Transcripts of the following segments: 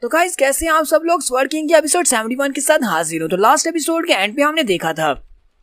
तो गाइस कैसे हैं आप सब लोग। स्वर्ड किंग के एपिसोड 71 के साथ हाजिर हो। तो लास्ट एपिसोड के एंड पे हमने देखा था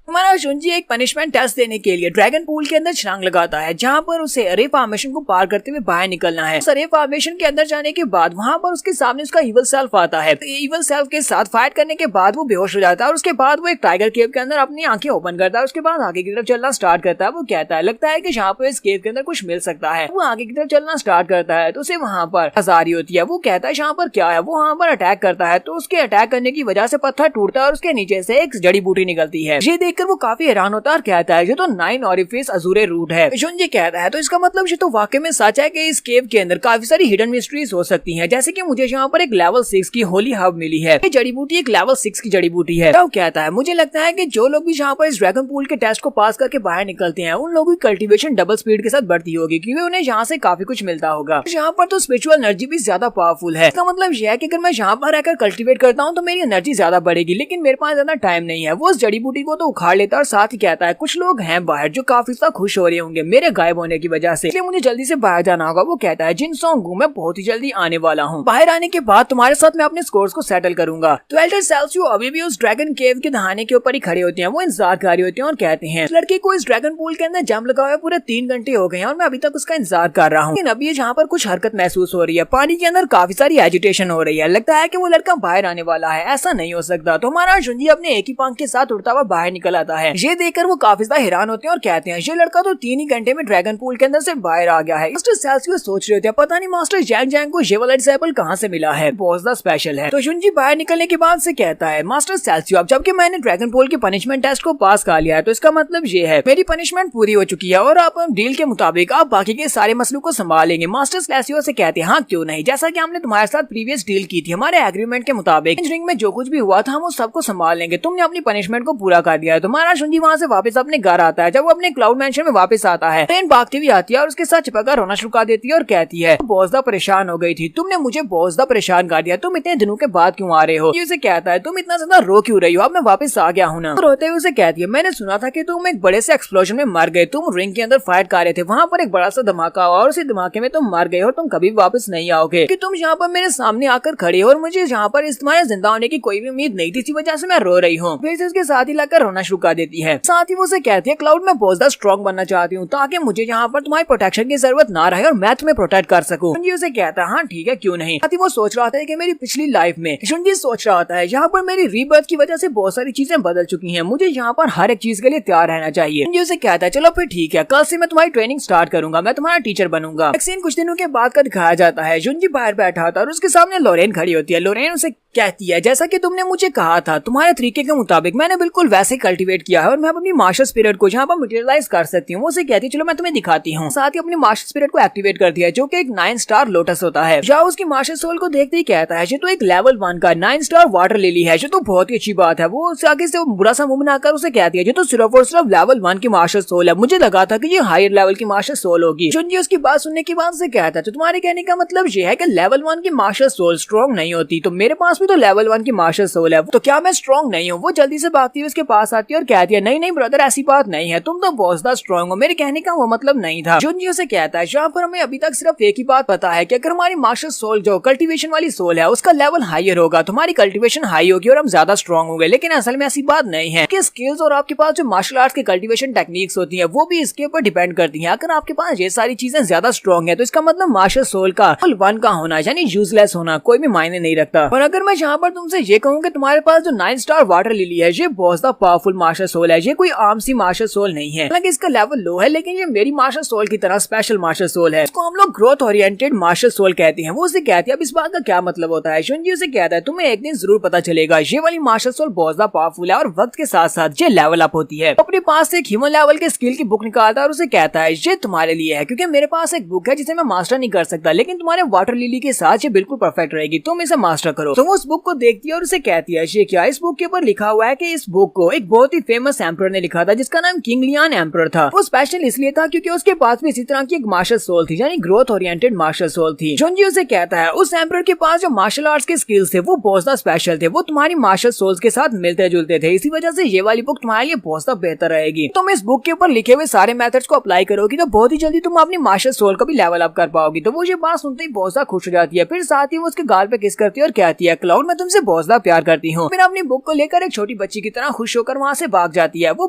हमारा शुंजी एक पनिशमेंट टेस्ट देने के लिए ड्रैगन पूल के अंदर छलांग लगाता है, जहाँ पर उसे अरे फॉर्मेशन को पार करते हुए बाहर निकलना है। अरे फॉर्मेशन के अंदर जाने के बाद वहाँ पर उसके सामने उसका इवल सेल्फ आता है। तो इवल सेल्फ के साथ फाइट करने के बाद वो बेहोश हो जाता है और उसके बाद वो एक टाइगर केव के अंदर अपनी आंखें ओपन करता है। उसके बाद आगे की तरफ चलना स्टार्ट करता है। वो कहता है लगता है कि जहाँ पर इस केव के अंदर कुछ मिल सकता है। वो आगे की तरफ चलना स्टार्ट करता है तो उसे वहाँ पर आजारी होती है। वो कहता है यहाँ पर क्या है। वो वहाँ पर अटैक करता है तो उसके अटैक करने की वजह से पत्थर टूटता है और उसके नीचे से एक जड़ी बूटी निकलती है। ये देखकर वो काफी हैरान होता है और कहता है ये तो 9 ऑरिफिस अजूरे रूट है। शुंजी कहता है तो इसका मतलब ये तो वाकई में सच है कि इस केव के अंदर काफी सारी हिडन मिस्ट्रीज हो सकती हैं, जैसे कि मुझे यहाँ पर एक लेवल 6 की होली हर्ब मिली है। ये जड़ी बूटी एक लेवल 6 की जड़ी बूटी है। तो कहता है मुझे लगता है कि जो लोग भी यहाँ पर इस ड्रैगन पूल के टेस्ट को पास करके बाहर निकलते हैं उन लोगों की कल्टीवेशन डबल स्पीड के साथ बढ़ती होगी, क्योंकि उन्हें यहाँ से काफी कुछ मिलता होगा। यहाँ पर तो स्पिरिचुअल एनर्जी भी ज्यादा पावरफुल है। इसका मतलब यह है कि अगर मैं यहाँ पर रहकर कल्टीवेट करता हूँ तो मेरी एनर्जी ज्यादा बढ़ेगी, लेकिन मेरे पास ज्यादा टाइम नहीं है। वो उस जड़ी बूटी को तो उखाड़ लेता है और साथ ही कहता है कुछ लोग हैं बाहर जो काफी ज्यादा खुश हो रहे होंगे मेरे गायब होने की वजह से, इसलिए मुझे जल्दी से बाहर जाना होगा। वो कहता है जिन सॉन्ग मैं बहुत ही जल्दी आने वाला हूँ। बाहर आने के बाद तुम्हारे साथ मैं अपने स्कोर्स को सेटल करूंगा। तो एल्डर सेल्सियो अभी भी उस ड्रैगन केव के नहाने के ऊपर ही खड़े होते हैं। वो इंतजार कर रहे होते हैं और कहते हैं लड़के को इस ड्रैगन पूल के अंदर जंप लगा हुआ पूरे 3 घंटे हो गए हैं और मैं अभी तक उसका इंतजार कर रहा हूँ। लेकिन अभी यहाँ पर कुछ हरकत महसूस हो रही है। पानी के अंदर काफी सारी एजिटेशन हो रही है। लगता है कि वो लड़का बाहर आने वाला है। ऐसा नहीं हो सकता। तो हमारा शुंजी अपने एक ही पंख के साथ उड़ता हुआ बाहर निकल आता है। ये देखकर वो काफी ज्यादा हैरान होते हैं और कहते हैं ये लड़का तो 3 ही घंटे में ड्रैगन पूल के अंदर से बाहर आ गया है। मास्टर सेल्सियो सोच रहे होते हैं पता नहीं मास्टर जैंग जैंग को ये वाला डिसेबल कहाँ से मिला है, बहुत ज्यादा स्पेशल है। तो शुंजी बाहर निकलने के बाद से कहता है मास्टर सेल्सियो अब जबकि मैंने ड्रैगन पूल के पनिशमेंट टेस्ट को पास कर लिया है तो इसका मतलब ये है मेरी पनिशमेंट पूरी हो चुकी है और आप डील के मुताबिक आप बाकी के सारे मसलों को संभालेंगे। मास्टर सेल्सियो से कहते हैं हाँ क्यों नहीं, जैसा कि हमने तुम्हारे साथ प्रीवियस डील की थी हमारे एग्रीमेंट के मुताबिक रिंग में जो कुछ भी हुआ था हम उस सबको संभाल लेंगे। तुमने अपनी पनिशमेंट को पूरा कर दिया है। तुम्हारा शुंजी वहाँ से वापस अपने घर आता है। जब वो अपने क्लाउड मैंशन में वापस आता है ट्रेन भागती हुई आती है और उसके साथ चिपका रोना शुरू कर देती है और कहती है बहुत ज्यादा परेशान हो गई थी, तुमने मुझे बहुत ज्यादा परेशान कर दिया, तुम इतने दिनों के बाद क्यों आ रहे हो। ये उसे कहता है तुम इतना ज्यादा रो क्यों रही हो, अब मैं वापस आ गया हूँ ना। रोते हुए उसे कहती है मैंने सुना था कि तुम एक बड़े से एक्सप्लोजन में मर गए, तुम रिंग के अंदर फाइट कर रहे थे, वहाँ पर एक बड़ा सा धमाका हुआ और उसी धमाके में तुम मर गए और तुम कभी वापस नहीं आओगे कि तुम यहाँ पर मेरे सामने आकर खड़े हो और मुझे यहाँ पर इस तुम्हारे जिंदा होने की कोई भी उम्मीद नहीं थी, इसी वजह से मैं रो रही हूँ। फिर से उसके साथ ही लगकर रोना शुरू कर देती है। साथ ही वो उसे कहती है क्लाउड में बहुत ज्यादा स्ट्रॉन्ग बनना चाहती हूँ ताकि मुझे यहाँ पर तुम्हारी प्रोटेक्शन की जरूरत ना रहे और मैं तुम्हें प्रोटेक्ट कर सकूं। शुंजी उसे कहता है हाँ ठीक है क्यों नहीं। साथ ही वो सोच रहा था कि मेरी पिछली लाइफ में शुंजी सोच रहा था यहाँ पर मेरी रीबर्थ की वजह से बहुत सारी चीजें बदल चुकी हैं, मुझे यहाँ पर हर एक चीज के लिए तैयार रहना चाहिए। शुंजी उसे कहता है चलो फिर ठीक है, कल से मैं तुम्हारी ट्रेनिंग स्टार्ट करूंगा, मैं तुम्हारा टीचर बनूंगा। वैक्सीन कुछ दिनों के बाद का दिखाया जाता है। शुंजी बाहर बैठा था और उसके सामने लोरेन खड़ी होती है। लोरेन उसे कहती है जैसा कि तुमने मुझे कहा था तुम्हारे तरीके के मुताबिक मैंने बिल्कुल वैसे कल्टीवेट किया है और मैं अपनी मार्शल स्पिरिट को यहाँ पर मटेरियलाइज कर सकती हूँ। वो उसे कहती है चलो मैं तुम्हें दिखाती हूँ। साथ ही अपनी मार्शल स्पिरिट को एक्टिवेट करती है जो कि एक 9 स्टार लोटस होता है। जाओ उसकी मार्शल सोल को देखते ही कहता है ये तो एक लेवल 1 का 9 स्टार वाटर लिली है, ये तो बहुत ही अच्छी बात है। वो उससे आगे से बुरा सा मुंह बनाकर उसे कहती है ये तो सिर्फ और सिर्फ लेवल 1 की मार्शल सोल है, मुझे लगा था कि ये हायर लेवल की मार्शल सोल होगी। शुंजी उसकी बात सुनने के बाद से कहता है तो तुम्हारे कहने का मतलब ये है कि लेवल 1 की मार्शल सोल स्ट्रॉन्ग नहीं होती, तो मेरे पास भी तो लेवल 1 की मार्शल सोल है, तो क्या मैं स्ट्रॉन्ग नहीं हूँ। वो जल्दी से भागती हुई उसके पास आती है और कहती है नहीं नहीं ब्रदर ऐसी बात नहीं है, तुम तो बहुत ज्यादा स्ट्रॉन्ग हो, मेरे कहने का वो मतलब नहीं था। शुंजी उसे कहता है यहाँ पर हमें अभी तक सिर्फ एक ही बात पता है कि अगर हमारी मार्शल सोल जो कल्टीवेशन वाली सोल है उसका लेवल हायर होगा, तुम्हारी कल्टीवेशन हाई होगी और हम ज्यादा स्ट्रॉन्ग होंगे, लेकिन असल में ऐसी बात नहीं है कि स्किल्स और आपके पास जो मार्शल आर्ट्स की कल्टीवेशन टेक्निक्स होती है वो भी इसके ऊपर डिपेंड करती है। अगर आपके पास ये सारी चीजें ज्यादा स्ट्रॉन्ग है तो इसका मतलब मार्शल सोल का लेवल 1 का होना यानी यूजलेस होना कोई भी मायने नहीं रखता। और अगर मैं यहाँ पर तुमसे ये कहूँ कि तुम्हारे पास जो 9 स्टार वाटर लिली है ये बहुत ज्यादा पावरफुल मार्शल सोल है, ये कोई आम सी मार्शल सोल नहीं है, हालांकि इसका लेवल लो है लेकिन ये मेरी मार्शल सोल की तरह स्पेशल मार्शल सोल है, इसको हम लोग ग्रोथ ओरिएंटेड मार्शल सोल कहते हैं। वो उसे कहती है अब इस बात का क्या मतलब होता है। शुंजी उसे कहता है तुम्हें एक दिन जरूर पता चलेगा, ये वाली मार्शल सोल बहुत ज्यादा पावरफुल है और वक्त के साथ साथ ये लेवल अप होती है। अपने पास से एक ह्यूमन लेवल के स्किल की बुक निकालता है और उसे कहता है ये तुम्हारे लिए है क्योंकि मेरे पास एक बुक है जिसे मैं मास्टर नहीं कर सकता, लेकिन तुम्हारे वाटर लिली के साथ ये बिल्कुल परफेक्ट रहेगी, तुम इसे मास्टर करो। तो वो उस बुक को देखती है और उसे कहती है ये क्या, इस बुक के ऊपर लिखा हुआ है कि इस बुक को एक बहुत बहुत ही फेमस एम्परर ने लिखा था, जिसका नाम किंग लियान एम्परर था। वो स्पेशल इसलिए था क्योंकि उसके पास भी इसी तरह की एक मार्शल सोल थी, यानी ग्रोथ ओरिएंटेड मार्शल सोल थी। जुनजी उसे कहता है उस एम्परर के पास जो मार्शल आर्ट्स के स्किल्स थे वो बहुत ज्यादा स्पेशल थे, वो तुम्हारी मार्शल सोल्स के साथ मिलते जुलते थे, इसी वजह से ये वाली बुक तुम्हारे लिए बहुत ज्यादा बेहतर रहेगी। तुम इस बुक के ऊपर लिखे हुए सारे मेथड्स को अप्लाई करोगी तो बहुत ही जल्दी तुम अपनी मार्शल सोल को भी लेवल अप कर पाओगी। तो वो ये बात सुनते ही बहुत ज्यादा खुश हो जाती है। फिर साथ ही वो उसके गाल पे किस करती है और कहती है क्लाउड मैं तुमसे बहुत ज्यादा प्यार करती हूँ। फिर अपनी बुक को लेकर एक छोटी बच्ची की तरह खुश होकर वहाँ से भाग जाती है। वो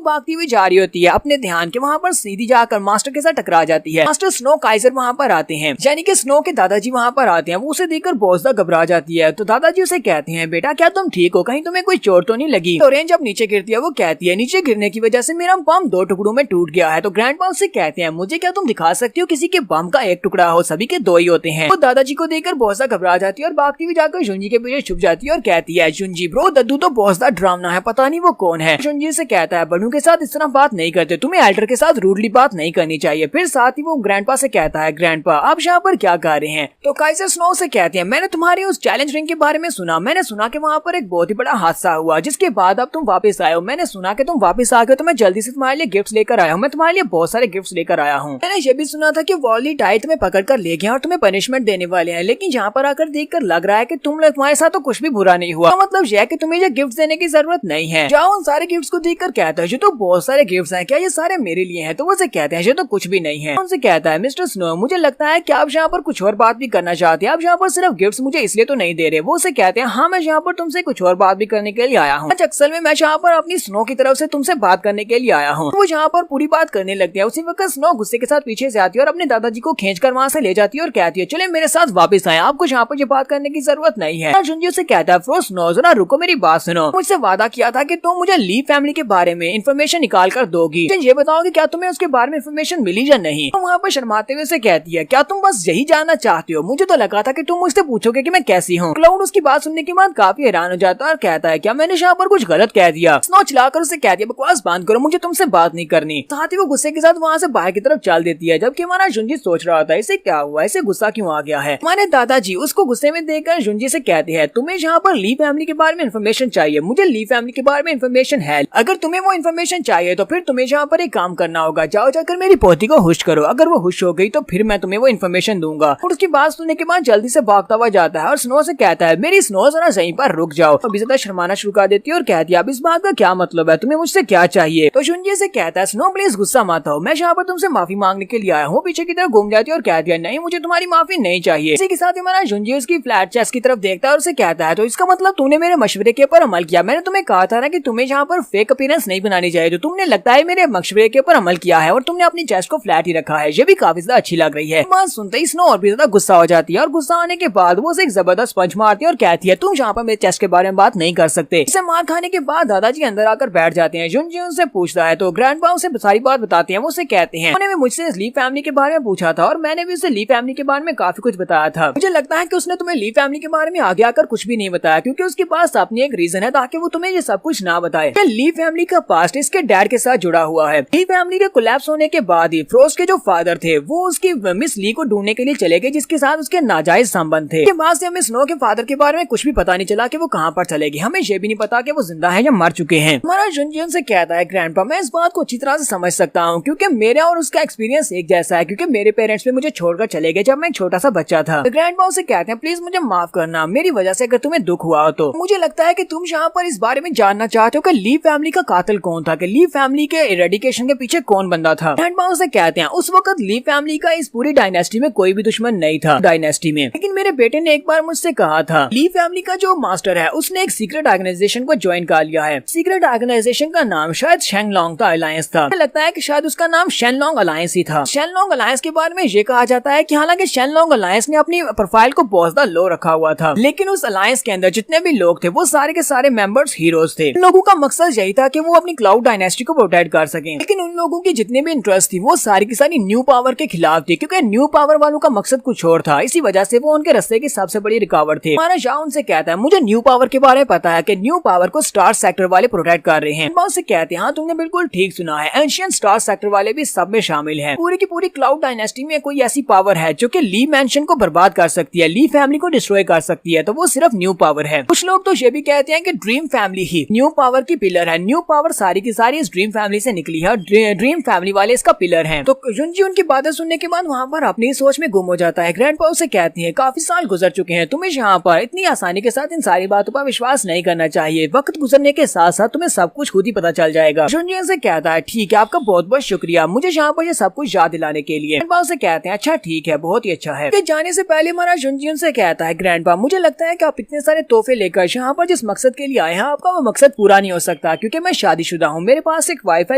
भागती हुई जा रही होती है अपने ध्यान के, वहाँ पर सीधी जाकर मास्टर के साथ टकरा जाती है। मास्टर स्नो काइजर वहाँ पर आते हैं, यानी कि स्नो के दादाजी वहाँ पर आते हैं। वो उसे देखकर बहुत ज्यादा घबरा जाती है। तो दादाजी उसे कहते हैं बेटा क्या तुम ठीक हो, कहीं तुम्हें कोई चोट तो नहीं लगी। तो रेन जब नीचे गिरती है वो कहती है नीचे गिरने की वजह से मेरा बम 2 टुकड़ों में टूट गया है। तो ग्रैंडपा उससे कहते हैं मुझे क्या तुम दिखा सकती हो किसी के बम का एक टुकड़ा हो, सभी के 2 ही होते हैं। तो दादाजी को देखकर बहुत ज्यादा घबरा जाती है और भागती हुई जाकर जुंजी के पीछे छुप जाती है और कहती है जुंजी ब्रो दद्दू तो बहुत ज्यादा डरावना है, पता नहीं वो कौन है। जुंजी से कहता है बड़ों के साथ इस तरह बात नहीं करते, तुम्हें एल्डर के साथ रूडली बात नहीं करनी चाहिए। फिर साथ ही वो ग्रैंडपा से कहता है ग्रैंडपा आप यहाँ पर क्या कर रहे हैं। तो काइजर स्नो से कहते हैं मैंने तुम्हारी उस चैलेंज रिंग के बारे में सुना, मैंने सुना कि वहाँ पर एक बहुत ही बड़ा हादसा हुआ जिसके बाद अब तुम वापस आए हो। मैंने सुना कि तुम वापस आ गए तो मैं जल्दी से तुम्हारे लिए गिफ्ट्स लेकर आया हूँ, मैं तुम्हारे लिए बहुत सारे गिफ्ट्स लेकर आया हूँ। मैंने ये भी सुना था कि वॉली टाई तुम्हें पकड़ कर ले गया और तुम्हें पनिशमेंट देने वाले हैं, लेकिन यहाँ पर आकर देखकर लग रहा है कि तुम्हारे साथ तो कुछ भी बुरा नहीं हुआ। मतलब यह है कि तुम्हें ये गिफ्ट देने की जरूरत नहीं है। जाओ उन सारे गिफ्ट्स को देखकर कहता है ये तो बहुत सारे गिफ्ट्स हैं, क्या ये सारे मेरे लिए हैं। तो वो से कहते हैं ये तो कुछ भी नहीं है। उनसे कहता है मिस्टर स्नो मुझे लगता है कि आप यहाँ पर कुछ और बात भी करना चाहते हैं, आप यहाँ पर सिर्फ गिफ्ट्स मुझे इसलिए तो नहीं दे रहे। वो उसे कहते हैं हाँ मैं यहाँ पर तुमसे कुछ और बात भी करने के लिए आया हूँ। अक्सर में मैं यहाँ पर अपनी स्नो की तरफ से तुमसे बात करने के लिए आया हूँ। वो यहाँ पर पूरी बात करने लगती है। उसी वक्त स्नो गुस्से के साथ पीछे से आती है और अपने दादाजी को खींचकर वहाँ से ले जाती है और कहती है चले मेरे साथ वापस आए, आपको यहाँ पर ये बात करने की जरूरत नहीं है। जुंजी से कहता है फ्रो स्नो जरा रुको मेरी बात सुनो, मुझसे वादा किया था कि तुम मुझे ली फैमिली के बारे में इन्फॉर्मेशन निकाल कर दोगी, ये बताओ कि क्या तुम्हें उसके बारे में इन्फॉर्मेशन मिली या नहीं। तो वहाँ पर शर्माते हुए से कहती है क्या तुम बस यही जानना चाहते हो, मुझे तो लगा था कि तुम मुझसे पूछोगे कि मैं कैसी हूँ। क्लाउड उसकी बात सुनने के बाद काफी हैरान हो जाता है और कहता है क्या मैंने यहाँ पर कुछ गलत कह दिया। स्नो चिल्लाकर उसे कहती है बकवास बंद करो, मुझे तुमसे बात नहीं करनी। साथ ही वो गुस्से के साथ वहाँ से बाहर की तरफ चल देती है, जबकि हमारा जुंजी सोच रहा था इसे क्या हुआ, इसे गुस्सा क्यों आ गया है। हमारे दादाजी उसको गुस्से में देखकर जुंजी से कहते हैं तुम्हें यहाँ पर ली फैमिली के बारे में इन्फॉर्मेशन चाहिए, मुझे ली फैमिली के बारे में इन्फॉर्मेशन है। अगर तुम्हें वो इन्फॉर्मेशन चाहिए तो फिर तुम्हें यहाँ पर एक काम करना होगा, जाओ जाकर मेरी पोती को हुश करो, अगर वो हुश हो गई तो फिर मैं तुम्हें वो इन्फॉर्मेशन दूंगा। और उसकी बात सुनने के बाद जल्दी से भागता हुआ जाता है और स्नो से कहता है मेरी स्नो जरा यहीं पर रुक जाओ। अभी ज्यादा शर्माना शुरू कर देती है और कहती है अब इस बात का क्या मतलब है, तुम्हें मुझसे क्या चाहिए। तो जुंजी से कहता है स्नो प्लीज गुस्सा मत हो, मैं यहाँ पर तुमसे माफी मांगने के लिए आया हूँ। पीछे की तरफ घूम जाती है और कहती है नहीं मुझे तुम्हारी माफी नहीं चाहिए। इसी के साथ हमारा जुंजी उसकी फ्लैट चेस्ट की तरफ देखता है और उसे कहता है तो इसका मतलब तूने मेरे मशवरे के ऊपर अमल किया, मैंने तुम्हें कहा था ना कि तुम्हें यहाँ पर फेक अपीयरेंस नहीं बनानी चाहिए, तो तुमने लगता है मेरे मशवरे के ऊपर अमल किया है और तुमने अपनी चेस्ट को फ्लैट ही रखा है, ये भी काफी ज्यादा अच्छी लग रही है। बात सुनते ही स्नो और भी ज्यादा गुस्सा हो जाती है और गुस्सा आने के बाद वो एक जबरदस्त पंच मारती है और कहती है तुम यहाँ पर मेरे चेस्ट के बारे में बात नहीं कर सकते। इसे मार खाने के बाद दादाजी अंदर आकर बैठ जाते हैं। जुंजी उनसे पूछता है तो ग्रैंडपा उसे सारी बात बताते हैं। वो उसे कहते हैं उन्होंने मुझसे ली फैमिली के बारे में पूछा था और मैंने भी उसे ली फैमिली के बारे में काफी कुछ बताया था। मुझे लगता है कि उसने तुम्हें ली फैमिली के बारे में आगे आकर कुछ भी नहीं बताया क्योंकि उसके पास अपनी एक रीजन है ताकि वो तुम्हें ये सब कुछ ना बताए। ली फैमिली का पास्ट इसके डैड के साथ जुड़ा हुआ है। ली फैमिली के कोलैप्स होने के बाद ही फ्रोस्ट के जो फादर थे वो उसकी मिस ली को ढूंढने के लिए चले गए जिसके साथ उसके नाजायज संबंध थे। इसके बाद से हमें स्नो के फादर के बारे में कुछ भी पता नहीं चला कि वो कहाँ पर चले गए, हमें ये भी नहीं पता कि वो जिंदा है या मर चुके हैं। हमारा जुंजी उनसे कहता है ग्रैंडपा मैं इस बात को अच्छी तरह से समझ सकता हूँ क्योंकि मेरा और उसका एक्सपीरियंस एक जैसा है क्योंकि मेरे पेरेंट्स भी मुझे छोड़कर चले गए जब मैं एक छोटा सा बच्चा था। ग्रैंडपा उसे कहते हैं प्लीज मुझे माफ करना, मेरी वजह से अगर तुम्हें दुख हुआ हो तो। मुझे लगता है कि तुम यहाँ पर इस बारे में जानना चाहते हो कि ली फैमिली का कातिल कौन था, कि ली फैमिली के इरेडिकेशन के पीछे कौन बंदा था। ग्रैंडपा उसे कहते हैं उस वक्त ली फैमिली का इस पूरी डायनेस्टी में कोई भी दुश्मन नहीं था डायनेस्टी में, लेकिन मेरे बेटे ने एक बार मुझसे कहा था ली फैमिली का जो मास्टर है उसने एक सीक्रेट ऑर्गेनाइजेशन को ज्वाइन कर लिया है। सीक्रेट ऑर्गेनाइजेशन का नाम शायद शेनलॉन्ग का अलायंस था। मुझे लगता है कि शायद उसका नाम शेनलॉन्ग अलायंस ही था। शेनलॉन्ग अलायंस के बारे में ये कहा जाता है कि हालांकि शेनलॉन्ग अलायंस ने अपनी प्रोफाइल को बहुत ज्यादा लो रखा हुआ था, लेकिन उस अलायंस के अंदर जितने भी लोग थे वो सारे के सारे मेंबर्स हीरोज थे। लोगों का मकसद यही था कि वो अपनी क्लाउड डायनेस्टी को प्रोटेक्ट कर सकें, लेकिन उन लोगों की जितने भी इंटरेस्ट थी वो सारी की सारी न्यू पावर के खिलाफ थी क्योंकि न्यू पावर वालों का मकसद कुछ और था। इसी वजह से वो उनके रास्ते की सबसे बड़ी रुकावट थे। हमारा शाह उनसे कहता है मुझे न्यू पावर के बारे में पता है कि न्यू पावर को स्टार सेक्टर वाले प्रोटेक्ट कर रहे हैं। उससे कहते हैं हाँ तुमने बिल्कुल ठीक सुना है, एंशियंट स्टार सेक्टर वाले भी सब में शामिल हैं। पूरी की पूरी क्लाउड डायनेस्टी में कोई ऐसी पावर है जो कि ली मैंशन को बर्बाद कर सकती है, ली फैमिली को डिस्ट्रॉय कर सकती है, तो वो सिर्फ न्यू पावर है। कुछ लोग तो ये भी कहते हैं कि ड्रीम फैमिली ही न्यू पावर की पिलर पिलर है। न्यू पावर सारी की सारी इस ड्रीम फैमिली से निकली है और ड्रीम फैमिली वाले इसका पिलर हैं। तो युनजी उनकी बातें सुनने के बाद वहाँ पर अपनी सोच में गुम हो जाता है। ग्रैंडपा उसे कहती है काफी साल गुजर चुके हैं, तुम्हें यहाँ पर इतनी आसानी के साथ इन सारी बातों पर विश्वास नहीं करना चाहिए। वक्त गुजरने के साथ साथ तुम्हें सब कुछ खुद ही पता चल जाएगा। युनजी उनसे कहता है ठीक है, आपका बहुत बहुत शुक्रिया मुझे यहाँ पर ये सब कुछ याद दिलाने के लिए। ग्रैंडपा उसे कहते हैं अच्छा ठीक है, बहुत ही अच्छा है। जाने से पहले हमारा युनजी उनसे कहता है ग्रैंडपा मुझे लगता है कि आप इतने सारे तोहफे लेकर यहाँ पर जिस मकसद के लिए आए हैं आपका वो मकसद पूरा नहीं हो सकता, क्योंकि मैं शादीशुदा हूँ, मेरे पास एक वाइफ है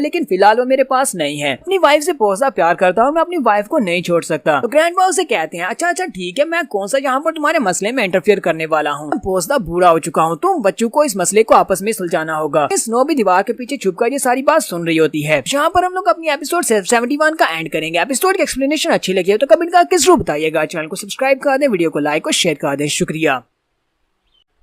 लेकिन फिलहाल वो मेरे पास नहीं है। अपनी वाइफ से बहुत सा प्यार करता हूँ, मैं अपनी वाइफ को नहीं छोड़ सकता। तो ग्रैंडपा उसे कहते हैं अच्छा अच्छा ठीक है, मैं कौन सा यहाँ पर तुम्हारे मसले में इंटरफियर करने वाला हूँ, बहुत सा बूढ़ा हो चुका हूँ, तुम बच्चों को इस मसले को आपस में सुलझाना होगा। स्नो भी दीवार के पीछे छुपकर ये सारी बात सुन रही होती है। यहाँ पर हम लोग अपनी एपिसोड 71 का एंड करेंगे। एपिसोड की एक्सप्लेनेशन अच्छी लगी है तो कमेंट का किस रूप बताइएगा। चैनल को सब्सक्राइब कर दें, वीडियो को लाइक और शेयर कर दें। शुक्रिया।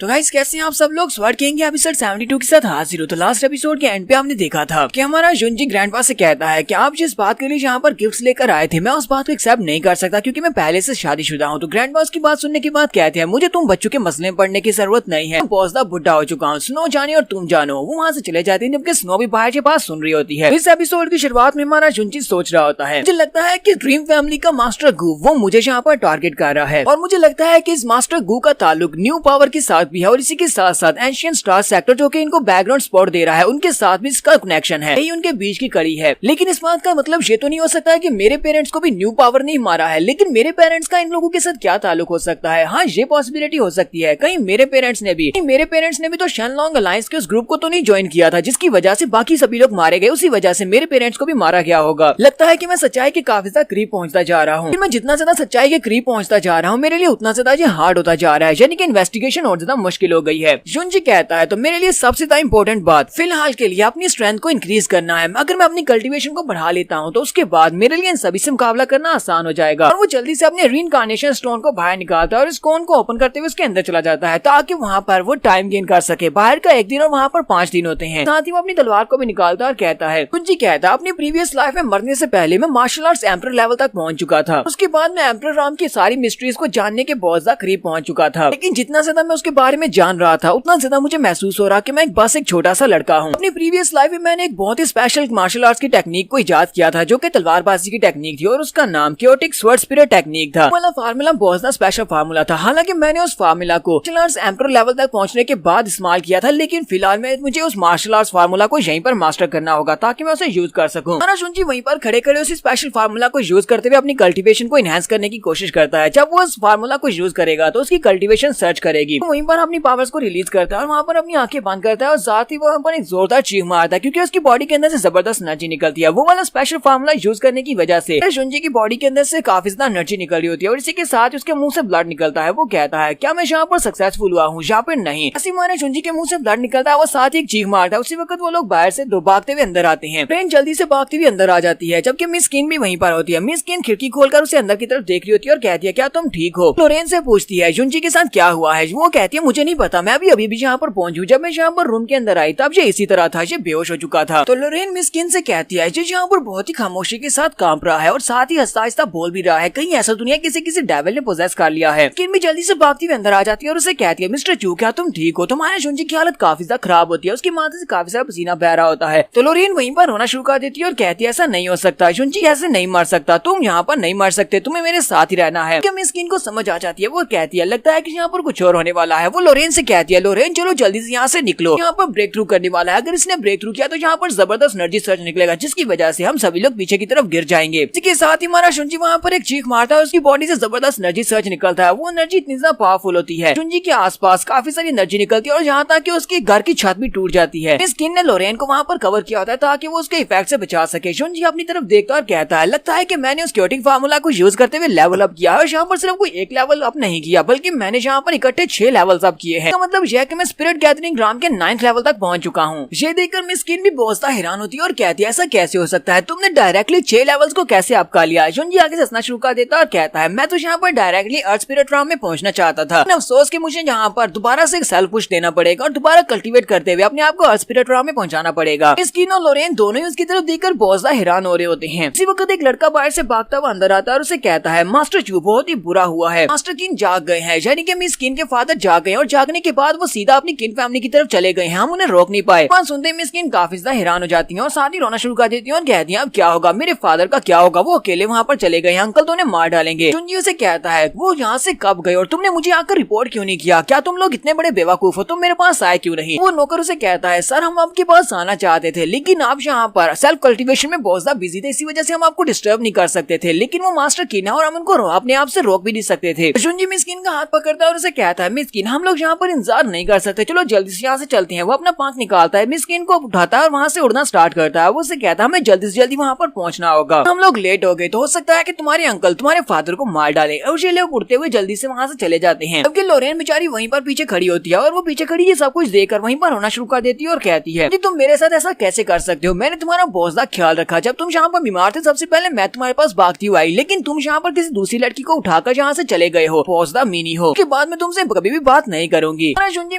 तो गाइस कैसे हैं आप सब लोग। स्वर्ड किंग के एपिसोड 72 के साथ हाजिर हो। तो लास्ट एपिसोड के एंड पे हमने देखा था कि हमारा युनजी ग्रैंडपा से कहता है कि आप जिस बात के लिए यहाँ पर गिफ्ट्स लेकर आए थे मैं उस बात को एक्सेप्ट नहीं कर सकता क्योंकि मैं पहले से शादीशुदा हूँ। तो ग्रैंडपा उसकी बात सुनने के बाद कहते हैं मुझे तुम बच्चों के मसले में पड़ने की जरूरत नहीं है, बहुत ज्यादा बुढ़ा हो चुका हूँ, स्नो जाने और तुम जानो। वो वहाँ से चले जाते हैं जबकि स्नो भी बाहर के पास सुन रही होती है। इस एपिसोड की शुरुआत में हमारा युनजी सोच रहा होता है मुझे लगता है कि ड्रीम फैमिली का मास्टर गू वो मुझे यहाँ पर टारगेट कर रहा है और मुझे लगता है कि इस मास्टर गू का ताल्लुक न्यू पावर के साथ भी है और इसी के साथ एंशिएंट स्टार सेक्टर जो कि इनको बैकग्राउंड सपोर्ट दे रहा है उनके साथ भी इसका कनेक्शन है, यही उनके बीच की कड़ी है। लेकिन इस बात का मतलब ये तो नहीं हो सकता है कि मेरे पेरेंट्स को भी न्यू पावर नहीं मारा है, लेकिन मेरे पेरेंट्स का इन लोगों के साथ क्या ताल्लुक हो सकता है। हाँ ये पॉसिबिलिटी हो सकती है कहीं मेरे पेरेंट्स ने भी तो शेनलॉन्ग अलायंस के उस ग्रुप को तो नहीं ज्वाइन किया था जिसकी वजह से बाकी सभी लोग मारे गए, उसी वजह से मेरे पेरेंट्स को भी मारा गया होगा। लगता है कि मैं सच्चाई के काफी ज्यादा करीब पहुंचता जा रहा हूँ। मैं जितना ज्यादा सच्चाई के करीब पहुंचता जा रहा हूँ मेरे लिए उतना ज्यादा ये हार्ड होता जा रहा है, यानी कि इन्वेस्टिगेशन और ज्यादा मुश्किल हो गई है। युनजी कहता है तो मेरे लिए सबसे ज्यादा इंपॉर्टेंट बात फिलहाल के लिए अपनी स्ट्रेंथ को इंक्रीज करना है। अगर मैं अपनी कल्टीवेशन को बढ़ा लेता हूँ तो उसके बाद मेरे लिए इन सभी से मुकाबला करना आसान हो जाएगा। और वो जल्दी से अपने रीइंकार्नेशन स्टोन को बाहर निकालता है और इस कोन को ओपन करते हुए उसके अंदर चला जाता है ताकि वहाँ पर वो टाइम गेन कर सके। बाहर का 1 दिन और वहाँ पर 5 दिन होते हैं। साथ ही वो अपनी तलवार को भी निकालता है और कहता है युनजी कहता है अपनी प्रीवियस लाइफ में मरने से पहले मैं मार्शल आर्ट्स एम्परर लेवल तक पहुंच चुका था। उसके बाद मैं एम्परर राम की सारी मिस्ट्रीज को जानने के बहुत ज्यादा करीब पहुंच चुका था, लेकिन जितना ज्यादा मैं उसके बारे में जान रहा था उतना ज्यादा मुझे महसूस हो रहा कि मैं बस एक छोटा सा लड़का हूँ। अपनी प्रीवियस लाइफ में मैंने एक बहुत ही स्पेशल मार्शल आर्ट्स की टेक्निक को इजाद किया था जो कि तलवारबाजी की टेक्निक थी और उसका नाम क्योटिक स्वर्ड स्पिरिट टेक्निक था। वाला फार्मूला बहुत ज्यादा स्पेशल फार्मूला था। हालांकि मैंने उस फार्मूला को मार्शल आर्ट्स एम्परर लेवल तक पहुंचने के बाद इस्तेमाल किया था, लेकिन फिलहाल में मुझे उस मार्शल आर्ट्स फार्मूला को यहीं पर मास्टर करना होगा ताकि मैं उसे यूज कर सकूं। हमारा युनजी वहीं पर खड़े खड़े उस स्पेशल फार्मूला को यूज करते हुए अपनी कल्टीवेशन को इनहेंस करने की कोशिश करता है। जब वो उस फार्मूला को यूज करेगा तो उसकी कल्टीवेशन सर्च करेगी, वहीं पर अपनी पावर्स को रिलीज करता है और वहाँ पर अपनी आंखें बंद करता है और साथ ही वो वहाँ पर एक जोरदार चीख मारता है क्योंकि उसकी बॉडी के अंदर से जबरदस्त एनर्जी निकलती है। वो वाला स्पेशल फार्मूला यूज करने की वजह से युनजी की बॉडी के अंदर से काफी ज्यादा एनर्जी निकल रही होती है और इसी के साथ उसके मुंह से ब्लड निकलता है। वो कहता है क्या मैं यहाँ पर सक्सेसफुल हुआ हूँ या फिर नहीं। ऐसी मारे युनजी के मुंह से ब्लड निकलता है, वो साथ ही एक चीख मारता है। उसी वक्त वो लोग बाहर से भागते हुए अंदर आते हैं। ट्रेन जल्दी से भागती हुई अंदर आ जाती है जबकि मिस किन भी वहीं पर होती है। मिस किन खिड़की खोलकर उसे अंदर की तरफ देख रही होती है और कहती है क्या तुम ठीक हो। लोरेन से पूछती है युनजी के साथ क्या हुआ है। वो कहती है मुझे नहीं पता, मैं अभी भी यहाँ पर पहुंची। जब मैं यहाँ पर रूम के अंदर आई तब ये इसी तरह था, ये बेहोश हो चुका था। तो लोरेन मिस किन से कहती है जो यहाँ पर बहुत ही खामोशी के साथ कांप रहा है और साथ ही आहिस्ता आहिस्ता बोल भी रहा है, कहीं ऐसा दुनिया किसी डेविल ने पोजेस कर लिया है। किन भी जल्दी से भागती हुई अंदर आ जाती है और उसे कहती है मिस्टर चू क्या तुम ठीक हो। तुम्हारे युनजी की हालत काफी ज्यादा खराब होती है, उसकी माथे से काफी सारा पसीना बह रहा होता है। तो लोरेन वहीं पर रोना शुरू कर देती है और कहती है ऐसा नहीं हो सकता, युनजी ऐसे नहीं मर सकता, तुम यहाँ पर नहीं मर सकते, तुम्हें मेरे साथ ही रहना है। मिस किन को समझ आ जाती है। वो कहती है लगता है कि यहाँ पर कुछ और होने वाला है। वो लोरेन से कहती है लोरेन चलो जल्दी से यहाँ से निकलो, यहाँ पर ब्रेक थ्रू करने वाला है। अगर इसने ब्रेक थ्रू किया तो यहाँ पर जबरदस्त एनर्जी सर्च निकलेगा जिसकी वजह से हम सभी लोग पीछे की तरफ गिर जाएंगे। इसके साथ ही हमारा युनजी वहाँ पर एक चीख मारता है, उसकी बॉडी से जबरदस्त एनर्जी सर्च निकलता है। वो एनर्जी इतनी ज्यादा पावरफुल होती है युनजी के आसपास काफी सारी एनर्जी निकलती है और यहाँ तक कि उसके घर की छत भी टूट जाती है। मिस किन ने लोरेन को वहाँ पर कवर किया होता है ताकि वो उसके इफेक्ट से बचा सके। युनजी अपनी तरफ देखता और कहता है लगता है कि मैंने उस क्योटिक फार्मूला को यूज करते हुए लेवल अप किया है और यहाँ पर सिर्फ कोई एक लेवल अप नहीं किया बल्कि मैंने यहाँ पर इकट्ठे 6 लेवल्स अप किए हैं। तो मतलब यह कि मैं स्पिरिट गैदरिंग ग्राम के 9th लेवल तक पहुंच चुका हूँ। ये देखकर मिस किन भी बहुत हैरान होती है और कहती है ऐसा कैसे हो सकता है, तुमने डायरेक्टली 6 लेवल्स को कैसे अप कर लिया। युनजी आगे से हंसना शुरू कर देता और कहता है मैं तो यहाँ पर डायरेक्टली अर्थ स्पिरिट राम में पहुंचना चाहता था, अफसोस कि मुझे यहाँ पर दोबारा से सेल्फ पुश देना पड़ेगा और दोबारा कल्टीवेट करते हुए अपने आप को अर्थ स्पिरिट राम में पहुंचाना पड़ेगा। मिस किन और लोरेन दोनों ही उसकी तरफ देखकर बहुत ज्यादा हैरान हो रहे होते हैं। इसी वक्त एक लड़का बाहर से भागता हुआ अंदर आता है और उसे कहता है मास्टर चू बहुत ही बुरा हुआ है, मास्टर किन जाग गए हैं, यानी कि मिस किन के फादर जाग गए और जागने के बाद वो सीधा अपनी किन फैमिली की तरफ चले गए हैं। हम उन्हें रोक नहीं पाए। बात सुनते मिस किन काफी ज्यादा हैरान हो जाती है और साथ ही रोना शुरू कर देती है और कहती है अब क्या होगा, मेरे फादर का क्या होगा, वो अकेले वहाँ पर चले गए हैं, अंकल तो उन्हें मार डालेंगे। जुनजी उसे कहता है वो यहाँ से कब गए और तुमने मुझे आकर रिपोर्ट क्यों नहीं किया, क्या तुम लोग इतने बड़े बेवकूफ हो, तुम मेरे पास आए क्यों नहीं। वो नौकर उसे कहता है सर हम आपके पास आना चाहते थे लेकिन आप यहाँ पर सेल्फ कल्टीवेशन में बहुत ज्यादा बिजी थे, इसी वजह से हम आपको डिस्टर्ब नहीं कर सकते थे, लेकिन वो मास्टर किन है और हम उनको अपने आप से रोक भी नहीं सकते थे। जुनजी मिस किन का हाथ पकड़ता है और उसे कहता है मिस किन हम लोग यहाँ पर इंतजार नहीं कर सकते, चलो जल्दी से यहाँ से चलते हैं। वो अपना पंख निकालता है, मिस किन को उठाता है और वहाँ से उड़ना स्टार्ट करता है। वो उसे कहता है हमें जल्दी से जल्दी वहाँ पर पहुँचना होगा, हम लोग लेट हो गए तो हो सकता है कि तुम्हारे अंकल तुम्हारे फादर को मार डाले। और ये लोग उड़ते हुए जल्दी से वहाँ से चले जाते हैं। जबकि लोरेन बेचारी वहीं पर पीछे खड़ी होती है और वो पीछे खड़ी ये सब कुछ देखकर वहीं पर रोना शुरू कर देती है और कहती है तुम मेरे साथ ऐसा कैसे कर सकते हो, मैंने तुम्हारा बहुत ज्यादा ख्याल रखा, जब तुम यहाँ पर बीमार थे सबसे पहले मैं तुम्हारे पास भागती हुई आई, लेकिन तुम यहाँ पर किसी दूसरी लड़की को उठाकर यहाँ से चले गए हो, बहुत ज्यादा मीनी हो, उसके बाद मैं तुमसे कभी भी बात नहीं करूंगी। जुनजी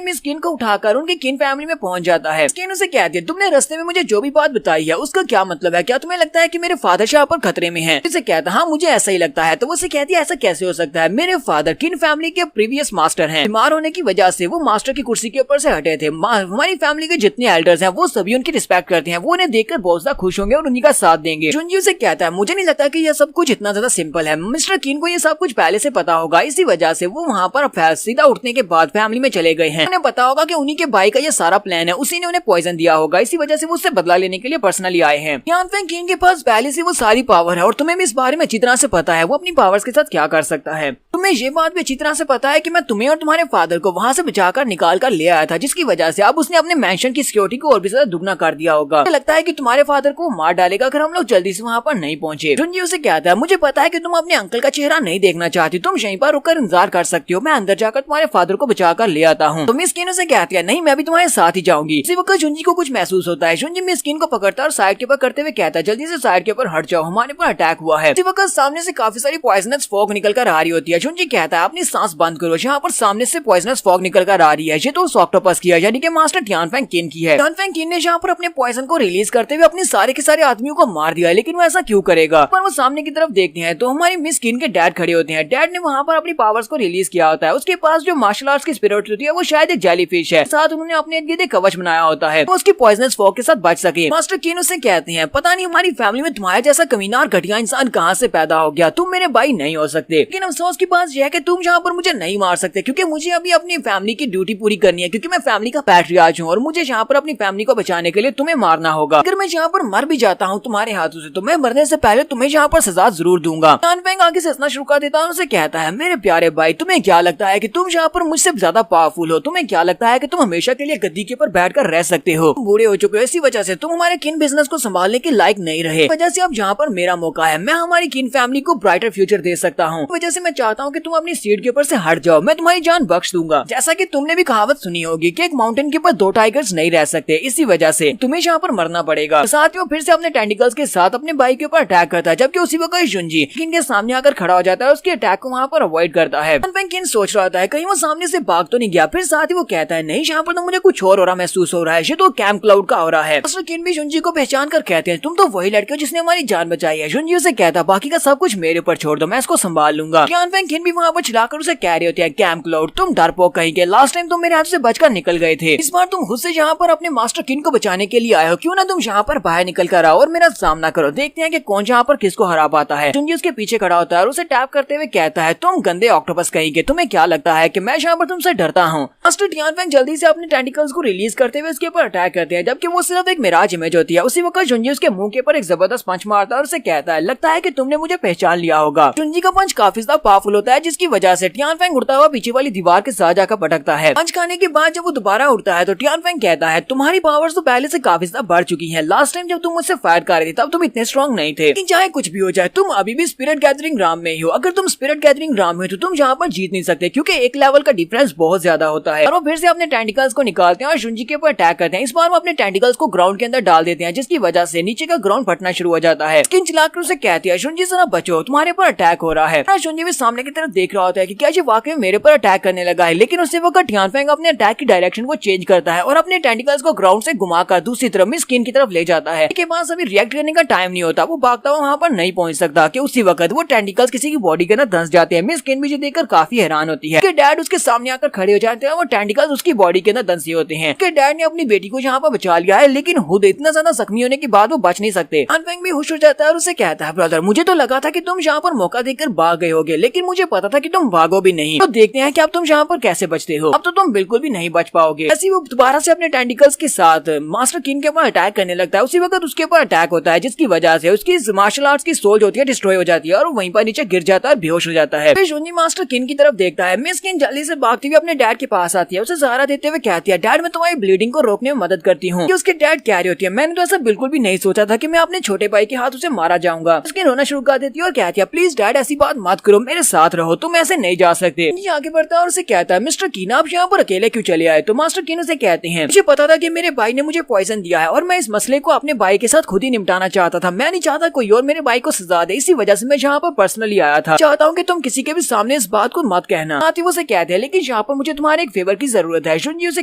मिस किन को उठाकर उनकी किन फैमिली में पहुंच जाता है। किन उसे कहती है तुमने रास्ते में मुझे जो भी बात बताई है उसका क्या मतलब है, क्या तुम्हें लगता है कि मेरे फादर यहाँ पर खतरे में हैं? उसे कहता हाँ मुझे ऐसा ही लगता है। तो वो उसे कहती है ऐसा कैसे हो सकता है, मेरे फादर किन फैमिली के प्रीवियस मास्टर हैं, बीमार होने की वजह से वो मास्टर की कुर्सी के ऊपर से हटे थे, हमारी फैमिली के जितने एल्डर्स हैं वो सभी उनकी रिस्पेक्ट करते हैं, वो उन्हें देखकर बहुत ज्यादा खुश होंगे और उन्हीं का साथ देंगे। जुनजी उसे कहता है मुझे नहीं लगता कि यह सब कुछ इतना ज्यादा सिंपल है, मिस्टर किन को ये सब कुछ पहले से पता होगा, इसी वजह से वो वहाँ पर सीधा उठने के बाद फैमिली में चले गए हैं। उन्हें पता होगा कि उन्हीं के भाई का ये सारा प्लान है, उसी ने उन्हें पॉइजन दिया होगा, इसी वजह से वो उससे बदला लेने के लिए पर्सनली आए हैं। यानफेंग किन के पास पहले से वो सारी पावर है और तुम्हें भी इस बारे में अच्छी तरह से पता है वो अपनी पावर्स के साथ क्या कर सकता है। तुम्हें ये बात भी अच्छी तरह से पता है कि मैं तुम्हें और तुम्हारे फादर को वहाँ से बचाकर निकाल कर ले आया था, जिसकी वजह से अब उसने अपने मेंशन की सिक्योरिटी को और भी ज्यादा दुगना कर दिया होगा। मुझे लगता है कि तुम्हारे फादर को मार डालेगा अगर हम लोग जल्दी से वहाँ पर नहीं पहुँचे। जुनजी उसे कहता है मुझे पता है कि तुम अपने अंकल का चेहरा नहीं देखना चाहती, तुम यहीं पर रुककर इंतजार कर सकती हो, मैं अंदर जाकर तुम्हारे फादर को बचाकर ले आता हूँ। तो मिस किन उसे कहती है नहीं मैं भी तुम्हारे साथ ही जाऊंगी। इसी वक्त जुनजी को कुछ महसूस होता है। जुनजी मिस किन को पकड़ता है और साइड के ऊपर करते हुए कहता है जल्दी से साइड के ऊपर हट जाओ, हमारे पर अटैक हुआ है। इसी वक्त सामने से काफी सारी पॉइजनस फॉग निकल कर आ रही होती है। जुनजी कहता है अपनी सांस बंद करो, यहाँ पर सामने से पॉइजनस फॉग निकल कर आ रही है, ये तो उस ऑक्टोपस की है यानी कि मास्टर टियानफेंग किन की है। टियानफेंग किन ने यहाँ पर अपने पॉइजन को रिलीज करते हुए अपने सारे के सारे आदमियों को मार दिया, लेकिन वो ऐसा क्यों करेगा। पर वो सामने की तरफ देखते हैं तो हमारी मिस किन के डैड खड़े होते हैं। डैड ने वहाँ पर अपनी पावर्स को रिलीज किया होता है, उसके पास जो मार्शल आर्ट्स की स्पिरिट होती है वो शायद एक जेलीफिश है, साथ उन्होंने अपने इर्द-गिर्द कवच बनाया होता है तो उसकी पॉइजनस फॉग के साथ बच सके। मास्टर किन उसे कहते हैं पता नहीं हमारी फैमिली में तुम्हारे जैसा कमीना और घटिया इंसान कहाँ से पैदा हो गया, तुम मेरे भाई नहीं हो सकते, लेकिन अफसोस की बात यह है कि तुम यहाँ पर मुझे नहीं मार सकते क्योंकि मुझे अभी अपनी फैमिली की ड्यूटी पूरी करनी है, क्योंकि मैं फैमिली का पैट्रियार्च हूँ और मुझे यहाँ पर अपनी फैमिली को बचाने के लिए तुम्हें मारना होगा। अगर मैं यहाँ पर मर भी जाता हूँ तुम्हारे हाथों से तो मैं मरने से पहले तुम्हें यहाँ पर सजा जरूर दूंगा। टियानफेंग आगे से हंसना शुरू कर देता है और उसे कहता है मेरे प्यारे भाई तुम्हें क्या लगता है कि तुम यहाँ पर मुझसे ज्यादा पावरफुल हो, तुम्हें क्या लगता है कि तुम हमेशा के लिए गद्दी के ऊपर बैठकर रह सकते हो, बूढ़े हो चुके हो, इसी वजह से तुम हमारे किन बिजनेस को संभालने के लायक नहीं रहे, वजह से अब यहाँ पर मेरा मौका है, मैं हमारी किन फैमिली को ब्राइटर फ्यूचर दे सकता हूँ, वजह से मैं चाहता हूँ कि तुम अपनी सीट के ऊपर से हट जाओ, मैं तुम्हारी जान बख्श दूंगा। जैसा कि तुमने भी कहावत सुनी होगी कि एक माउंटेन के ऊपर दो टाइगर्स नहीं रह सकते, इसी वजह से तुम्हें यहाँ पर मरना पड़ेगा। साथ ही वो फिर से अपने टेंटिकल्स के साथ अपने भाई के ऊपर अटैक करता है, जबकि उसी वक्त जुनजी किन के सामने आकर खड़ा हो जाता है, उसके अटैक को वहाँ पर अवॉइड करता है। किन सोच रहा था कहीं वो सामने से भाग तो नहीं गया, फिर साथ ही वो कहता है नहीं यहाँ पर तो मुझे कुछ और हो रहा महसूस हो रहा है, ये तो कैंप क्लाउड का हो रहा है। किन भी जुनजी को पहचान कर कहते हैं तुम तो वही लड़के हो जिसने हमारी जान बचाई है। जुनजी उसे कहता बाकी का सब कुछ मेरे ऊपर छोड़ दो, मैं इसको संभाल लूंगा। किन भी वहाँ पर चिल्लाकर उसे कह रही होती है कैंप क्लाउड तुम डरपोक कहेंगे, लास्ट टाइम तुम मेरे हाथ से बचकर निकल गए थे, इस बार तुम खुद से यहाँ पर अपने मास्टर किन को बचाने के लिए आए हो, क्यों ना तुम यहाँ पर बाहर निकल कर आओ और मेरा सामना करो, देखते हैं कि कौन यहाँ पर किसको हरा पाता है। जुनजी उसके पीछे खड़ा होता है और उसे टैप करते हुए कहता है तुम गंदे ऑक्टोपस कहेंगे, तुम्हें क्या लगता है कि मैं यहाँ पर तुमसे डरता हूँ। मास्टर टियानफेंग जल्दी से अपने टेंटिकल्स को रिलीज करते हुए उसके ऊपर अटैक करते हैं, जबकि वो सिर्फ एक मिराज इमेज होती है। उसी वक्त जुनजी उसके मुंह के ऊपर एक जबरदस्त पंच मारता है और उसे कहता है लगता है कि तुमने मुझे पहचान लिया होगा। जुनजी का पंच काफी ज्यादा पावरफुल होता है, जिसकी वजह से टियानफेंग उड़ता हुआ पीछे वाली दीवार के साथ जाकर पटकता है। पंच खाने के बाद जब वो दोबारा उड़ता है तो टियानफेंग कहता है तुम्हारी पावर्स तो पहले से काफी ज्यादा बढ़ चुकी है, लास्ट टाइम जब तुम मुझसे फाइट कर रहे थे तब तुम इतने स्ट्रॉन्ग नहीं थे, लेकिन चाहे कुछ भी हो जाए तुम अभी भी स्पिरिट गैदरिंग राम में ही हो। अगर तुम स्पिरिट गैदरिंग राम में हो तो तुम यहाँ पर जीत नहीं सकते, क्योंकि एक लेवल का डिफरेंस बहुत ज्यादा होता है। और वो फिर से अपने टेंटिकल्स को निकालते हैं और जुनजी के ऊपर अटैक करते हैं। इस बार वो अपने टेंटिकल्स को ग्राउंड के अंदर डाल देते हैं, जिसकी वजह से नीचे का ग्राउंड फटना शुरू हो जाता है। किन चिल्लाकर उसे कहती है जुनजी जरा बचो, तुम्हारे ऊपर अटैक हो रहा है। जुनजी भी सामने की तरफ देख रहा होता है कि क्या ये वाकई में मेरे पर अटैक करने लगा है, लेकिन उसी वक्त टियानफेंग अपने अटैक की डायरेक्शन को चेंज करता है और अपने टेंटिकल्स को ग्राउंड से घुमाकर दूसरी तरफ मिस किन की तरफ ले जाता है। के पास अभी रिएक्ट करने का टाइम नहीं होता, वो भागता हुआ वहाँ पर नहीं पहुंच सकता कि उसी वक्त वो टेंटिकल्स किसी की बॉडी के अंदर धंस जाते हैं। मिस किन भी देखकर काफी हैरान होती है कि डैड उसके सामने सामने आकर खड़े हो जाते हैं। वो टेंटिकल्स उसकी बॉडी के अंदर दंसे होते हैं। उसके डैड ने अपनी बेटी को यहाँ पर बचा लिया है, लेकिन खुद इतना ज्यादा जख्मी होने के बाद वो बच नहीं सकते। हानफेंग भी खुश हो जाता है और उसे कहता है, ब्रदर मुझे तो लगा था कि तुम यहाँ पर मौका देकर भाग गए होगे, लेकिन मुझे पता था कि तुम भागो भी नहीं। तो देखते हैं कि अब तुम यहाँ पर कैसे बचते हो। अब तो तुम बिल्कुल भी नहीं बच पाओगे। ऐसे वो दोबारा से अपने टेंटिकल्स के साथ मास्टर किन के ऊपर अटैक करने लगता है। उसी वक्त उसके ऊपर अटैक होता है, जिसकी वजह से उसकी मार्शल आर्ट्स की सोल होती है डिस्ट्रॉय हो जाती है और वहीं पर नीचे गिर जाता है, बेहोश हो जाता है। फिर शुंजी मास्टर किन की तरफ देखता है। मिस किन जल्दी से भागती हुई अपने डैड के पास आती है, उसे सहारा देते हुए कहती है, डैड मैं तुम्हारी ब्लीडिंग को रोकने में मदद करती हूँ। उसके डैड कह रही होती है, मैंने तो ऐसा बिल्कुल भी नहीं सोचा था कि मैं अपने छोटे भाई के हाथ उसे मारा जाऊंगा। उसके रोना शुरू कर देती है और कहती है, प्लीज डैड ऐसी बात मत करो, मेरे साथ रहो, तुम ऐसे नहीं जा सकते। आगे बढ़ता है और उसे कहता है, मिस्टर कीन आप यहाँ पर अकेले क्यों चले आए। तो मास्टर कीन उसे कहते हैं, मुझे पता था कि मेरे भाई ने मुझे पॉइजन दिया है और मैं इस मसले को अपने भाई के साथ खुद ही निपटाना चाहता था। मैं नहीं चाहता कोई और मेरे भाई को सजा दे, इसी वजह से मैं यहाँ पर पर्सनली आया था। चाहता हूँ कि तुम किसी के भी सामने इस बात को मत कहना। साथ ही वो उसे कहते हैं, लेकिन यहाँ पर मुझे तुम्हारे एक फेवर की जरूरत है। शुंजी उसे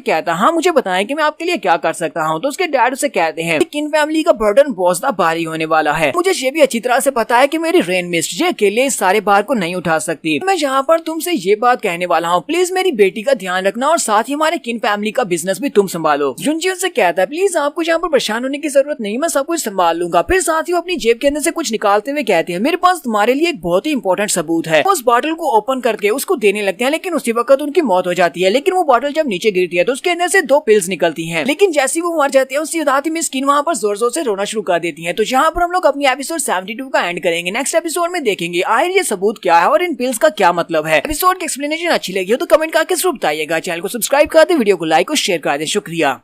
कहता है, हाँ मुझे बताएं कि मैं आपके लिए क्या कर सकता हूँ। तो उसके डैड उसे कहते हैं, किन फैमिली का बर्डन बहुत ज्यादा भारी होने वाला है। मुझे ये भी अच्छी तरह से पता है कि मेरी रेन मिस्ट ये अकेले इस सारे भार को नहीं उठा सकती। मैं यहाँ पर तुमसे ये बात कहने वाला हूँ, प्लीज मेरी बेटी का ध्यान रखना और साथ ही हमारे किन फैमिली का बिजनेस भी तुम संभालो। जुंजी उनसे कहता है, प्लीज आपको यहाँ पर परेशान होने की जरूरत नहीं, मैं सब कुछ संभाल लूंगा। फिर साथ ही वो अपनी जेब के अंदर से कुछ निकालते हुए कहते हैं, मेरे पास तुम्हारे लिए एक बहुत ही इंपॉर्टेंट सबूत है। उस बॉटल को ओपन करके उसको देने लगते हैं, लेकिन उसी वक्त उनकी मौत हो जाती है। लेकिन वो बॉटल जब नीचे गिरती है तो उसके अंदर से 2 पिल्स निकलती हैं। लेकिन जैसे वो मर जाते हैं उसी रात में स्किन वहाँ पर जोर जोर से रोना शुरू कर देती है। तो यहाँ पर हम लोग अपनी एपिसोड 72 का एंड करेंगे। नेक्स्ट एपिसोड में देखेंगे आखिर ये सबूत क्या है और इन पिल्स का क्या मतलब है। एपिसोड की एक्सप्लेनेशन अच्छी लगी हो तो कमेंट करके जरूर बताइएगा। चैनल को सब्सक्राइब कर दे, वीडियो को लाइक और शेयर कर दे। शुक्रिया।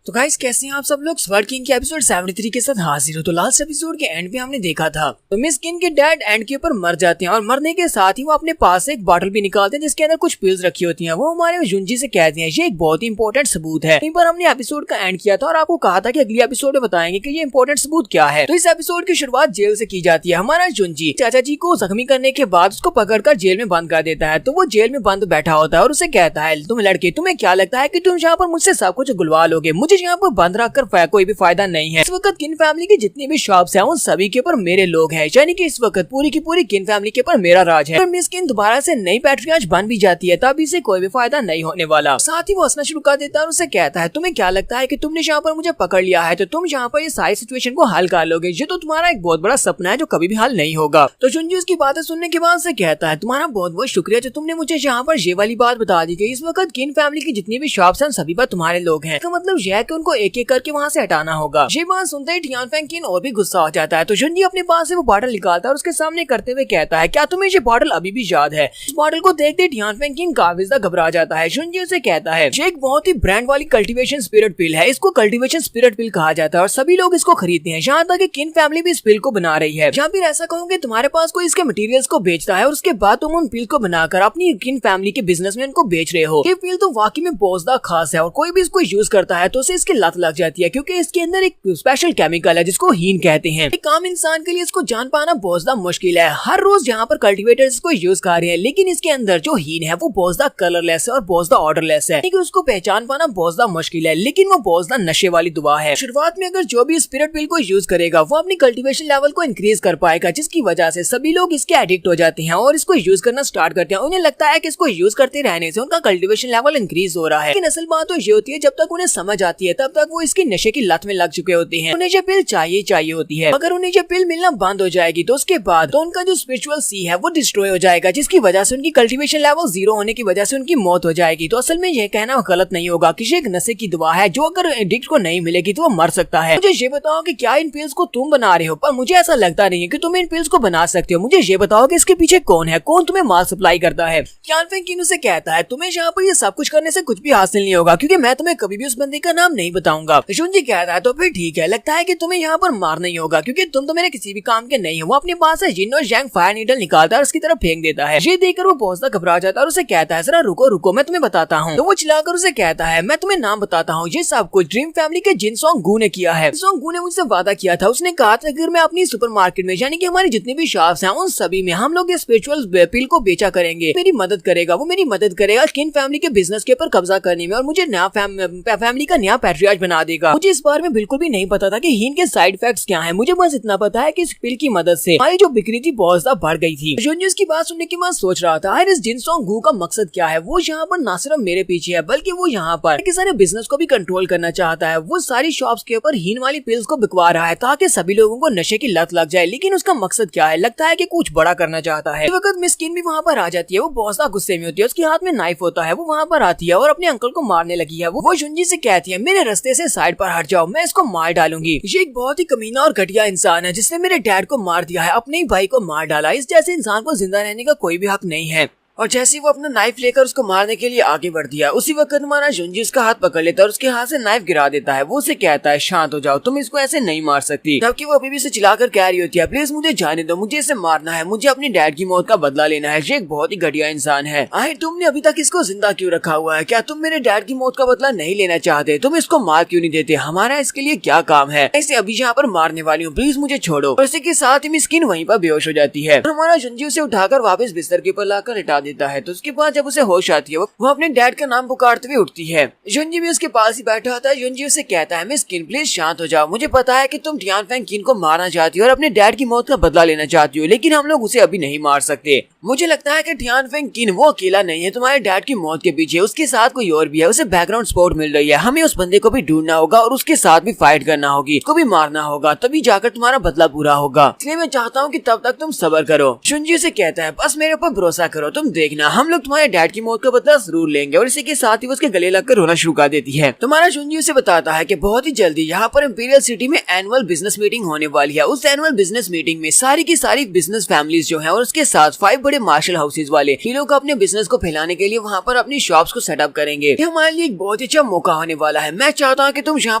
तो गाइस कैसे हैं आप सब लोग। स्वर्ड किंग के एपिसोड 73 के साथ हाजिर हो। तो लास्ट एपिसोड के एंड पे हमने देखा था तो मिस किन के डैड एंड के ऊपर मर जाते हैं और मरने के साथ ही वो अपने पास से एक बॉटल भी निकालते हैं जिसके अंदर कुछ पिल्स रखी होती हैं। वो हमारे जुंजी से कहते हैं ये एक बहुत ही इंपॉर्टेंट सबूत है। यहीं पर हमने एपिसोड का एंड किया था और आपको कहा था कि अगली एपिसोड में बताएंगे कि ये इंपॉर्टेंट सबूत क्या है। तो इस एपिसोड की शुरुआत जेल से की जाती है। हमारा जुंजी चाचा जी को जख्मी करने के बाद उसको पकड़कर जेल में बंद कर देता है। तो वो जेल में बंद बैठा होता है और उसे कहता है, तुम लड़के तुम्हें क्या लगता है कि तुम यहाँ पर मुझसे सब कुछ गुलवा लोगे, मुझे यहाँ पर बंद रखकर कोई भी फायदा नहीं है। इस वक्त किन फैमिली की जितनी भी शॉप्स हैं उन सभी के ऊपर मेरे लोग हैं, यानी कि इस वक्त पूरी की पूरी किन फैमिली के ऊपर मेरा राज है। पर मिस किन दोबारा से नई पैट्रियार्च बन भी जाती है तब इसे कोई भी फायदा नहीं होने वाला। साथ ही वो हंसना शुरू कर देता है और उसे कहता है, तुम्हें क्या लगता है कि तुमने यहाँ पर मुझे पकड़ लिया है तो तुम यहाँ पर ये सारी सिचुएशन को हल कर लोगे। ये तो तुम्हारा एक बहुत बड़ा सपना है जो कभी भी हल नहीं होगा। तो जुंजी उसकी बातें सुनने के बाद से कहता है, तुम्हारा बहुत बहुत शुक्रिया जो तुमने मुझे यहाँ पर ये वाली बात बता दी कि इस वक्त किन फैमिली की जितनी भी शॉप्स हैं सभी पर तुम्हारे लोग हैं। तो मतलब यह है कि उनको एक एक करके वहाँ से हटाना होगा। ये बात सुनते ही टियानफेंग किन और भी गुस्सा हो जाता है। तो जुंजी अपने पास से वो बॉटल निकालता है और उसके सामने करते हुए कहता है, क्या तुम्हें ये बॉटल अभी भी याद है। इस बॉटल को देखते टियानफेंग किन काफी ज्यादा घबरा जाता है। जुंजी उसे कहता है, ये एक बहुत ही ब्रांड वाली कल्टीवेशन स्पिरिट पिल है, इसको कल्टीवेशन स्पिरिट पिल कहा जाता है और सभी लोग इसको खरीदते हैं। यहाँ तक कि किन फैमिली भी इस पिल को बना रही है। जहाँ फिर ऐसा कहूँ कि तुम्हारे पास कोई इसके मटेरियल्स को बेचता है और उसके बाद तुम उन पिल को बनाकर अपनी किन फैमिली के बिजनेस में इनको बेच रहे हो। ये पिल तो वाकई में बहुत ज्यादा खास है और कोई भी इसको यूज करता है तो उसे इसकी लत लग जाती है, क्योंकि इसके अंदर एक स्पेशल केमिकल है जिसको हीन कहते हैं। एक आम इंसान के लिए इसको जान पाना बहुत ज्यादा मुश्किल है। हर रोज यहाँ पर कल्टीवेटर्स इसको यूज कर रहे हैं, लेकिन इसके अंदर जो हीन है वो बहुत ज्यादा कलरलेस है और बहुत ज्यादा ऑर्डरलेस है, लेकिन उसको पहचान पाना बहुत ज्यादा मुश्किल है। लेकिन वो बहुत ज्यादा नशे वाली दुआ है। शुरुआत में अगर जो भी स्पिरिट पिल को यूज करेगा वो अपनी कल्टीवेशन लेवल को इंक्रीज कर पाएगा, जिसकी वजह से सभी लोग इसके एडिक्ट हो जाते हैं और इसको यूज करना स्टार्ट करते हैं। उन्हें लगता है कि इसको यूज करते रहने से उनका कल्टीवेशन लेवल इंक्रीज हो रहा है। लेकिन असल बात तो ये होती है, जब तक उन्हें समझ आती है तब तक वो इसकी नशे की लत में लग चुके होते हैं। उन्हें ये पिल चाहिए होती है। अगर उन्हें ये पिल मिलना बंद हो जाएगी तो उसके बाद तो उनका जो स्पिरिचुअल सी है वो डिस्ट्रॉय हो जाएगा, जिसकी वजह से उनकी कल्टीवेशन लेवल 0 होने की वजह से उनकी मौत हो जाएगी। तो असल में यह कहना गलत नहीं होगा कि एक नशे की दवा है जो अगर एडिक्ट को नहीं मिलेगी तो वो मर सकता है। मुझे ये बताओ कि क्या इन पिल्स को तुम बना रहे हो, पर मुझे ऐसा लगता नहीं है कि तुम इन पिल्स को बना सकते हो। मुझे ये बताओ कि इसके पीछे कौन है, कौन तुम्हें माल सप्लाई करता है। टियानफेंग किन उसे कहता है, तुम्हें यहाँ पर ये सब कुछ करने से कुछ भी हासिल नहीं होगा, क्योंकि मैं तुम्हें कभी भी उस बंदे का नाम नहीं बताऊंगा। जुंजी कहता है, तो फिर ठीक है, लगता है कि तुम्हें यहाँ पर मार नहीं होगा क्योंकि तुम तो मेरे किसी भी काम के नहीं हो। वो अपने पास से जिन और जैंग फायर नीडल निकालता है और उसकी तरफ फेंक देता है। ये देखकर वो बहुत ज्यादा घबरा जाता है और उसे कहता है, जरा रुको रुको मैं तुम्हें बताता हूँ। तो वो चिल्लाकर उसे कहता है, मैं तुम्हें नाम बताता हूँ, ये सब कुछ ड्रीम फैमिली के जिनसोंग गू ने किया है। जिनसोंग गू ने मुझसे वादा किया था, उसने कहा था अगर मैं अपनी सुपरमार्केट में यानी कि हमारी जितनी भी शॉप्स हैं उन सभी में हम लोग ये स्पिरिचुअल पिल को बेचा करेंगे, मेरी मदद करेगा, वो मेरी मदद करेगा किन फैमिली के बिजनेस के ऊपर कब्जा करने में और मुझे नया फैमिली का नया पैट्रियार्च बना देगा। मुझे इस बारे में बिल्कुल भी नहीं पता था कि हीन के साइड इफेक्ट्स क्या हैं। मुझे बस इतना पता है कि इस पिल की मदद से हमारी जो बिक्री थी बहुत ज्यादा बढ़ गई थी। जुनजू इसकी बात सुनने के बाद सोच रहा था इस जिनसोंग गू का मकसद क्या है। वो यहाँ पर न सिर्फ मेरे पीछे है बल्कि वो यहाँ पर सारे बिजनेस को भी कंट्रोल करना चाहता है। वो सारी शॉप्स के ऊपर हीन वाली पिल्स को बिकवा रहा है ताकि सभी लोगों को नशे की लत लग जाए। लेकिन उसका मकसद क्या है? लगता है कि कुछ बड़ा करना चाहता है। इस वक्त मिस किन भी वहाँ पर आ जाती है। वो बहुत ज्यादा गुस्से में होती है, उसके हाथ में नाइफ होता है। वो वहाँ पर आती है और अपने अंकल को मारने लगी है। वो जुनजी से कहती है मेरे रास्ते से साइड पर हट जाओ, मैं इसको मार डालूंगी। ये एक बहुत ही कमीना और घटिया इंसान है जिसने मेरे डैड को मार दिया है, अपने ही भाई को मार डाला। इस जैसे इंसान को जिंदा रहने का कोई भी हक नहीं है। और जैसे ही वो अपना नाइफ लेकर उसको मारने के लिए आगे बढ़ दिया, उसी वक्त हमारा जुनजी उसका हाथ पकड़ लेता है और उसके हाथ से नाइफ गिरा देता है। वो उसे कहता है शांत हो जाओ, तुम इसको ऐसे नहीं मार सकती। जबकि वो अभी भी इसे चिल्लाकर कह रही होती है प्लीज मुझे जाने दो, मुझे इसे मारना है, मुझे अपनी डैड की मौत का बदला लेना है। ये एक बहुत ही घटिया इंसान है। आखिर तुमने अभी तक इसको जिंदा क्यों रखा हुआ है? क्या तुम मेरे डैड की मौत का बदला नहीं लेना चाहते? तुम इसको मार क्यों नहीं देते? हमारा इसके लिए क्या काम है? ऐसे अभी यहाँ पर मारने वाली हूँ, प्लीज मुझे छोड़ो। और इसी के साथ ही मिस्किन वहीं पर बेहोश हो जाती है। हमारा जुनजी उसे उठाकर वापस बिस्तर के ऊपर लाकर लिटा देता है। तो उसके बाद जब उसे होश आती है वो अपने डैड का नाम पुकारते हुए उठती है। जुनजी भी उसके पास ही बैठा होता है। जुनजी उसे कहता है मिस किन प्लीज शांत हो जाओ, मुझे पता है कि तुम टियान फैंग किन को मारना चाहती हो और अपने डैड की मौत का बदला लेना चाहती हो, लेकिन हम लोग उसे अभी नहीं मार सकते। मुझे लगता है कि टियान फैंग किन वो अकेला नहीं है तुम्हारे डैड की मौत के पीछे, उसके साथ कोई और भी है। उसे बैकग्राउंड सपोर्ट मिल रही है। हमें उस बंदे को भी ढूंढना होगा और उसके साथ भी फाइट करना होगी, उसको भी मारना होगा, तभी जाकर तुम्हारा बदला पूरा होगा। इसलिए मैं चाहता हूँ कि तब तक तुम सब्र करो। जुनजी उसे कहता है बस मेरे ऊपर भरोसा करो, तुम देखना हम लोग तुम्हारे डैड की मौत का बदला जरूर लेंगे। और इसी के साथ ही वो उसके गले लगकर रोना शुरू कर देती है। तुम्हारा जुनजी उसे बताता है कि बहुत ही जल्दी यहाँ पर इंपीरियल सिटी में एनुअल बिजनेस मीटिंग होने वाली है। उस एनुअल बिजनेस मीटिंग में सारी की सारी बिजनेस फैमिलीज जो है और उसके साथ 5 बड़े मार्शल हाउसेज वाले ये लोग अपने बिजनेस को फैलाने के लिए वहाँ पर अपनी शॉप्स को सेटअप करेंगे। ये हमारे लिए एक बहुत ही अच्छा मौका होने वाला है। मैं चाहता हूँ कि तुम यहाँ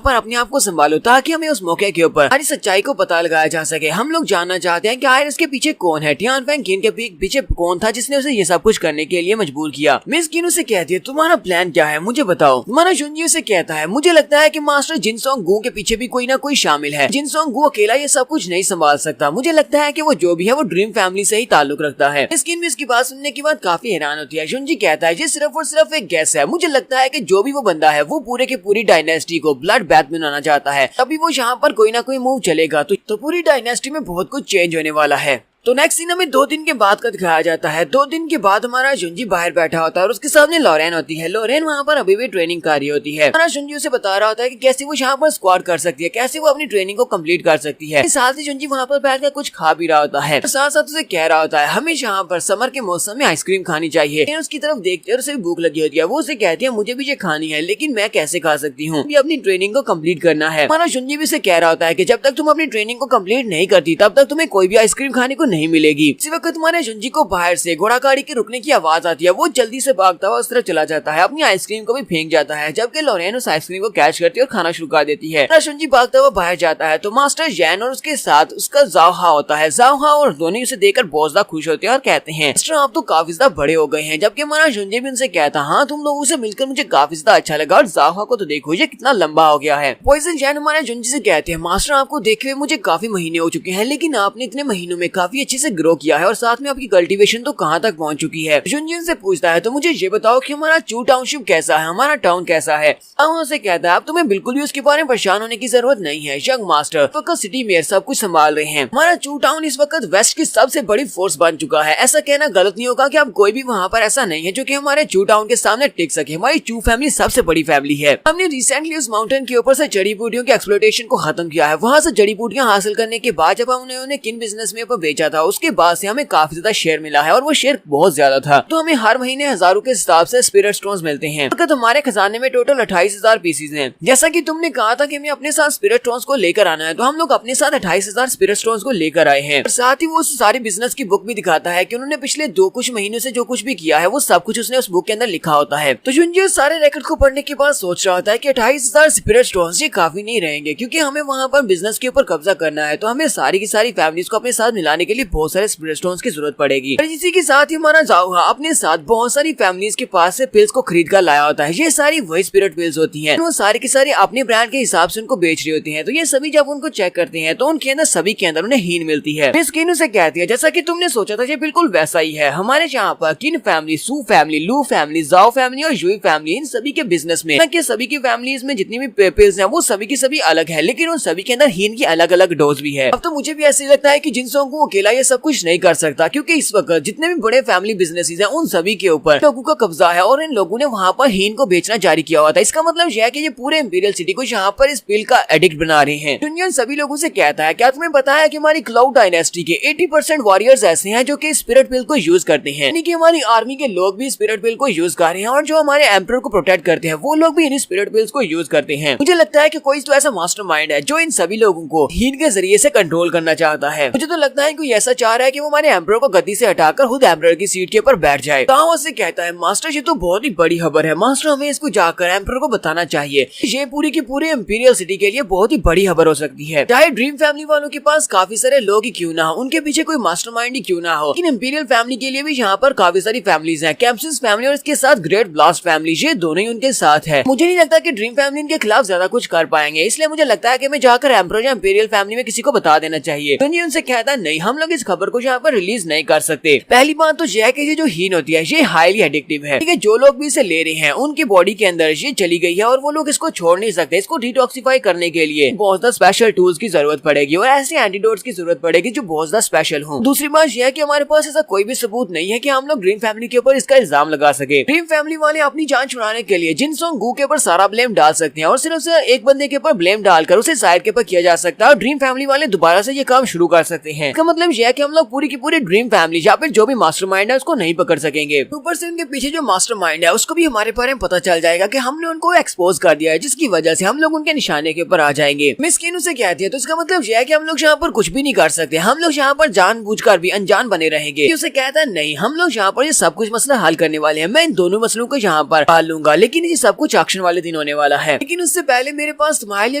पर अपने आप को संभालो ताकि हमें उस मौके के ऊपर हमारी सच्चाई को पता लगाया जा सके। हम लोग जानना चाहते हैं कि आखिर इसके पीछे कौन है, टियान फैंग किन के पीछे कौन था जिसने उसे ये सब कुछ करने के लिए मजबूर किया। मिस किन उसे कहती है तुम्हारा प्लान क्या है, मुझे बताओ। तुम्हारा जुनजी उसे कहता है मुझे लगता है कि मास्टर जिनसोंग गू के पीछे भी कोई ना कोई शामिल है। जिनसोंग गू अकेला ये सब कुछ नहीं संभाल सकता। मुझे लगता है कि वो जो भी है वो ड्रीम फैमिली से ही ताल्लुक रखता है। मिस्किन भी इसकी बात सुनने के बाद काफी हैरान होती है। जुनजी कहता है ये सिर्फ और सिर्फ एक गैस है। मुझे लगता है कि जो भी वो बंदा है वो पूरे के पूरी डायनेस्टी को ब्लड बैथ में बनाना चाहता है। तभी वो यहाँ पर कोई ना कोई मूव चलेगा तो पूरी डायनेस्टी में बहुत कुछ चेंज होने वाला है। तो नेक्स्ट सीन हमें 2 दिन के बाद का दिखाया जाता है। 2 दिन के बाद हमारा जुनजी बाहर बैठा होता है और उसके सामने लॉरेन होती है। लॉरेन वहाँ पर अभी भी ट्रेनिंग कर रही होती है। हमारा जुनजी उसे बता रहा होता है कि कैसे वो यहाँ पर स्क्वाड कर सकती है, कैसे वो अपनी ट्रेनिंग को कंप्लीट कर सकती है। साथ ही जुनजी वहाँ पर बैठकर कुछ खा भी रहा होता है। साथ साथ उसे कह रहा होता है हमें यहाँ पर समर के मौसम में आइसक्रीम खानी चाहिए। उसकी तरफ देखते उसे भूख लगी होती है। वो उसे कहती है मुझे भी ये खानी है, लेकिन मैं कैसे खा सकती हूँ, अपनी ट्रेनिंग को कम्प्लीट करना है। हमारा जुनजी भी उसे कह रहा होता है कि जब तक तुम अपनी ट्रेनिंग को कम्प्लीट नहीं करती तब तक तुम्हें कोई भी आइसक्रीम खाने को नहीं मिलेगी। वक्त तुम्हारे जुनजी को बाहर से घोड़ा गाड़ी के रुकने की आवाज आती है। वो जल्दी से भागता हुआ उस तरफ चला जाता है, अपनी आइसक्रीम को भी फेंक जाता है। जबकि लॉरेन उस आइसक्रीम को कैच करती है और खाना शुरू कर देती है। जुनजी भागता हुआ बाहर जाता है तो मास्टर जैन और उसके साथ उसका जाओहा होता है। जाओहा और दोनों उसे देखकर बहुत ज्यादा खुश होते हैं और कहते हैं मास्टर आप तो काफी ज्यादा बड़े हो गए हैं। जबकि हमारा जुनजी भी उनसे कहता हाँ तुम लोगों से मिलकर मुझे काफी ज्यादा अच्छा लगा और जाओहा को तो देखो ये कितना लंबा हो गया है। पॉइजन जैन हमारे जुनजी से कहते हैं मास्टर आपको देखे हुए मुझे काफी महीने हो चुके हैं, लेकिन आपने इतने महीनों में काफी अच्छे से ग्रो किया है और साथ में आपकी कल्टीवेशन तो कहाँ तक पहुँच चुकी है। जुनजी से पूछता है तो मुझे ये बताओ कि हमारा चू टाउनशिप कैसा है, हमारा टाउन कैसा है। वहाँ से कहता है अब तुम्हें बिल्कुल भी उसके बारे में परेशान होने की जरूरत नहीं है। यंग मास्टर वक्त सिटी मेयर सब कुछ संभाल रहे हैं। हमारा चू टाउन इस वक्त वेस्ट की सबसे बड़ी फोर्स बन चुका है। ऐसा कहना गलत नहीं होगा कि अब कोई भी वहाँ पर ऐसा नहीं है जो कि हमारे चू टाउन के सामने टिक सके। हमारी चू फैमिली सबसे बड़ी फैमिली है। हमने रिसेंटली उस माउंटेन के ऊपर से जड़ी बूटियों के एक्सप्लोटेशन को खत्म किया है। वहाँ से जड़ी बूटियां हासिल करने के बाद जब हमने उन्हें किन बिजनेस में बेचा था उसके बाद से हमें काफी ज्यादा शेयर मिला है और वो शेयर बहुत ज्यादा था। तो हमें हर महीने हजारों के हिसाब से स्पिरिट स्टोन्स मिलते हैं। हमारे खजाने में टोटल 28,000 पीसीज हैं। जैसा कि तुमने कहा था कि हमें अपने साथ स्पिरिट स्टोन्स को लेकर आना है, तो हम लोग अपने साथ 28,000 स्पिरिट स्टोन्स को लेकर आए हैं। साथ ही वो सारी बिजनेस की बुक भी दिखाता है कि उन्होंने पिछले कुछ महीनों से जो कुछ भी किया है वो सब कुछ उसने उस बुक के अंदर लिखा होता है। तो जुनजी सारे रिकॉर्ड को पढ़ने के बाद सोच रहा होता है कि 28,000 स्पिरिट स्टोन्स ये काफी नहीं रहेंगे, क्योंकि हमें वहाँ पर बिजनेस के ऊपर कब्जा करना है। तो हमें सारी की सारी फैमिलीज को अपने साथ मिलाने के लिए लिए बहुत सारे स्पिरिट स्टोन्स की जरूरत पड़ेगी। और इसी के साथ ही हमारा जाओहा अपने साथ बहुत सारी फैमिलीज के पास से पिल्स को खरीद कर लाया होता है। ये सारी वही स्पिरिट पिल्स होती हैं। वो सारे के सारे अपने ब्रांड के हिसाब से उनको बेच रही होती हैं। तो ये सभी जब उनको चेक करते हैं तो उनके अंदर सभी के अंदर उन्हें हीन मिलती है। मिस किन उसे कहती है जैसा कि तुमने सोचा था ये बिल्कुल वैसा ही है। हमारे यहाँ पर किन फैमिली, सू फैमिली, लू फैमिली, जाओ फैमिली और युई फैमिली, इन सभी के बिजनेस में सभी की फैमिलीज में जितनी भी पिल्स हैं वो सभी की सभी अलग है, लेकिन उन सभी के अंदर हीन की अलग अलग डोज भी है। अब तो मुझे भी ऐसे लगता है कि जिनसों को अकेला ये सब कुछ नहीं कर सकता, क्योंकि इस वक्त जितने भी बड़े फैमिली बिजनेसेस हैं उन सभी के ऊपर लोगों का कब्जा है और इन लोगों ने वहाँ पर हीन को बेचना जारी किया हुआ था। इसका मतलब यह है कि ये पूरे इंपीरियल सिटी को यहाँ पर इस पिल का एडिक्ट बना रहे हैं। जुनियन सभी लोगों से कहता है, क्या तुम्हें पता है कि हमारी क्लाउड डायनेस्टी के 80% वॉरियर्स ऐसे हैं जो कि स्पिरिट पिल को यूज करते हैं, यानी कि हमारी आर्मी के लोग भी स्पिरिट पिल को यूज कर रहे हैं और जो हमारे एम्परर को प्रोटेक्ट करते हैं वो लोग भी इन स्पिरिट पिल्स को यूज करते हैं। मुझे लगता है कि कोई तो ऐसा मास्टरमाइंड है जो इन सभी लोगों को हीन के जरिए से कंट्रोल करना चाहता है। मुझे तो लगता है कोई ऐसा चाह रहा है कि वो हमारे एम्परर को गद्दी से हटाकर खुद एम्परर की सीट के ऊपर बैठ जाए। ताओ से कहता है, मास्टर ये तो बहुत ही बड़ी खबर है, मास्टर हमें इसको जाकर एम्परर को बताना चाहिए। ये पूरी की पूरी इंपीरियल सिटी के लिए बहुत ही बड़ी खबर हो सकती है। चाहे ड्रीम फैमिली वालों के पास काफी सारे लोग ही क्यों ना हो, उनके पीछे कोई मास्टरमाइंड ही क्यों ना हो, लेकिन इंपीरियल फैमिली के लिए भी यहाँ पर काफी सारी फैमिलीज हैं। कैप्सिस फैमिली और इसके साथ ग्रेट ब्लास्ट फैमिली, ये दोनों ही उनके साथ है। मुझे नहीं लगता कि ड्रीम फैमिली इनके खिलाफ ज्यादा कुछ कर पाएंगे, इसलिए मुझे लगता है कि मैं जाकर एम्परर या इंपीरियल फैमिली में किसी को बता देना चाहिए। तो उनसे कहता है, नहीं, हम लोग इस खबर को यहाँ पर रिलीज नहीं कर सकते। पहली बात तो यह है कि ये जो हीन होती है ये हाईली एडिक्टिव है, ठीक है। जो लोग भी इसे ले रहे हैं उनकी बॉडी के अंदर ये चली गई है और वो लोग इसको छोड़ नहीं सकते। इसको डिटॉक्सिफाई करने के लिए बहुत ज्यादा स्पेशल टूल्स की जरूरत पड़ेगी और ऐसे एंटीडोट्स की जरूरत पड़ेगी जो बहुत ज्यादा स्पेशल हो। दूसरी बात यह है कि हमारे पास ऐसा कोई भी सबूत नहीं है कि हम लोग ड्रीम फैमिली के ऊपर इसका इल्जाम लगा सके। ड्रीम फैमिली वाले अपनी जान छुड़ाने के लिए जिनसोंग गू के ऊपर सारा ब्लेम डाल सकते हैं और सिर्फ एक बंदे के ऊपर ब्लेम डालकर उसे शायद के ऊपर किया जा सकता है और ड्रीम फैमिली वाले दोबारा से ये काम शुरू कर सकते हैं। इसका मतलब यह है कि हम लोग पूरी की पूरी ड्रीम फैमिली या फिर जो भी मास्टरमाइंड है उसको नहीं पकड़ सकेंगे। ऊपर से उनके पीछे जो मास्टरमाइंड है उसको भी हमारे बारे में पता चल जाएगा कि हमने उनको एक्सपोज कर दिया है, जिसकी वजह से हम लोग उनके निशाने के ऊपर आ जाएंगे। मिस किन उसे कहती है, तो इसका मतलब यह है कि हम लोग यहाँ पर कुछ भी नहीं कर सकते, हम लोग यहाँ पर जानबूझकर भी अनजान बने रहेंगे। उसे कहता है, नहीं, हम लोग यहाँ पर ये सब कुछ मसला हल करने वाले हैं, मैं इन दोनों मसलों को यहाँ पर हल लूंगा, लेकिन ये सब कुछ एक्शन वाले दिन होने वाला है। लेकिन उससे पहले मेरे पास तुम्हारे लिए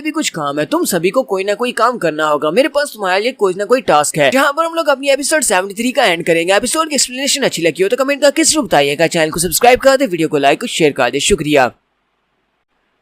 भी कुछ काम है, तुम सभी को कोई ना कोई काम करना होगा। मेरे पास तुम्हारे लिए कोई ना कोई टास्क है, जहाँ पर हम लोग अपनी एपिसोड 73 का एंड करेंगे। एपिसोड की एक्सप्लेनेशन अच्छी लगी हो तो कमेंट करके जरूर बताइएगा। चैनल को सब्सक्राइब कर दे, वीडियो को लाइक और शेयर कर दे। शुक्रिया।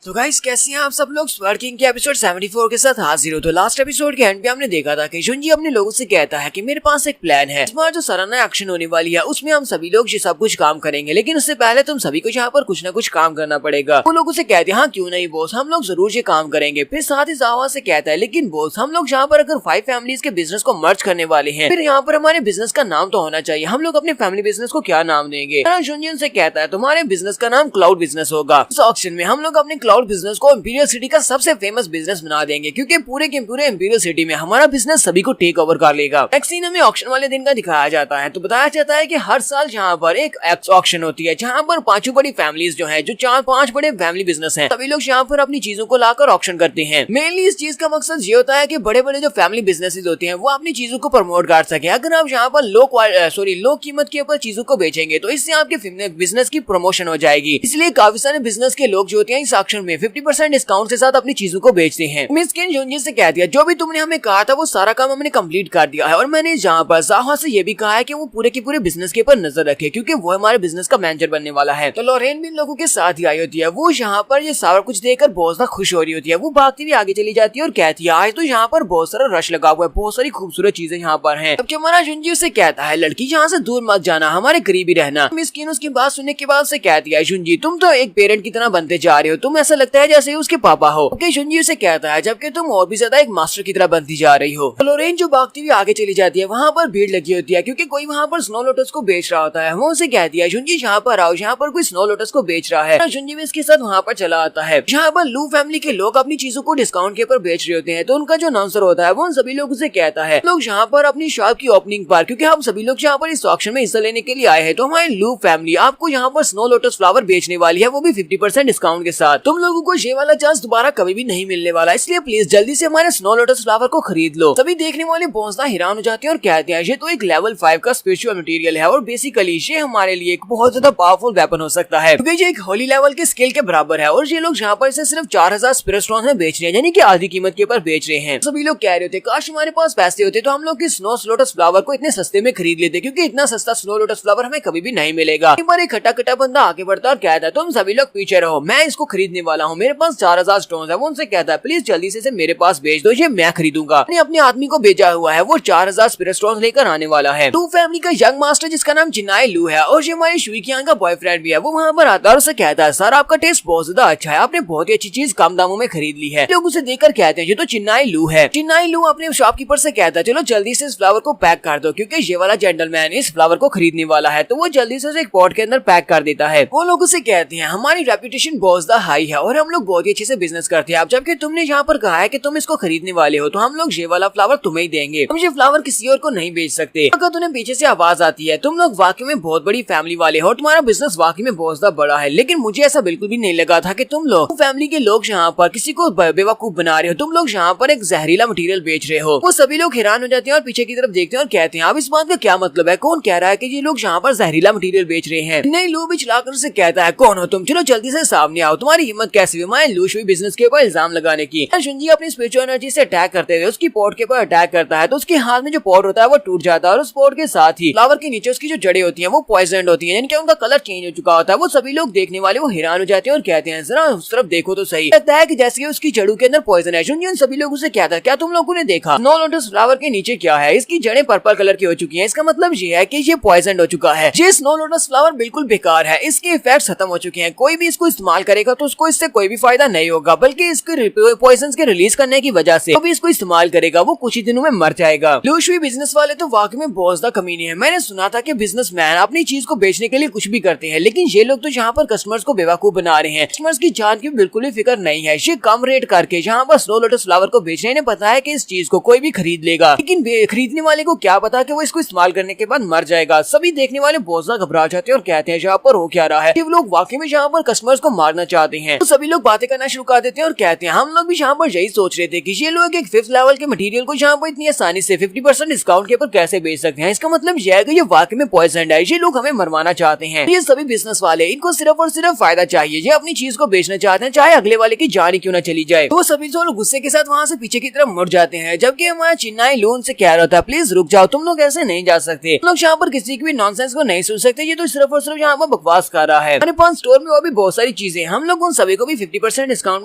तो गाइस, कैसे हैं आप सब लोग? स्वर्ड किंग के एपिसोड 74 के साथ हाजिर हो। तो लास्ट एपिसोड के एंड पे हमने देखा था कि जुनजी अपने लोगों से कहता है कि मेरे पास एक प्लान है, इस बार जो सराहना एक्शन होने वाली है उसमें हम सभी लोग ये सब कुछ काम करेंगे, लेकिन उससे पहले तुम सभी को यहाँ पर कुछ न कुछ काम करना पड़ेगा। वो लोग उसे कहते हैं, हाँ क्यों नहीं बॉस, हम लोग जरूर ये काम करेंगे। फिर साथ ही जावा से कहता है, लेकिन बॉस हम लोग यहाँ पर अगर 5 फैमिलीज के बिजनेस को मर्ज करने वाले हैं, फिर यहाँ पर हमारे बिजनेस का नाम तो होना चाहिए। हम लोग अपने फैमिली बिजनेस को क्या नाम देंगे? जुनजी उनसे कहता है, तुम्हारे बिजनेस का नाम क्लाउड बिजनेस होगा। इस ऑक्शन में हम लोग अपने क्लाउड बिजनेस को इंपीरियल सिटी का सबसे फेमस बिजनेस बना देंगे, क्योंकि पूरे के पूरे इंपीरियल सिटी में हमारा बिजनेस सभी को टेक ओवर कर लेगा। नेक्स्ट सीन हमें ऑक्शन वाले दिन का दिखाया जाता है। तो बताया जाता है कि हर साल यहाँ पर एक ऑक्शन होती है, जहाँ पर 5 बड़ी फैमिलीज जो है, जो 4-5 बड़े फैमिली बिजनेस हैं, सभी लोग यहाँ पर अपनी चीजों को लाकर ऑक्शन करते हैं। मेनली इस चीज का मकसद ये होता है कि बड़े बड़े जो फैमिली बिजनेसेस होते हैं वो अपनी चीजों को प्रमोट कर सके। अगर आप यहाँ पर लो कीमत के ऊपर चीजों को बेचेंगे तो इससे आपके बिजनेस की प्रमोशन हो जाएगी। इसलिए काफी सारे बिजनेस के लोग जो होते हैं इस ऑक्शन में 50% डिस्काउंट के साथ अपनी चीजों को बेचते हैं। मिस किन जुनजी से कह दिया, जो भी तुमने हमें कहा था वो सारा काम हमने कंप्लीट कर दिया है और मैंने जहाँ पर जाहा से ये भी कहा है कि वो पूरे के पूरे बिजनेस के ऊपर नजर रखे, क्योंकि वो हमारे बिजनेस का मैनेजर बनने वाला है। तो लॉरेन भी इन लोगों के साथ ही आई होती है। वो यहाँ पर ये सारा कुछ देखकर बहुत ज्यादा खुश हो रही होती है। वो भागती हुई आगे चली जाती है और कहती है, आज तो यहाँ पर बहुत सारा रश लगा हुआ है, बहुत सारी खूबसूरत चीजें यहाँ पर हैं। जबकि हमारा जुनजी उसे कहता है, लड़की यहाँ से दूर मत जाना, हमारे करीब ही रहना। मिस किन उसकी बात सुनने के बाद से कहती है, जुनजी तुम तो एक पेरेंट की तरह बनते जा रहे हो, तुम ऐसा लगता है जैसे उसके पापा हो। जुनजी उसे कहता है, जबकि तुम और भी ज्यादा एक मास्टर की तरह बनती जा रही हो। लॉरेन जो भागती हुई आगे चली जाती है, वहाँ पर भीड़ लगी होती है, क्योंकि कोई वहाँ पर स्नो लोटस को बेच रहा होता है। वो उसे कहती है, जुनजी यहाँ पर आओ, यहाँ पर कोई स्नो लोटस को बेच रहा है। जुनजी भी इसके साथ वहाँ पर चला आता है। यहाँ पर लू फैमिली के लोग अपनी चीजों को डिस्काउंट के ऊपर बेच रहे होते हैं। तो उनका जो अनाउंसर होता है वो उन सभी लोगों से कहता है, लोग यहाँ पर अपनी शॉप की ओपनिंग पर, क्योंकि हम सभी लोग यहाँ पर इस ऑक्शन में हिस्सा लेने के लिए आए हैं, तो हमारी लू फैमिली आपको यहाँ पर स्नो लोटस फ्लावर बेचने वाली है, वो भी 50% डिस्काउंट के साथ। तुम हम लोगों को ये वाला चांस दोबारा कभी भी नहीं मिलने वाला, इसलिए प्लीज जल्दी से हमारे स्नो लोटस फ्लावर को खरीद लो। सभी देखने वाले बहुत ज्यादा हैरान हो जाते हैं और कहते हैं ये तो एक लेवल 5 का स्पिरिचुअल मटेरियल है और बेसिकली ये हमारे लिए एक बहुत ज्यादा पावरफुल वेपन हो सकता है, क्योंकि ये एक होली लेवल के स्केल के बराबर है और ये लोग यहाँ पर इसे सिर्फ 4000 स्पिरिट स्टोन्स में बेच रहे हैं, यानी कि आधी कीमत के ऊपर बेच रहे हैं। सभी लोग कह रहे होते काश हमारे पास पैसे होते तो हम लोग इस स्नो लोटस फ्लावर को इतने सस्ते में खरीद लेते, क्योंकि इतना सस्ता स्नो लोटस फ्लावर हमें कभी भी नहीं मिलेगा। एक खट्टा खट्टा बंदा आगे बढ़ता और कहता है तुम सभी लोग पीछे रहो, मैं इसको खरीदने वाला हूँ, मेरे पास 4000 स्टोन्स है। वो उनसे कहता है प्लीज जल्दी से मेरे पास भेज दो, ये मैं खरीदूंगा। अपने आदमी को भेजा हुआ है, वो 4000 स्पिरिट स्टोन्स लेकर आने वाला है। टू फैमिली का यंग मास्टर जिसका नाम चिनाई लू है और ये हमारी शुइकियांग का बॉयफ्रेंड भी है, वो वहाँ पर आता है और उसे कहता है सर आपका टेस्ट बहुत ज्यादा अच्छा है, आपने बहुत ही अच्छी चीज कम दामों में खरीद ली है। लोग उसे देखकर कहते हैं ये तो चिनाई लू है। चिनाई लू अपने शॉपकीपर से कहता है चलो जल्दी से इस फ्लावर को पैक कर दो, क्योंकि ये वाला जेंटलमैन इस फ्लावर को खरीदने वाला है। तो वो जल्दी से एक पॉट के अंदर पैक कर देता है। वो लोग उसे कहते हैं हमारी रेपुटेशन बहुत ज्यादा हाई है और हम लोग बहुत ही अच्छे से बिजनेस करते हैं, अब जबकि तुमने यहाँ पर कहा है कि तुम इसको खरीदने वाले हो तो हम लोग ये वाला फ्लावर तुम्हें ही देंगे, हम ये फ्लावर किसी और को नहीं बेच सकते। अगर तुम्हें पीछे से आवाज आती है तुम लोग वाकई में बहुत बड़ी फैमिली वाले हो, तुम्हारा बिजनेस वाकई में बहुत ज्यादा बड़ा है, लेकिन मुझे ऐसा बिल्कुल भी नहीं लगा था कि तुम लोग फैमिली के लोग यहाँ पर किसी को बेवकूफ बना रहे हो, तुम लोग यहाँ पर एक जहरीला मटेरियल बेच रहे हो। वो सभी लोग हैरान हो जाते हैं और पीछे की तरफ देखते हैं और कहते हैं अब इस बात का क्या मतलब है, कौन कह रहा है कि ये लोग यहाँ पर जहरीला मटेरियल बेच रहे हैं। नहीं लू भी चलाकर उसे कहता है कौन हो तुम, चलो जल्दी से सामने आओ, तुम्हारी हिम्मत कैसे हुई मैं लूश हुई बिजनेस के ऊपर इल्जाम लगाने की। शुंजी अपनी स्पिरिचुअल एनर्जी से अटैक करते हुए उसकी पॉट के ऊपर अटैक करता है, तो उसके हाथ में जो पॉट होता है वो टूट जाता है और उस पॉट के साथ ही फ्लावर के नीचे उसकी जो जड़ें होती हैं वो पॉइजन होती हैं, यानी कि उनका कलर चेंज हो चुका होता है। वो सभी लोग देखने वाले वो हैरान हो जाते हैं और कहते हैं जरा उस तरफ देखो तो सही, लगता है कि जैसे उसकी जड़ों के अंदर पॉइजन है। शुंजी उन सभी लोगों से कहता है क्या तुम लोगों ने देखा स्नो लोटस फ्लावर के नीचे क्या है, इसकी जड़ें पर्पल कलर की हो चुकी हैं, इसका मतलब ये है कि ये पॉइजन हो चुका है। ये स्नो लोटस फ्लावर बिल्कुल बेकार है, इसके इफेक्ट्स खत्म हो चुके हैं, कोई भी इसको इस्तेमाल करेगा तो उसको इससे कोई भी फायदा नहीं होगा, बल्कि इसके पॉइजन के रिलीज करने की वजह से अभी इसको इस्तेमाल करेगा वो कुछ ही दिनों में मर जाएगा। लूशवी बिजनेस वाले तो वाकई में बहुत ज्यादा कमीने हैं। मैंने सुना था कि बिजनेसमैन अपनी चीज को बेचने के लिए कुछ भी करते हैं, लेकिन ये लोग तो यहाँ पर कस्टमर्स को बेवकूफ बना रहे हैं, कस्टमर्स की जान की बिल्कुल भी फिक्र नहीं है। ये कम रेट करके यहाँ पर स्नो लोटस फ्लावर को बेच रहे हैं, पता है कि इस चीज को कोई भी खरीद लेगा, लेकिन खरीदने वाले को क्या पता कि वो इसको इस्तेमाल करने के बाद मर जाएगा। सभी देखने वाले बहुत ज्यादा घबरा जाते हैं और कहते हैं यहाँ पर हो क्या रहा है, ये लोग वाकई में यहाँ पर कस्टमर्स को मारना चाहते हैं। तो सभी लोग बातें करना शुरू कर देते हैं और कहते हैं हम लोग भी यहाँ पर यही सोच रहे थे कि ये लोग एक 5th लेवल के मटेरियल को यहाँ पर इतनी आसानी से 50% डिस्काउंट के ऊपर कैसे बेच सकते हैं, इसका मतलब यह है कि ये वाकई में पॉइजन है, ये लोग हमें मरवाना चाहते हैं। ये सभी बिजनेस वाले इनको सिर्फ और सिर्फ फायदा चाहिए, ये अपनी चीज को बेचना चाहते हैं चाहे अगले वाले की जान ही क्यों न चली जाए। तो सभी लोग गुस्से के साथ वहाँ से पीछे की तरफ मुड़ जाते हैं, जबकि हमारा चिन्नाई लोन से कह रहा था प्लीज रुक जाओ, तुम लोग ऐसे नहीं जा सकते, तुम लोग यहाँ पर किसी की भी नॉनसेंस को नहीं सुन सकते, ये तो सिर्फ और सिर्फ यहाँ पर बकवास कर रहा है। हमारे पास स्टोर में और भी बहुत सारी चीजें, हम लोग उन सभी को भी 50% डिस्काउंट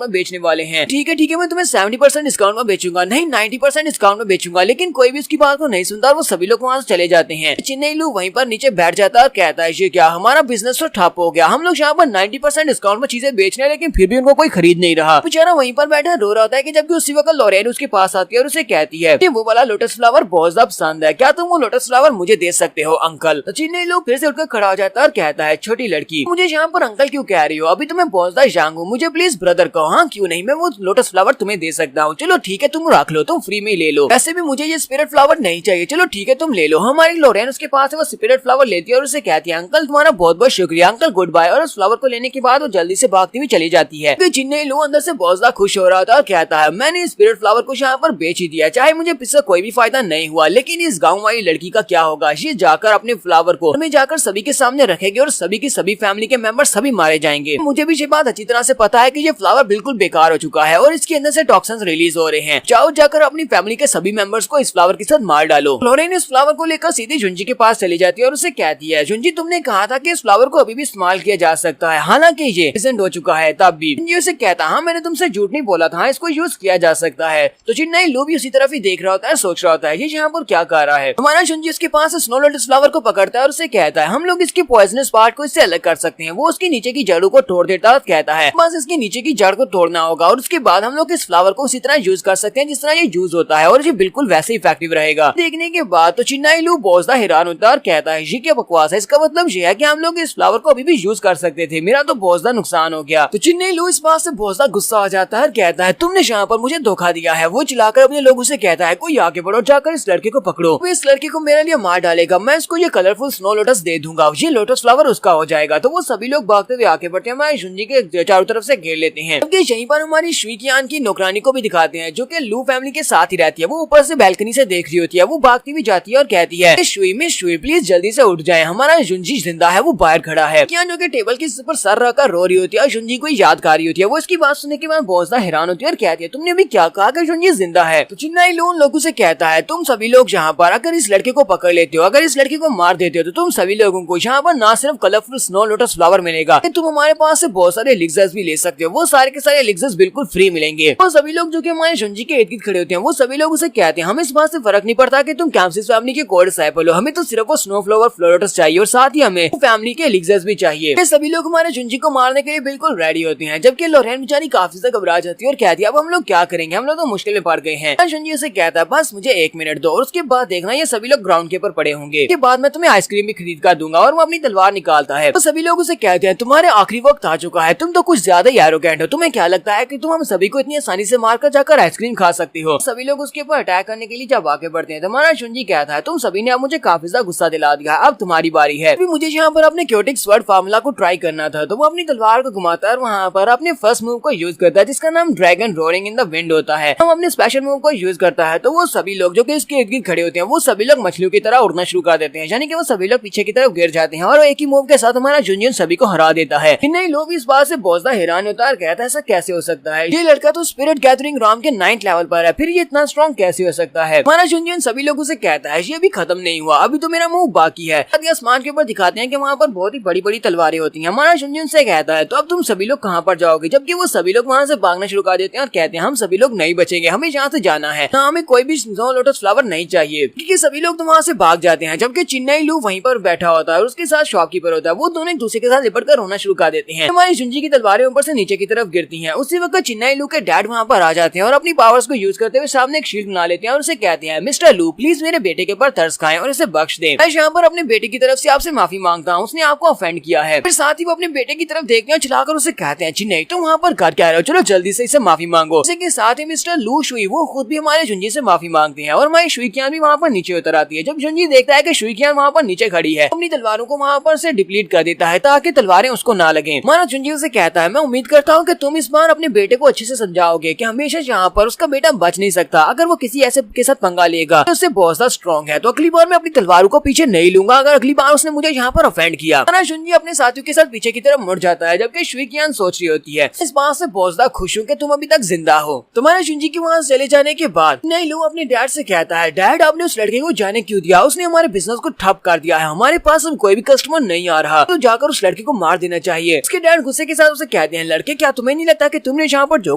में बेचने वाले हैं। ठीक है मैं तुम्हें 70% डिस्काउंट में बेचूंगा, नहीं 90% डिस्काउंट में बेचूंगा, लेकिन कोई भी उसकी बात को नहीं सुनता और वो सभी लोग वहाँ से चले जाते हैं। चिन्नाई लू वहीं पर नीचे बैठ जाता है और कहता है ये क्या हमारा बिजनेस तो ठप हो गया, हम लोग यहाँ पर 90% डिस्काउंट में चीजें बेच रहे हैं लेकिन फिर भी उनको कोई खरीद नहीं रहा। बेचारा वहीं पर बैठा रो रहा होता है कि जबकि उसी वक्त लॉरेन उसके पास आती है और उसे कहती है कि वो वाला लोटस फ्लावर बहुत ज्यादा पसंद है, क्या तुम वो लोटस फ्लावर मुझे दे सकते हो अंकल। तो चिन्नाई लू फिर से उठकर खड़ा हो जाता है और कहता है छोटी लड़की मुझे यहाँ पर अंकल क्यों कह रही हो, अभी तो मैं बहुत ज्यादा यंग हूँ, मुझे प्लीज ब्रदर कहो। हाँ क्यों नहीं, मैं वो लोटस फ्लावर तुम्हें दे सकता हूँ, चलो ठीक है तुम रख लो, तुम फ्री में ले लो, वैसे भी मुझे ये स्पिरिट फ्लावर नहीं चाहिए, चलो ठीक है तुम ले लो। हमारी लॉरेन उसके पास है वो स्पिरिट फ्लावर लेती है और उसे कहती है अंकल तुम्हारा बहुत बहुत शुक्रिया अंकल, गुड बाय। और उस फ्लावर को लेने के बाद वो जल्दी से भागती हुई चली जाती है। चिन्नाई लू अंदर से बहुत ज्यादा खुश हो रहा था और कहता है मैंने स्पिरिट फ्लावर को यहाँ पर बेच ही दिया, चाहे मुझे इससे कोई भी फायदा नहीं हुआ, लेकिन इस गाँव वाली लड़की का क्या होगा, ये जाकर अपने फ्लावर को हमें जाकर सभी के सामने रखेगी और सभी की सभी फैमिली के मेंबर सभी मारे जाएंगे। मुझे भी ये बात अच्छी तरह से पता है कि ये फ्लावर बिल्कुल बेकार हो चुका है और इसके अंदर से टॉक्सिन्स रिलीज हो रहे हैं, जाओ जाकर अपनी फैमिली के सभी मेंबर्स को इस फ्लावर के साथ मार डालो। लॉरेन इस फ्लावर को लेकर सीधे झुंझी के पास चली जाती है और उसे कहती है झुंझी तुमने कहा था कि इस फ्लावर को अभी भी इस्तेमाल किया जा सकता है, हालांकि ये प्रेजेंट हो चुका है, तब भी झुंझी उसे कहता हाँ मैंने तुमसे झूठ नहीं बोला था, इसको यूज किया जा सकता है। तो चिन्नाई लू भी उसी तरफ ही देख रहा होता है, सोच रहा होता है ये यहाँ पर क्या कर रहा है। हमारा झुंझी उसके पास स्नो लोटस फ्लावर को पकड़ता है और उसे कहता है हम लोग इसके पॉइजनस पार्ट को इससे अलग कर सकते हैं। वो उसकी नीचे की जड़ों को तोड़ देता है, कहता है बस इसके नीचे की जड़ को तोड़ना होगा और उसके बाद हम लोग इस फ्लावर को उसी तरह यूज कर सकते हैं जिस तरह ये यूज होता है और ये बिल्कुल वैसे इफेक्टिव रहेगा। देखने के बाद तो चिन्नाई लू बहुत ज्यादा हैरान होता है और कहता है ये क्या बकवास है, इसका मतलब ये है कि हम लोग इस फ्लावर को अभी भी यूज कर सकते थे, मेरा तो बहुत ज्यादा नुकसान हो गया। तो चिन्नाई लू इस बात से बहुत ज्यादा गुस्सा आ जाता है और कहता है तुमने यहाँ पर मुझे धोखा दिया है। वो चिल्लाकर अपने लोगों से कहता है कोई आगे बढ़ो, जाकर इस लड़के को पकड़ो, वो इस लड़के को मेरे लिए मार डालेगा, मैं इसको ये कलरफुल स्नो लोटस दे दूंगा, ये लोटस फ्लावर उसका हो जाएगा। तो वो सभी लोग भागते हुए आगे बढ़ते हैं, मैं झुंझी के चारों चारों तरफ से घेर लेते हैं। जबकि यहीं पर हमारी शुई कियान की नौकरानी को भी दिखाते हैं जो कि लू फैमिली के साथ ही रहती है। वो ऊपर से बैल्कनी से देख रही होती है, वो भागती भी जाती है और कहती है मिस शुई प्लीज जल्दी से उठ जाए, हमारा जुंजी जिंदा है, वो बाहर खड़ा है। कियान जो कि टेबल के पर सर रखकर रो रही होती है और जुंजी को याद कर रही होती है। वो इसकी बात सुनने के बाद बहुत ज्यादा हैरान होती है और कहती है तुमने अभी क्या कहा कि जुंजी जिंदा है। तो चिन्नाई लू उन लोगों से कहता है तुम सभी लोग यहाँ पर अगर इस लड़के को पकड़ लेते हो, अगर इस लड़के को मार देते हो तो तुम सभी लोगों को यहाँ पर ना सिर्फ कलरफुल स्नो लोटस फ्लावर मिलेगा, तुम हमारे पास से बहुत सारे एलिक्सर्स भी ले सकते हो। वो सारे के सारे एलिक्सर्स बिल्कुल फ्री मिलेंगे। और सभी लोग जो कि हमारे जुंजी के इर्द-गिर्द खड़े होते हैं वो सभी लोग उसे कहते हैं हमें इस बात से फर्क नहीं पड़ता कि तुम कैम्सिस फैमिली के कोर डिसाइपल हो, हमें तो सिर्फ वो स्नो फ्लावर फ्लोरोटस चाहिए और साथ ही हमें फैमिली के एलिक्सर्स भी चाहिए। ये सभी लोग हमारे जुंजी को मारने के लिए बिल्कुल रेडी होते हैं। जबकि लोरेन बेचारी काफी ज्यादा घबरा जाती है और कहती है अब हम लोग क्या करेंगे, हम लोग तो मुश्किल में पड़ गए हैं। जुंजी उसे कहता है बस मुझे 1 मिनट दो और उसके बाद देखना ये सभी लोग ग्राउंड के ऊपर पड़े होंगे, उसके बाद मैं तुम्हें आइसक्रीम भी खरीद कर दूंगा। और वो अपनी तलवार निकालता है तो सभी लोग उसे कहते हैं तुम्हारे आखिरी वक्त आ चुका है, तुम तो कुछ ज्यादा ही एरोगेंट हो, तुम्हें क्या लगता है कि तुम हम सभी को इतनी आसानी से मारकर जाकर आइसक्रीम खा सकती हो। सभी लोग उसके ऊपर अटैक करने के लिए जब आगे बढ़ते हैं तो हमारा जुंजी कहता है तुम सभी ने अब मुझे काफी ज्यादा गुस्सा दिला दिया, अब तुम्हारी बारी है। मुझे यहाँ पर अपने क्योटिक स्वर्ड फार्मूला को ट्राई करना था। तो वो अपनी तलवार को घुमाता है और वहाँ पर अपने फर्स्ट मूव को यूज करता है जिसका नाम dragon roaring in the wind होता है। हम अपने स्पेशल मूव को यूज करता है तो वो सभी लोग जो कि इसके इर्द गिर्द खड़े होते हैं वो सभी लोग मछलियों की तरह उड़ना शुरू कर देते हैं, यानी कि वो सभी लोग पीछे की तरफ गिर जाते हैं और एक ही मूव के साथ हमारा जुंजी सभी को हरा देता है। नहीं लोग इस बात से बहुत ज्यादा हैरान होता है और कहता है ऐसा कैसे हो सकता है, ये लड़का तो स्पिरिट गैदरिंग राम के 9th लेवल पर है, फिर ये इतना स्ट्रॉन्ग कैसे हो सकता है। हमारा जुंजी सभी लोगों से कहता है ये भी खत्म नहीं हुआ, अभी तो मेरा मूव बाकी है। आसमान के ऊपर दिखाते हैं कि वहाँ पर बहुत ही बड़ी बड़ी तलवारें होती हैं। हमारा जुंजी से कहता है तो अब तुम सभी लोग कहाँ पर जाओगे, जबकि वो सभी लोग वहाँ से भागना शुरू कर देते हैं और कहते हैं हम सभी लोग नहीं बचेंगे, हमें यहाँ से जाना है, हमें कोई भी स्नो लोटस फ्लावर नहीं चाहिए, क्योंकि सभी लोग तो वहाँ से भाग जाते हैं। जबकि चिन्नाई लू वहीं पर बैठा होता है और उसके साथ शॉपकीपर होता है, वो दोनों एक दूसरे के साथ लिपट कर रोना शुरू कर देते हैं। हमारी जुंजी की तलवारें ऊपर से नीचे की तरफ गिरती हैं। उसी वक्त चिन्नाई लू के डैड वहाँ पर आ जाते हैं और अपनी पावर्स को यूज करते हुए सामने एक शील्ड बना लेते हैं और उसे कहते हैं मिस्टर लू प्लीज मेरे बेटे के ऊपर तरस खाएं और इसे बख्श दें, मैं यहाँ पर अपने बेटे की तरफ से आपसे माफी मांगता हूँ, उसने आपको ऑफेंड किया है। फिर साथ ही वो अपने बेटे की तरफ देखते हैं, चिल्लाकर उसे कहते हैं चिन्नाई तुम वहाँ पर कर क्या रहे हो, चलो जल्दी से इसे माफी मांगो। इसी के साथ ही मिस्टर लू शुई वो खुद भी हमारे जुंजी से माफी मांगते हैं और हमारी शुई कियान भी वहाँ पर नीचे उतर आती है। जब जुंजी देखता है कि शुई कियान वहाँ पर नीचे खड़ी है, अपनी तलवारों को वहाँ पर से डिप्लीट कर देता है ताकि तलवारें उसको ना लगे। हमारा जुंजी उसे कहता है मैं उम्मीद करता हूँ कि तुम इस बार अपने बेटे को अच्छे से समझाओगे कि हमेशा यहाँ पर उसका बेटा बच नहीं सकता, अगर वो किसी ऐसे के साथ पंगा लेगा तो उससे बहुत ज्यादा स्ट्रॉन्ग है, तो अगली बार मैं अपनी तलवारों को पीछे नहीं लूंगा अगर अगली बार उसने मुझे यहाँ पर ऑफेंड किया। हमारा जुंजी अपने साथियों के साथ पीछे की तरफ मुड़ जाता है, जबकि शुई कियान सोच रही होती है इस बात से बहुत ज्यादा खुश हूँ कि तुम अभी तक जिंदा हो। तुम्हारे जुंजी के वहाँ चले जाने के बाद नहीं लू अपने डैड से कहता है डैड आपने उस लड़के को जाने क्यों दिया, उसने हमारे बिजनेस को ठप कर दिया है, हमारे पास अब कोई भी कस्टमर नहीं आ रहा, तो जाकर उस लड़के को मार देना चाहिए। उसके डैड गुस्से के साथ उसे कहते हैं लड़के क्या तुम्हें नहीं लगता कि तुमने यहाँ पर जो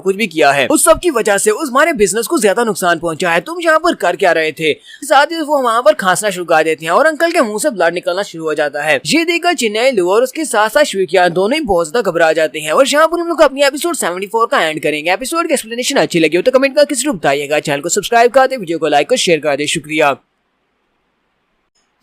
कुछ भी किया है उस सब की वजह से उस हमारे बिजनेस को ज्यादा नुकसान पहुंचा है, तुम यहाँ पर कर क्या रहे थे। साथ ही वो वहाँ पर खांसना शुरू कर देते हैं और अंकल के मुंह से ब्लड निकलना शुरू हो जाता है। ये देखकर चिन्नाई लू और उसके साथ साथ शुई कियान दोनों ही बहुत ज्यादा घबरा जाते हैं और यहाँ पर हम लोग अपनी एपिसोड 74 का एंड करेंगे। एपिसोड की एक्सप्लेनेशन अच्छी लगी हो तो कमेंट करके जरूर बताइएगा, चैनल को सब्सक्राइब कर दे, वीडियो को लाइक और शेयर कर दे, शुक्रिया।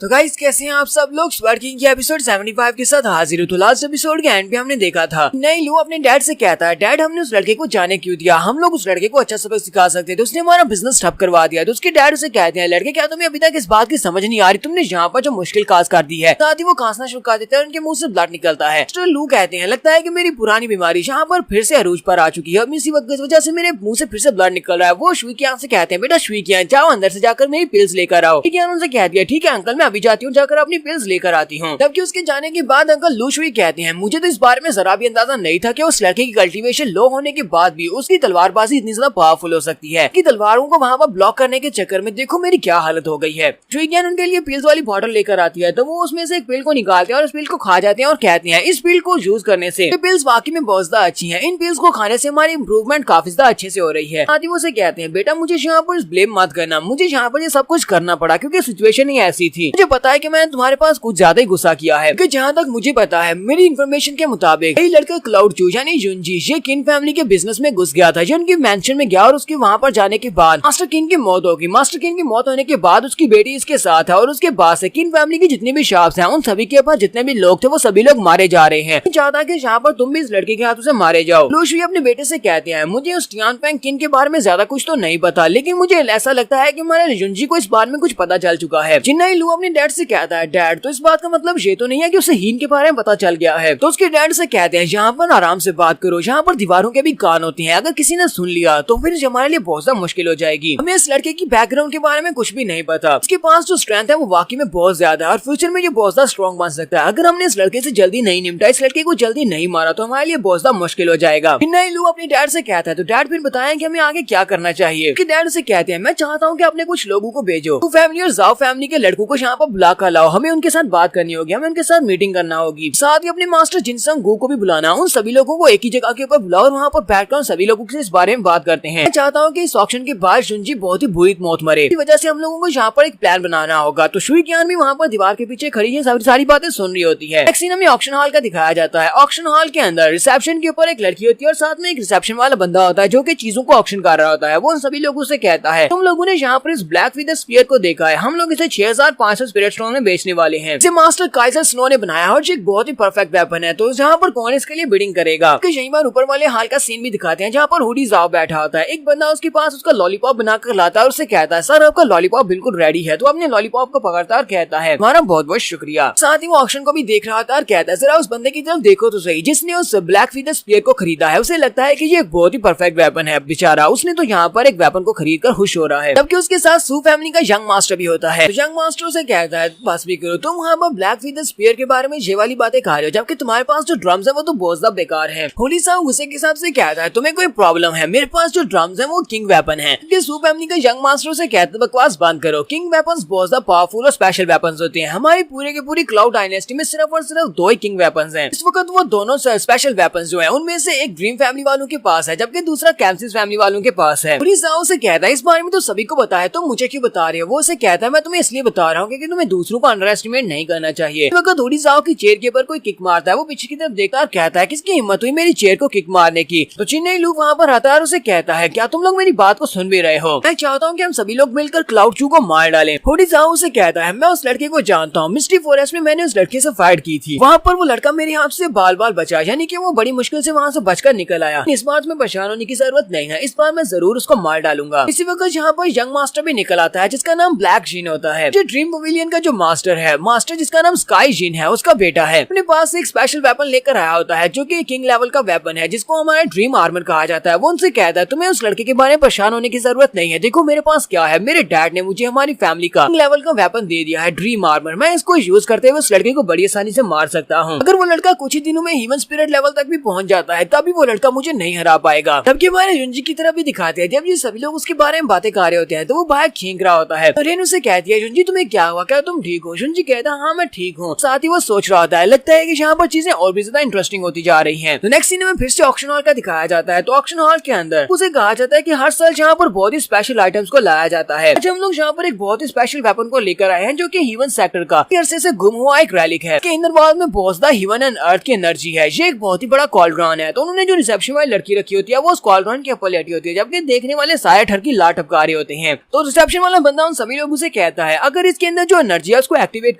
तो गाइस कैसे हैं आप सब लोग, स्वर्ड किंग की एपिसोड 75 के साथ हाजिर हो। तो लास्ट एपिसोड के एंड पे हमने देखा था नहीं लू अपने डैड से कहता है डैड हमने उस लड़के को जाने क्यों दिया, हम लोग उस लड़के को अच्छा सबक सिखा सकते थे, उसने हमारा बिजनेस ठप करवा दिया। तो उसके डैड उसे कहते हैं लड़के क्या तुम्हें अभी तक इस बात की समझ नहीं आ रही, तुमने यहाँ पर जो मुश्किल काज कर दी है। साथ ही वो खांसना शुरू कर देते हैं, उनके मुंह से ब्लड निकलता है। मिस्टर लू कहते हैं लगता है कि मेरी पुरानी बीमारी यहाँ पर फिर से अरूज पर आ चुकी है, इसी वजह से मेरे मुंह से फिर से ब्लड निकल रहा है। वो शुई कियान से कहते हैं बेटा शुई कियान जाओ अंदर से जाकर मेरी पिल्स लेकर आओ। कियान उनसे कह दिया ठीक है अंकल मैं अभी जाती हूँ, जाकर अपनी पिल्स लेकर आती हूँ। जबकि उसके जाने के बाद अंकल लू शुई कहते हैं मुझे तो इस बारे में जरा भी अंदाजा नहीं था कि उस लड़के की कल्टीवेशन लो होने के बाद भी उसकी तलवारबाजी इतनी ज्यादा पावरफुल हो सकती है कि तलवारों को वहाँ पर ब्लॉक करने के चक्कर में देखो मेरी क्या हालत हो गई है। शुई कियान उनके लिए पिल्स वाली बॉटल लेकर आती है तो वो उसमें से एक पिल को निकालते हैं और इस पिल को खा जाते हैं और कहते हैं इस पिल को यूज करने से ये पिल्स वाकई में बहुत ज्यादा अच्छी है, इन पिल्स को खाने से हमारी इंप्रूवमेंट काफी ज्यादा अच्छे से हो रही है। साथ ही वो से कहते हैं बेटा मुझे यहाँ पर ब्लेम मत करना, मुझे यहाँ पर ये सब कुछ करना पड़ा क्योंकि सिचुएशन ही ऐसी थी, मुझे पता है कि मैंने तुम्हारे पास कुछ ज्यादा ही गुस्सा किया है। कि जहाँ तक मुझे पता है मेरी इन्फॉर्मेशन के मुताबिक यही लड़का क्लाउड चू यानी जुंजी ये किन फैमिली के बिजनेस में घुस गया था, जो उनके मैंशन में गया और उसके वहाँ पर जाने के बाद मास्टर किन की मौत होगी। मास्टर किन की मौत होने के बाद उसकी बेटी इसके साथ है और उसके बाद से किन फैमिली की जितने भी शॉप्स हैं उन सभी के पास जितने भी लोग थे वो सभी लोग मारे जा रहे हैं। चाहता है कि यहाँ पर तुम भी इस लड़के के हाथों से मारे जाओ। लू शुई अपने बेटे से कहते हैं मुझे उस टियान फैंग किन के बारे में ज्यादा कुछ तो नहीं पता, लेकिन मुझे ऐसा लगता है कि हमारे जुंजी को इस बारे में कुछ पता चल चुका है। चिन्नाई लू अपने अपने डैड से कहता है डैड तो इस बात का मतलब ये तो नहीं है कि उसे हीन के बारे में पता चल गया है। तो उसके डैड से कहते हैं यहाँ पर आराम से बात करो, यहाँ पर दीवारों के भी कान होते हैं, अगर किसी ने सुन लिया तो फिर हमारे लिए बहुत ज्यादा मुश्किल हो जाएगी। हमें इस लड़के की बैकग्राउंड के बारे में कुछ भी नहीं पता, उसके पास जो स्ट्रेंथ है वो वाकई में बहुत ज्यादा है और फ्यूचर में ये बहुत ज्यादा स्ट्रॉन्ग बन सकता है। अगर हमने इस लड़के से जल्दी नहीं निपटा, इस लड़के को जल्दी नहीं मारा तो हमारे लिए बहुत ज्यादा मुश्किल हो जाएगा। फिर लू अपने डैड से कहता है तो डैड फिर बताएं कि हमें आगे क्या करना चाहिए। डैड से कहते हैं मैं चाहता हूँ कि अपने कुछ लोगों को भेजो, तो फैमिली और जाओ फैमिली के लड़कों को यहाँ पर बुला कर लाओ, हमें उनके साथ बात करनी होगी, हमें उनके साथ मीटिंग करना होगी। साथ ही अपने मास्टर जिनसंग गो को भी बुलाना, उन सभी लोगों को एक ही जगह के ऊपर बुलाओ और वहाँ पर बैठकर सभी लोगों से इस बारे में बात करते हैं। मैं चाहता हूँ कि इस ऑक्शन के बाद शुनजी बहुत ही बुरी मौत मरे, इस वजह से हम लोगों को यहाँ पर एक प्लान बनाना होगा। तो शुई ज्ञान भी वहाँ पर दीवार के पीछे खड़ी है, सारी बातें सुन रही होती है। एक सीन हमें ऑक्शन हॉल का दिखाया जाता है। ऑक्शन हॉल के अंदर रिसेप्शन के ऊपर एक लड़की होती है और साथ में एक रिसेप्शन वाला बंदा होता है जो कि चीजों को ऑक्शन कर रहा होता है। वो उन सभी लोगों से कहता है तुम लोगों ने यहाँ पर इस ब्लैक विद स्पीयर को देखा है, हम लोग इसे 6500 स्पिरिट स्टोन में बेचने वाले हैं। इसे मास्टर काइजर स्नो ने बनाया और एक बहुत ही परफेक्ट वेपन है। तो यहाँ पर कौन इसके लिए बिडिंग करेगा। यही बार ऊपर वाले हाल का सीन भी दिखाते हैं जहाँ पर हुडी जाओ बैठा होता है। एक बंदा उसके पास उसका लॉलीपॉप बनाकर लाता है और उससे कहता है सर आपका लॉलीपॉप बिल्कुल रेडी है। तो अपने लॉलीपॉप को पकड़ता है और कहता है हमारा बहुत बहुत शुक्रिया। साथ ही वो ऑक्शन को भी देख रहा था और कहता है जरा उस बंदे की तरफ देखो तो सही जिसने उस ब्लैक विद स्पीयर को खरीदा है। उसे लगता है कि ये एक बहुत ही परफेक्ट वेपन है, बेचारा उसने तो यहाँ पर एक वेपन को खरीद कर खुश हो रहा है। जबकि उसके साथ सू फैमिली का यंग मास्टर भी होता है। तो यंग मास्टर से कहता है बस भी करो, तुम वहाँ पर ब्लैक विद स्पीयर के बारे में ये वाली बातें खा रहे हो जबकि तुम्हारे पास जो ड्रम्स है वो तो बहुत ज्यादा बेकार है। होली साहब गुस्से के हिसाब से कहता है तुम्हें कोई प्रॉब्लम है, मेरे पास जो ड्रम्स है वो किंग वेपन है। सू फैमिली का यंग मास्टर से कहता है बकवास बंद करो, किंग वेपन्स बहुत ज्यादा पावरफुल और स्पेशल वेपन्स होते हैं। हमारी पूरे के पूरी क्लाउड डायनेस्टी में सिर्फ और सिर्फ 2 ही किंग वेपन्स हैं। इस वक्त वो दोनों स्पेशल वेपन्स जो हैं उनमें से एक ड्रीम फैमिली वालों के पास है जबकि दूसरा कैम्सिस फैमिली वालों के पास है। पुलिस से कहता है इस बारे में तो सभी को बताया तो मुझे क्यों बता रहे हो। वो उसे कहता है मैं तुम्हें इसलिए बता रहा हूँ क्योंकि तुम्हें दूसरों को अंडर एस्टिमेट नहीं करना चाहिए। थोड़ी साहब की चेयर के ऊपर कोई किक मारता है, वो पीछे की तरफ देखकर कहता है किसकी हिम्मत हुई मेरी चेयर को किक मारने की। तो चिन्नई लू वहाँ पर आता है और उसे कहता है क्या तुम लोग मेरी बात को सुन भी रहे हो, मैं चाहता हूँ कि हम सभी लोग मिलकर क्लाउड चू को मार डालें। थोड़ी साहब उसे कहता है मैं उस लड़के को जानता हूँ, मिस्टी फॉरेस्ट में मैंने उस लड़के से फाइट की थी, वहाँ पर वो लड़का मेरे हाथ से बाल बाल बचा, यानी कि वो बड़ी मुश्किल से वहाँ से बचकर निकल आया। इस बार में परेशान होने की जरूरत नहीं है, इस बार मैं जरूर उसको मार डालूंगा। इसी वक्त यहाँ पर यंग मास्टर भी निकल आता है जिसका नाम ब्लैक जीन होता है। जो ड्रीम पवेलियन का जो मास्टर है, मास्टर जिसका नाम स्काई जीन है, उसका बेटा है, अपने पास एक स्पेशल वेपन लेकर आया होता है जो कि किंग लेवल का वेपन है जिसको हमारा ड्रीम आर्मर कहा जाता है। वो उनसे कहता है तुम्हें उस लड़के के बारे में परेशान होने की जरूरत नहीं है, देखो मेरे पास क्या है, मेरे डैड ने मुझे हमारी फैमिली का किंग लेवल का वेपन दे दिया है, ड्रीम आर्मर। मैं इसको यूज करते हुए उस लड़के को बड़ी आसानी से मार सकता हूँ। अगर वो लड़का कुछ ही दिनों में ह्यूमन स्पिरिट लेवल तक भी पहुंच जाता है तभी वो लड़का मुझे नहीं हरा पाएगा। तब हमारे युंजी की तरफ भी दिखाते हैं, जब ये सभी लोग उसके बारे में बातें कर रहे होते हैं तो वो बाहर खींच रहा होता है। रेन उसे कहती है युंजी तुम्हें क्या हुआ, क्या तुम ठीक हो। युंजी कहता है हाँ मैं ठीक हूँ। साथ ही वो सोच रहा होता है, लगता है कि यहाँ पर चीजें और भी ज्यादा इंटरेस्टिंग होती जा रही हैं। तो नेक्स्ट सीन में फिर से ऑक्शन हॉल का दिखाया जाता है। तो ऑक्शन हॉल के अंदर उसे कहा जाता है कि हर साल यहाँ पर बहुत ही स्पेशल आइटम्स को लाया जाता है। हम लोग यहाँ पर एक बहुत ही स्पेशल वेपन को लेकर आए हैं जो कि ह्यूमन सेक्टर का अरसे से गुम हुआ एक रैलिक है। इंदर वाल में बहुत ज्यादा ह्यूमन एंड अर्थ की एनर्जी है। ये एक बहुत ही बड़ा कॉलड्रॉन है। तो उन्होंने जो रिसेप्शन वाली लड़की रखी होती है वो उस कॉलड्रॉन के ऊपर लेटी होती है जबकि देखने वाले सारे ठरकी ला टपका रहे होते हैं। तो रिसेप्शन वाला बंदा उन सभी लोगों से कहता है अगर इसके अंदर जो एनर्जी है उसको एक्टिवेट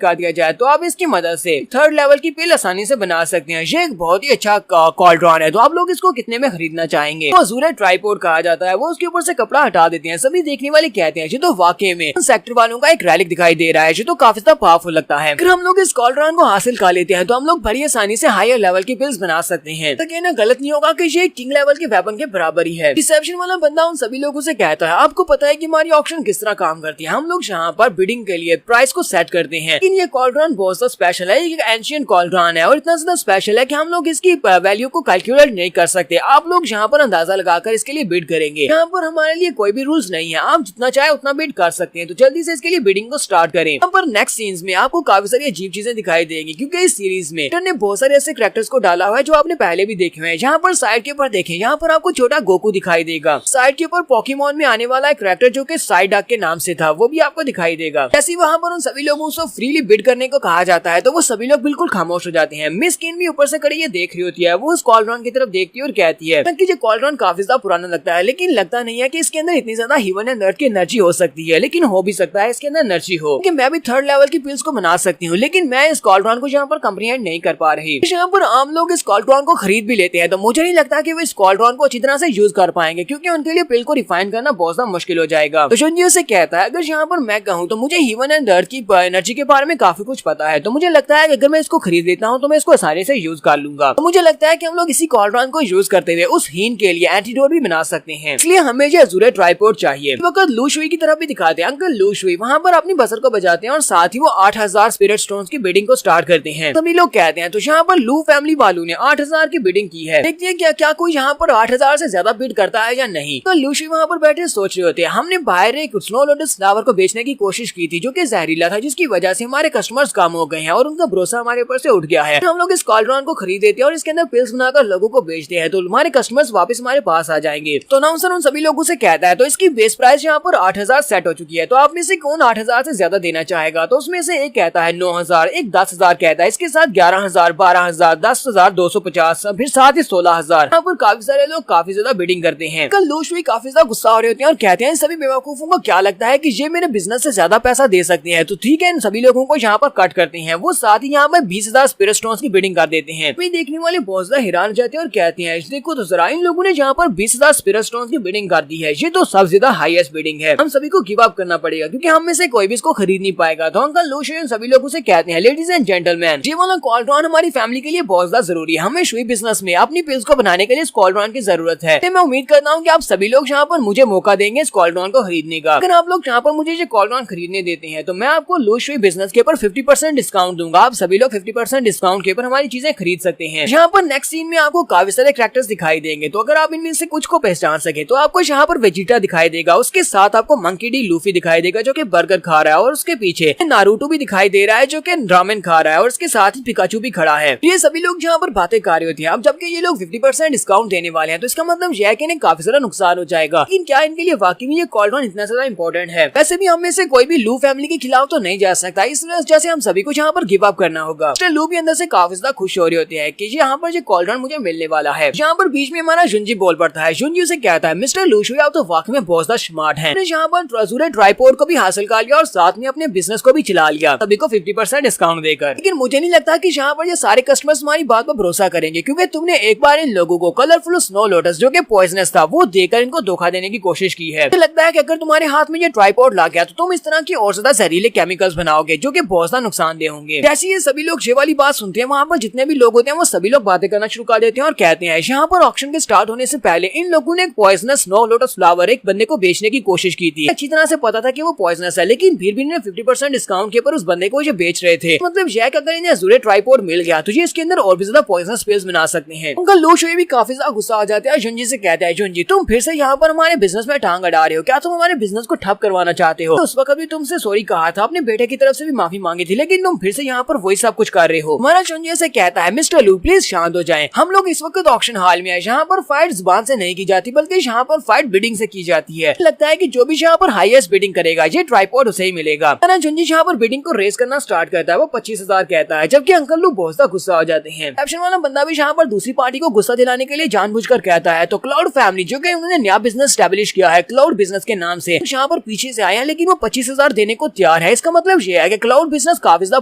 कर दिया जाए तो आप इसकी मदद से 3rd लेवल की पिल आसानी से बना सकते हैं। ये एक बहुत ही अच्छा कॉलड्रॉन है। तो आप लोग इसको कितने में खरीदना चाहेंगे। तो अजूरा ट्राइपोड कहा जाता है। वो उसके ऊपर से कपड़ा हटा देते हैं। सभी देखने वाले कहते हैं ये तो वाकई में सेक्टर वालों का एक रैलिक दिखाई दे रहा है, ये तो काफी ज्यादा पावरफुल लगता है। अगर हम लोग इस कॉलड्रॉन को हासिल कर लेते हैं तो हम लोग बड़ी आसानी से हायर लेवल की पिल्स बना सकते हैं। तो कहना गलत नहीं होगा कि ये किंग लेवल के वेपन के बराबर ही है। रिसेप्शन वाला बंदा उन सभी लोगों से कहता है आपको पता है कि हमारी ऑक्शन किस तरह काम करती है। हम लोग यहाँ पर बिडिंग के लिए प्राइस को सेट करते हैं, लेकिन ये कॉलड्रॉन बहुत ज्यादा स्पेशल है, ये एंशिएंट कॉलड्रॉन है और इतना ज्यादा स्पेशल है कि हम लोग इसकी वैल्यू को कैलकुलेट नहीं कर सकते। आप लोग यहाँ पर अंदाजा लगाकर इसके लिए बिड करेंगे। यहाँ पर हमारे लिए कोई भी रूल्स नहीं है, आप जितना चाहे उतना बिड कर सकते हैं। तो जल्दी से इसके लिए बिडिंग को स्टार्ट करें। यहाँ पर नेक्स्ट सीन्स में आपको काफी सारी अजीब चीजें दिखाई देंगी क्योंकि इस सीरीज में ने बहुत सारे ऐसे कैरेक्टर्स को डाला हुआ है जो आपने पहले भी देखे हुए हैं। यहाँ पर साइड के ऊपर देखें, यहाँ पर आपको छोटा गोकू दिखाई देगा। साइड के ऊपर पोकेमॉन में आने वाला एक कैरेक्टर जो कि साइडाक के नाम से था वो भी आपको दिखाई देगा। ऐसे वहाँ पर उन सभी लोगों को फ्रीली बिड करने को कहा जाता है तो वो सभी लोग बिल्कुल खामोश हो जाते हैं। मिस किन भी ऊपर से खड़ी ये देख रही होती है। वो उस कॉलड्रॉन की तरफ देखती है और कहती है कि ये कॉलड्रॉन काफी ज्यादा पुराना लगता है, लेकिन लगता नहीं है कि इसके अंदर इतनी ज्यादा ह्यूमन एंड अर्थ की एनर्जी हो सकती है, लेकिन हो भी सकता है इसके अंदर एनर्जी हो कि मैं भी 3rd लेवल की पिल्स को बना सकती हूँ, लेकिन मैं इस कॉलड्रॉन को यहाँ पर कंप्रीहेंड नहीं कर पा रही। यहाँ पर आम लोग इस कॉलड्रॉन को खरीद भी लेते हैं तो मुझे नहीं लगता कि वो इस कॉलड्रॉन को अच्छी तरह से यूज कर पाएंगे क्योंकि उनके लिए पिल को रिफाइन करना बहुत ज्यादा मुश्किल हो जाएगा। तो शुंजी उसे कहता है अगर यहाँ पर मैं कहूँ तो मुझे ह्यूमन एंड अर्थ की एनर्जी के बारे में काफी कुछ पता है, तो मुझे लगता है कि अगर मैं इसको खरीद लेता हूँ तो मैं इसको आसानी से यूज कर लूंगा। तो मुझे लगता है कि हम लोग इसी कॉल्ड्रॉन को यूज करते हुए उस हीन के लिए एंटीडोट भी बना सकते हैं, इसलिए हमें जो अज़ूरे ट्राइपॉड चाहिए। इस वक्त लू शुई की तरफ भी दिखाते हैं। अंकल लू शुई वहाँ पर अपनी बसर को बजाते हैं और साथ ही वो 8000 स्पिरिट स्टोन्स की बिडिंग को स्टार्ट करते हैं। सभी लोग कहते हैं तो यहाँ पर लू फैमिली वालों ने 8000 की बिडिंग की है। देखते हैं क्या कोई यहाँ पर 8000 से ज्यादा बिड करता है या नहीं। तो लू शुई वहाँ पर बैठे सोच रहे होते हैं। हमने बाहर एक स्नो लोटस फ्लावर को बेचने की कोशिश की थी जो कि जहरीला था, जिसकी वजह से हमारे कस्टमर्स कम हो गए हैं और उनका भरोसा हमारे ऊपर से उठ गया है। हम लोग इस कॉल्ड्रॉन को खरीद देते हैं और इसके अंदर पिल्स बनाकर लोगों को बेचते हैं, तो हमारे कस्टमर्स वापस हमारे पास आ जाएंगे। तो अनाउंसर उन सभी लोगों से कहता है तो इसकी बेस प्राइस यहाँ पर 8000 सेट हो चुकी है, तो आप में से कौन 8000 से ज्यादा देना चाहेगा। तो उसमें से एक कहता है 9000, एक 10000 कहता है, इसके साथ 11000, 12000, 10250, फिर साथ ही 16000। यहाँ पर काफी सारे लोग काफी ज्यादा बिडिंग करते हैं। कल लू शुई काफी ज्यादा गुस्सा हो रहे होते हैं और कहते हैं सभी बेवकूफों को क्या लगता है कि ये मेरे बिजनेस से ज्यादा पैसा दे सकते हैं, तो ठीक है इन सभी लोगों को यहाँ पर कट करते हैं। वो साथ ही यहाँ पर 20000 स्पिरिट स्टोन्स की बिडिंग कर देते हैं। देखने वाले बहुत ज्यादा हैरान जाते हैं और कहते हैं देखो तो जरा इन लोगों ने यहाँ पर 20000 स्पिरिट स्टोन्स की बिडिंग कर दी है, ये तो सबसे ज्यादा हाईएस्ट बिडिंग है। हम सभी को गिव अप करना पड़ेगा क्योंकि हम में से कोई भी इसको खरीद नहीं पाएगा। तो अंकल लू शुई सभी लोगों से कहते हैं लेडीज एंड जेंटलमैन, ये वाला कॉल्ड्रॉन हमारी फैमिली के लिए बहुत ज्यादा जरूरी है। हमें शुई बिजनेस में अपनी पिल्स को बनाने के लिए इस कॉल्ड्रॉन की जरूरत है। मैं उम्मीद करता हूँ कि आप सभी लोग यहाँ पर मुझे मौका देंगे इस कॉल्ड्रॉन को खरीदने का। अगर आप लोग यहाँ पर मुझे ये कॉल्ड्रॉन खरीदने देते हैं तो मैं आपको लू शुई बिजनेस के ऊपर 50% डिस्काउंट दूंगा। आप सभी लोग 50% डिस्काउंट के ऊपर हमारी चीजें खरीद सकते हैं। यहाँ पर नेक्स्ट सीन में आपको काफी सारे कैरेक्टर्स दिखाई देंगे, तो अगर आप इनमें से कुछ को पहचान सके तो आपको यहाँ पर वेजिटा दिखाई देगा, उसके साथ आपको मंकी डी लूफी दिखाई देगा जो कि बर्गर खा रहा है और उसके पीछे नारुतो भी दिखाई दे रहा है जो कि रामेन खा रहा है और उसके साथ ही पिकाचू भी खड़ा है। ये सभी लोग यहाँ पर बातें कर रहे होते हैं। अब जबकि ये लोग 50% डिस्काउंट देने वाले हैं तो इसका मतलब यह है कि इन्हें काफी सारा नुकसान हो जाएगा। लेकिन क्या इनके लिए वाकई में ये कॉल्ड्रॉन इतना ज्यादा इंपॉर्टेंट है? वैसे भी हम में से कोई भी लू फैमिली के खिलाफ तो नहीं जा सकता, इस वजह से हम सभी को यहाँ पर गिव अप करना होगा। मिस्टर लू भी अंदर से काफी ज्यादा खुश हो रहे होते हैं कि यहाँ पर ये कॉल्ड्रॉन मुझे मिलने वाला है। यहाँ पर बीच में हमारा जुंजी बोल पड़ता है। जुंजी उसे कहता है मिस्टर लू शुई आप तो वाकई में बहुत ज्यादा स्मार्ट हैं। यहाँ पर अज़ूरे ट्राइपॉड को भी हासिल कर लिया और साथ में अपने बिजनेस को भी चला लिया, सभी को 50% डिस्काउंट देकर। लेकिन मुझे नहीं लगता कि यहाँ पर ये सारे कस्टमर्स हमारी बात पर भरोसा करेंगे, क्योंकि तुमने एक बार इन लोगों को कलरफुल स्नो लोटस जो कि पॉइजनस था वो देकर इनको धोखा देने की कोशिश की है। मुझे लगता है कि अगर तुम्हारे हाथ में ये ट्राइपॉड ला गया तो तुम इस तरह की और ज्यादा जहरीले केमिकल्स बनाओगे जो कि बहुत ज्यादा नुकसानदेह होंगे। जैसे ये सभी लोग ये वाली बात सुनते हैं, वहाँ पर जितने भी लोग होते हैं वो सभी लोग बातें करना शुरू कर देते हैं और कहते हैं यहाँ पर ऑक्शन के स्टार्ट होने से पहले इन लोगों ने एक पॉइजनस स्नो लोटस फ्लावर एक बंदे को बेचने की कोशिश की थी। अच्छी तरह से पता था कि वो पॉइजनस है, लेकिन फिर भी इन्हें 50% डिस्काउंट के ऊपर उस बंदे को ये बेच रहे थे। मतलब यह कि अगर इन्हें अज़ूरे ट्राइपॉड मिल गया तो ये इसके अंदर और भी ज्यादा पॉइजनस पिल्स बना सकते हैं। उनका लू शुई भी काफी ज्यादा गुस्सा आ जाता है। जुंजी से कहता है जुंजी तुम फिर से यहाँ पर हमारे बिजनेस में टांग अड़ा रहे हो, क्या तुम हमारे बिजनेस को ठप करवाना चाहते हो? तो उस वक्त भी तुमसे सॉरी कहा था, अपने बेटे की तरफ से भी माफी मांगी थी, लेकिन तुम फिर से यहाँ पर वही सब कुछ कर रहे हो। हमारा जुंजी से कहता है मिस्टर लू प्लीज शांत हो जाएं। हम लोग इस वक्त ऑक्शन हॉल में है, यहाँ पर फाइट जुबान से नहीं की जाती बल्कि यहाँ पर फाइट बिडिंग से की जाती है। लगता है कि जो भी यहाँ पर हाईएस्ट बिडिंग करेगा ये ट्राइपॉड उसे ही मिलेगा। जुंजी यहाँ पर बिडिंग को रेस करना स्टार्ट करता है। वो 25000 कहता है, जबकि अंकल लू बहुत ज्यादा गुस्सा हो जाते हैं। ऑप्शन वाला बंदा भी यहाँ पर दूसरी पार्टी को गुस्सा दिलाने के लिए जानबूझकर कहता है तो क्लाउड फैमिली जो कि उन्होंने नया बिजनेस स्टैब्लिश किया है क्लाउड बिजनेस के नाम से, यहाँ पर पीछे से आए हैं, लेकिन वो 25000 देने को तैयार है। इसका मतलब ये है कि क्लाउड बिजनेस काफी ज्यादा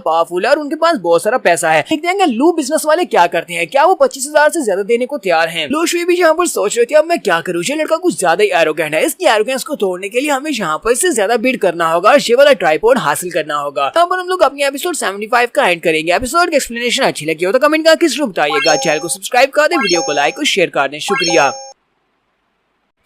पावरफुल है और उनके पास बहुत सारा पैसा है। देखते हैं लू बिजनेस वाले क्या करते हैं, क्या वो 25000 से ज्यादा देने को तैयार है। लू शुई भी यहाँ पर सोच रहे थे अब मैं क्या करूँ, ये लड़का कुछ ज्यादा ही एरोगेंट है, इसकी एरोगेंस को तोड़ने के लिए हमें यहाँ पर इससे ज्यादा बिड करना होगा और ये वाला ट्राइपॉड हासिल करना होगा। यहाँ पर हम लोग अपनी एपिसोड 75 का एंड करेंगे। एपिसोड की एक्सप्लेनेशन अच्छी लगी हो तो कमेंट करके जरूर बताइएगा। चैनल को सब्सक्राइब कर दें, वीडियो को लाइक और शेयर कर दें। शुक्रिया।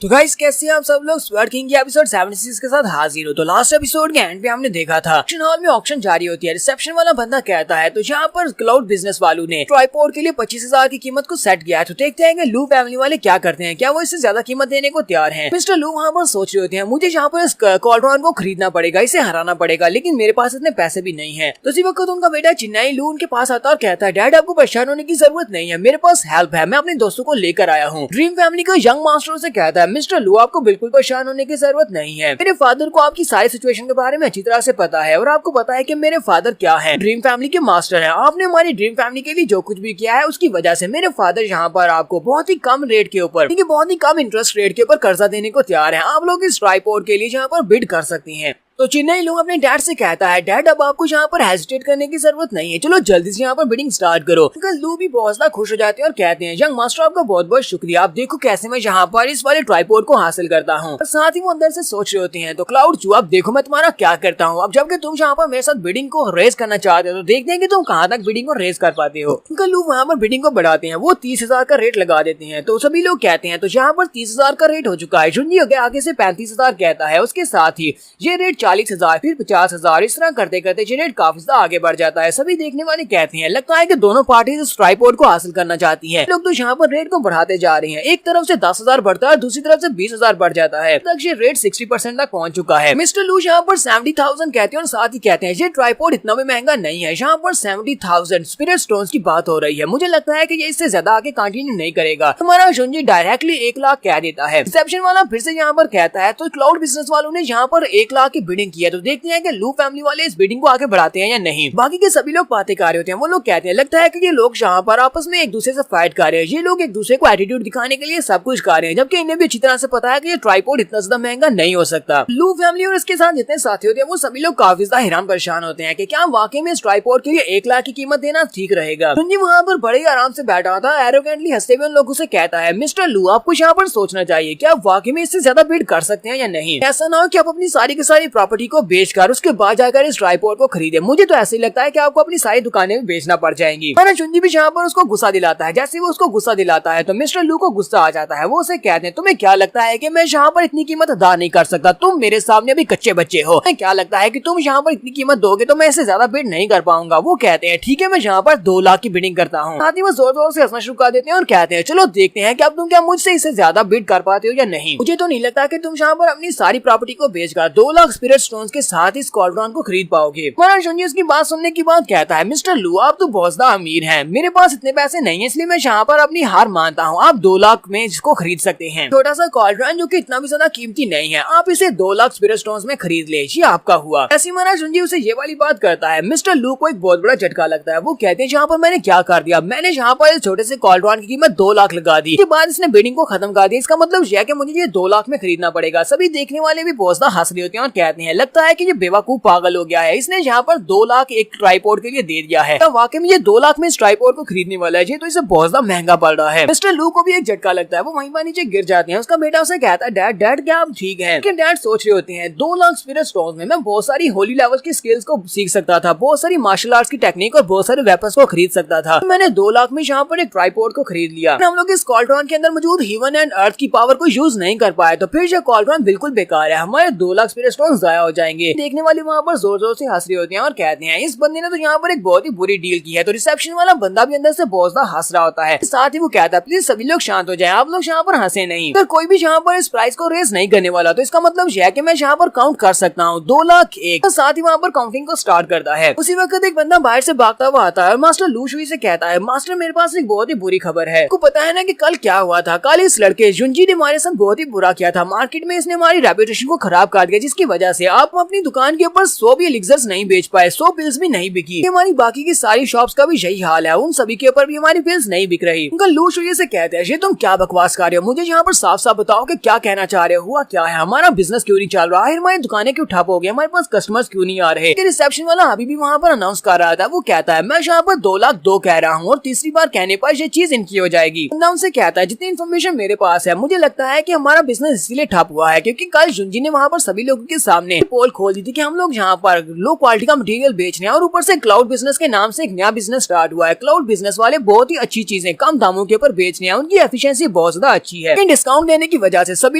तो गाइस कैसे हैं आप सब लोग? स्वर्ड किंग की एपिसोड 76 के साथ हाजिर हो। तो लास्ट एपिसोड के एंड पे हमने देखा था ऑक्शन हॉल में ऑक्शन जारी होती है। रिसेप्शन वाला बंदा कहता है तो यहाँ पर क्लाउड बिजनेस वालों ने ट्राइपॉड के लिए 25000 की कीमत को सेट किया है। तो देखते हैं कि लू फैमिली वाले क्या करते हैं, क्या वो इससे ज्यादा कीमत देने को तैयार हैं। मिस्टर लू वहाँ पर सोच रहे होते हैं मुझे यहाँ पर इस कॉल्ड्रॉन को खरीदना पड़ेगा, इसे हराना पड़ेगा, लेकिन मेरे पास इतने पैसे भी नहीं है। तो इसी वक्त उनका बेटा चिन्नाई लू उनके पास आता और कहता है डैड आपको परेशान होने की जरूरत नहीं है, मेरे पास हेल्प है, मैं अपने दोस्तों को लेकर आया हूँ। ड्रीम फैमिली का यंग मास्टर से कहता है मिस्टर लू आपको बिल्कुल परेशान होने की जरूरत नहीं है, मेरे फादर को आपकी सारी सिचुएशन के बारे में अच्छी तरह से पता है और आपको पता है कि मेरे फादर क्या है, ड्रीम फैमिली के मास्टर हैं। आपने हमारी ड्रीम फैमिली के लिए जो कुछ भी किया है उसकी वजह से मेरे फादर यहाँ पर आपको बहुत ही कम रेट के ऊपर, बहुत ही कम इंटरेस्ट रेट के ऊपर कर्जा देने को तैयार है। आप लोग इस ट्राइपॉड के लिए यहाँ पर बिड कर सकती हैं। तो चिन्नई लू अपने डैड से कहता है, डैड अब आपको यहाँ पर हेजिटेट करने की जरूरत नहीं है, चलो जल्दी से यहाँ पर बिडिंग स्टार्ट करो। अंकल लू भी बहुत ज्यादा खुश हो जाते हैं और कहते हैं, यंग मास्टर आपका बहुत बहुत शुक्रिया, आप देखो कैसे मैं यहाँ पर इस वाले ट्राइपॉड को हासिल करता हूँ। साथ ही वो अंदर से सोच रहे होते हैं, तो क्लाउड चू अब देखो मैं तुम्हारा क्या करता हूँ, अब जबकि तुम यहाँ पर मेरे साथ बिडिंग को रेस करना चाहते हो तो देखते हैं कि तुम कहाँ तक बिडिंग को रेस कर पाते हो। अंकल लू वहाँ पर बिडिंग को बढ़ाते हैं, वो 30,000 का रेट लगा देते हैं। तो सभी लोग कहते हैं, तो यहाँ पर 30,000 का रेट हो चुका है। जुंजी आगे से 35,000 कहता है, उसके साथ ही ये रेट 40,000 फिर 50,000 इस तरह करते करते ये रेट काफी ज्यादा आगे बढ़ जाता है। सभी देखने वाले कहते हैं, लगता है कि दोनों पार्टी इस ट्राइपॉड को हासिल करना चाहती हैं। लोग तो यहाँ पर रेट को बढ़ाते जा रहे हैं, एक तरफ से 10,000 बढ़ता है, दूसरी तरफ से 20,000 बढ़ जाता है, तक ये रेट 60% तक पहुंच चुका है। मिस्टर लू यहाँ पर 70,000 कहते हैं और साथ ही कहते हैं, ये ट्राइपॉड इतना भी महंगा नहीं है, यहाँ पर 70,000 स्पिरिट स्टोन्स की बात हो रही है, मुझे लगता है कि ये इससे ज्यादा आगे कंटिन्यू नहीं करेगा। हमारा जुंजी डायरेक्टली 1 लाख कह देता है। रिसेप्शन वाला फिर से यहाँ पर कहता है, तो क्लाउड बिजनेस वालों ने यहाँ पर 1 लाख की बिडिंग की है, तो देखते हैं कि लू फैमिली वाले इस बिडिंग को आगे बढ़ाते हैं या नहीं। बाकी के सभी लोग बातें कर रहे होते हैं, वो लोग कहते हैं, लगता है कि ये लोग यहाँ पर आपस में एक दूसरे से फाइट कर रहे हैं, ये लोग एक दूसरे को एटीट्यूड दिखाने के लिए सब कुछ कर रहे हैं, जबकि इन्हें भी अच्छी तरह से पता है कि ये ट्राइपॉड इतना ज्यादा महंगा नहीं हो सकता। लू फैमिली और इसके साथ जितने साथी होते हैं वो सभी लोग काफी ज्यादा हैरान परेशान होते हैं कि क्या वाकई में इस ट्राइपॉड के लिए 1 लाख की कीमत देना ठीक रहेगा। जुंजी वहाँ पर बड़े आराम से बैठा था, एरोगेंटली हंसते हुए उन लोगों से कहता है, मिस्टर लू आपको यहाँ पर सोचना चाहिए कि आप वाकई में इससे ज्यादा बिड कर सकते हैं या नहीं। ऐसा ना हो कि आप अपनी सारी की सारी प्रॉपर्टी को बेचकर उसके बाद जाकर इस ट्राइपॉड को खरीदे। मुझे तो ऐसे ही लगता है कि आपको अपनी सारी दुकानें भी बेचना पड़ जाएंगी। जुंजी भी यहाँ पर उसको गुस्सा दिलाता है। जैसे वो उसको गुस्सा दिलाता है तो मिस्टर लू को गुस्सा आ जाता है। वो उसे कहते हैं, तुम्हें क्या लगता है कि मैं यहाँ पर इतनी कीमत अदा नहीं कर सकता? तुम मेरे सामने अभी कच्चे बच्चे हो। क्या लगता है कि तुम यहाँ पर इतनी कीमत दोगे तो मैं इससे ज्यादा बिड नहीं कर पाऊंगा। वो कहते हैं, ठीक है मैं यहाँ पर 2 लाख की बिडिंग करता हूँ। साथ ही वो जोर जोर से हंसना शुरू कर देते हैं और कहते हैं, चलो देखते हैं कि अब तुम क्या मुझसे इससे ज्यादा बिड कर पाते हो या नहीं। मुझे तो नहीं लगता कि तुम यहाँ पर अपनी सारी प्रॉपर्टी को बेचकर 2 लाख स्पिरिट स्टोन्स के साथ इस स्क्वाड्रॉन को खरीद पाओगे। महाराज जुंजी उसकी बात सुनने के बाद कहता है, मिस्टर लू आप तो बहुत ज्यादा अमीर हैं, मेरे पास इतने पैसे नहीं है, इसलिए मैं यहाँ पर अपनी हार मानता हूँ। आप 2 लाख में इसको खरीद सकते हैं। छोटा सा स्क्वाड्रॉन जो कि इतना भी ज्यादा कीमती नहीं है, आप इसे 2 लाख स्पिरिट स्टोन्स में खरीद ले, ये आपका हुआ। ऐसी महाराज जुंजी उसे ये वाली बात करता है। मिस्टर लू को एक बहुत बड़ा झटका लगता है। वो कहते हैं, यहाँ पर मैंने क्या कर दिया? मैंने यहाँ पर इस छोटे से स्क्वाड्रॉन की कीमत 2 लाख लगा दी, इसके बाद इसने बिडिंग को खत्म कर दिया। इसका मतलब यह है कि मुझे ये 2 लाख में खरीदना पड़ेगा। सभी देखने वाले भी बहुत ज्यादा हंस रहे होते हैं और कहते हैं, लगता है कि ये बेवकूफ पागल हो गया है, इसने यहाँ पर 2 लाख एक ट्राइपॉड के लिए दे दिया है। तो वाकई में ये 2 लाख में इस ट्राइपॉड को खरीदने वाला है, ये तो इसे बहुत ज्यादा महंगा पड़ रहा है। मिस्टर लू को भी एक झटका लगता है। वो वहीं पर नीचे गिर जाते हैं। उसका बेटा उसे कहता है, डैड डैड क्या आप ठीक है? लेकिन डैड सोच रहे होते हैं, 2 लाख स्पिरिट स्टोन्स में मैं बहुत सारी होली लेवल की स्किल्स को सीख सकता था, बहुत सारी मार्शल आर्ट्स की टेक्निक और बहुत सारे वेपन्स को खरीद सकता था। मैंने 2 लाख में यहाँ पर एक ट्राइपॉड को खरीद लिया। हम लोग इस स्क्वाड्रॉन के अंदर मौजूद हेवन एंड अर्थ की पावर को यूज नहीं कर पाए, तो फिर ये स्क्वाड्रॉन बिल्कुल बेकार है, हमारे 2 लाख स्पिरिट स्टोन्स जाया हो जाएंगे। देखने वाले वहाँ पर जोर जोर से हंस रहे होते हैं और कहते हैं, इस बंदे ने तो यहाँ पर एक बहुत ही बुरी डील की है। तो रिसेप्शन वाला बंदा भी अंदर से बहुत ज्यादा हंस रहा होता है। साथ ही वो कहता है, प्लीज सभी लोग शांत हो जाएं, आप लोग यहाँ पर हंसे नहीं। अगर कोई भी यहाँ पर इस प्राइस को रेस नहीं करने वाला तो इसका मतलब यह है कि मैं यहाँ पर काउंट कर सकता हूँ 2 लाख 1। तो साथ ही वहाँ पर काउंटिंग को स्टार्ट करता है। उसी वक्त एक बंदा बाहर से भागता हुआ आता है और मास्टर लू शुई से कहता है, मास्टर मेरे पास एक बहुत ही बुरी खबर है। आपको पता है ना कि कल क्या हुआ था? कल इस लड़के जुंजी ने हमारे साथ बहुत ही बुरा किया था। मार्केट में इसने हमारी रेपुटेशन को खराब कर दिया, जिसकी वजह से आप अपनी दुकान के ऊपर 100 भी एलिक्सर्स नहीं बेच पाए, 100 पिल्स भी नहीं बिकी। हमारी बाकी की सारी शॉप्स का भी यही हाल है, उन सभी के ऊपर भी हमारी पिल्स नहीं बिक रही। उनका लू शुई से कहते हैं, ये तुम क्या बकवास कर रहे हो? मुझे यहाँ पर साफ साफ बताओ कि क्या कहना चाह रहे हो, हुआ क्या है? हमारा बिजनेस क्यों नहीं चल रहा है? हमारी दुकानें क्यों ठप हो गई? हमारे पास कस्टमर्स क्यों नहीं आ रहे? रिसेप्शन वाला अभी भी वहाँ पर अनाउंस कर रहा था। वो कहता है, मैं यहाँ पर 2 लाख 2 कह रहा हूँ और तीसरी बार कहने पर ये चीज इनकी हो जाएगी। बंदा उनसे कहता है, जितनी इन्फॉर्मेशन मेरे पास है मुझे लगता है कि हमारा बिजनेस इसीलिए ठप हुआ है क्योंकि कल जुंजी ने वहाँ पर सभी लोगों के सामने पोल खोल दी थी कि हम लोग यहाँ पर लो क्वालिटी का मटेरियल बेच रहे हैं और ऊपर से क्लाउड बिजनेस के नाम से एक नया बिजनेस स्टार्ट हुआ है। क्लाउड बिजनेस वाले बहुत ही अच्छी चीजें कम दामों के ऊपर बेच रहे हैं, उनकी एफिशिएंसी बहुत ज्यादा अच्छी है। डिस्काउंट देने की वजह से सभी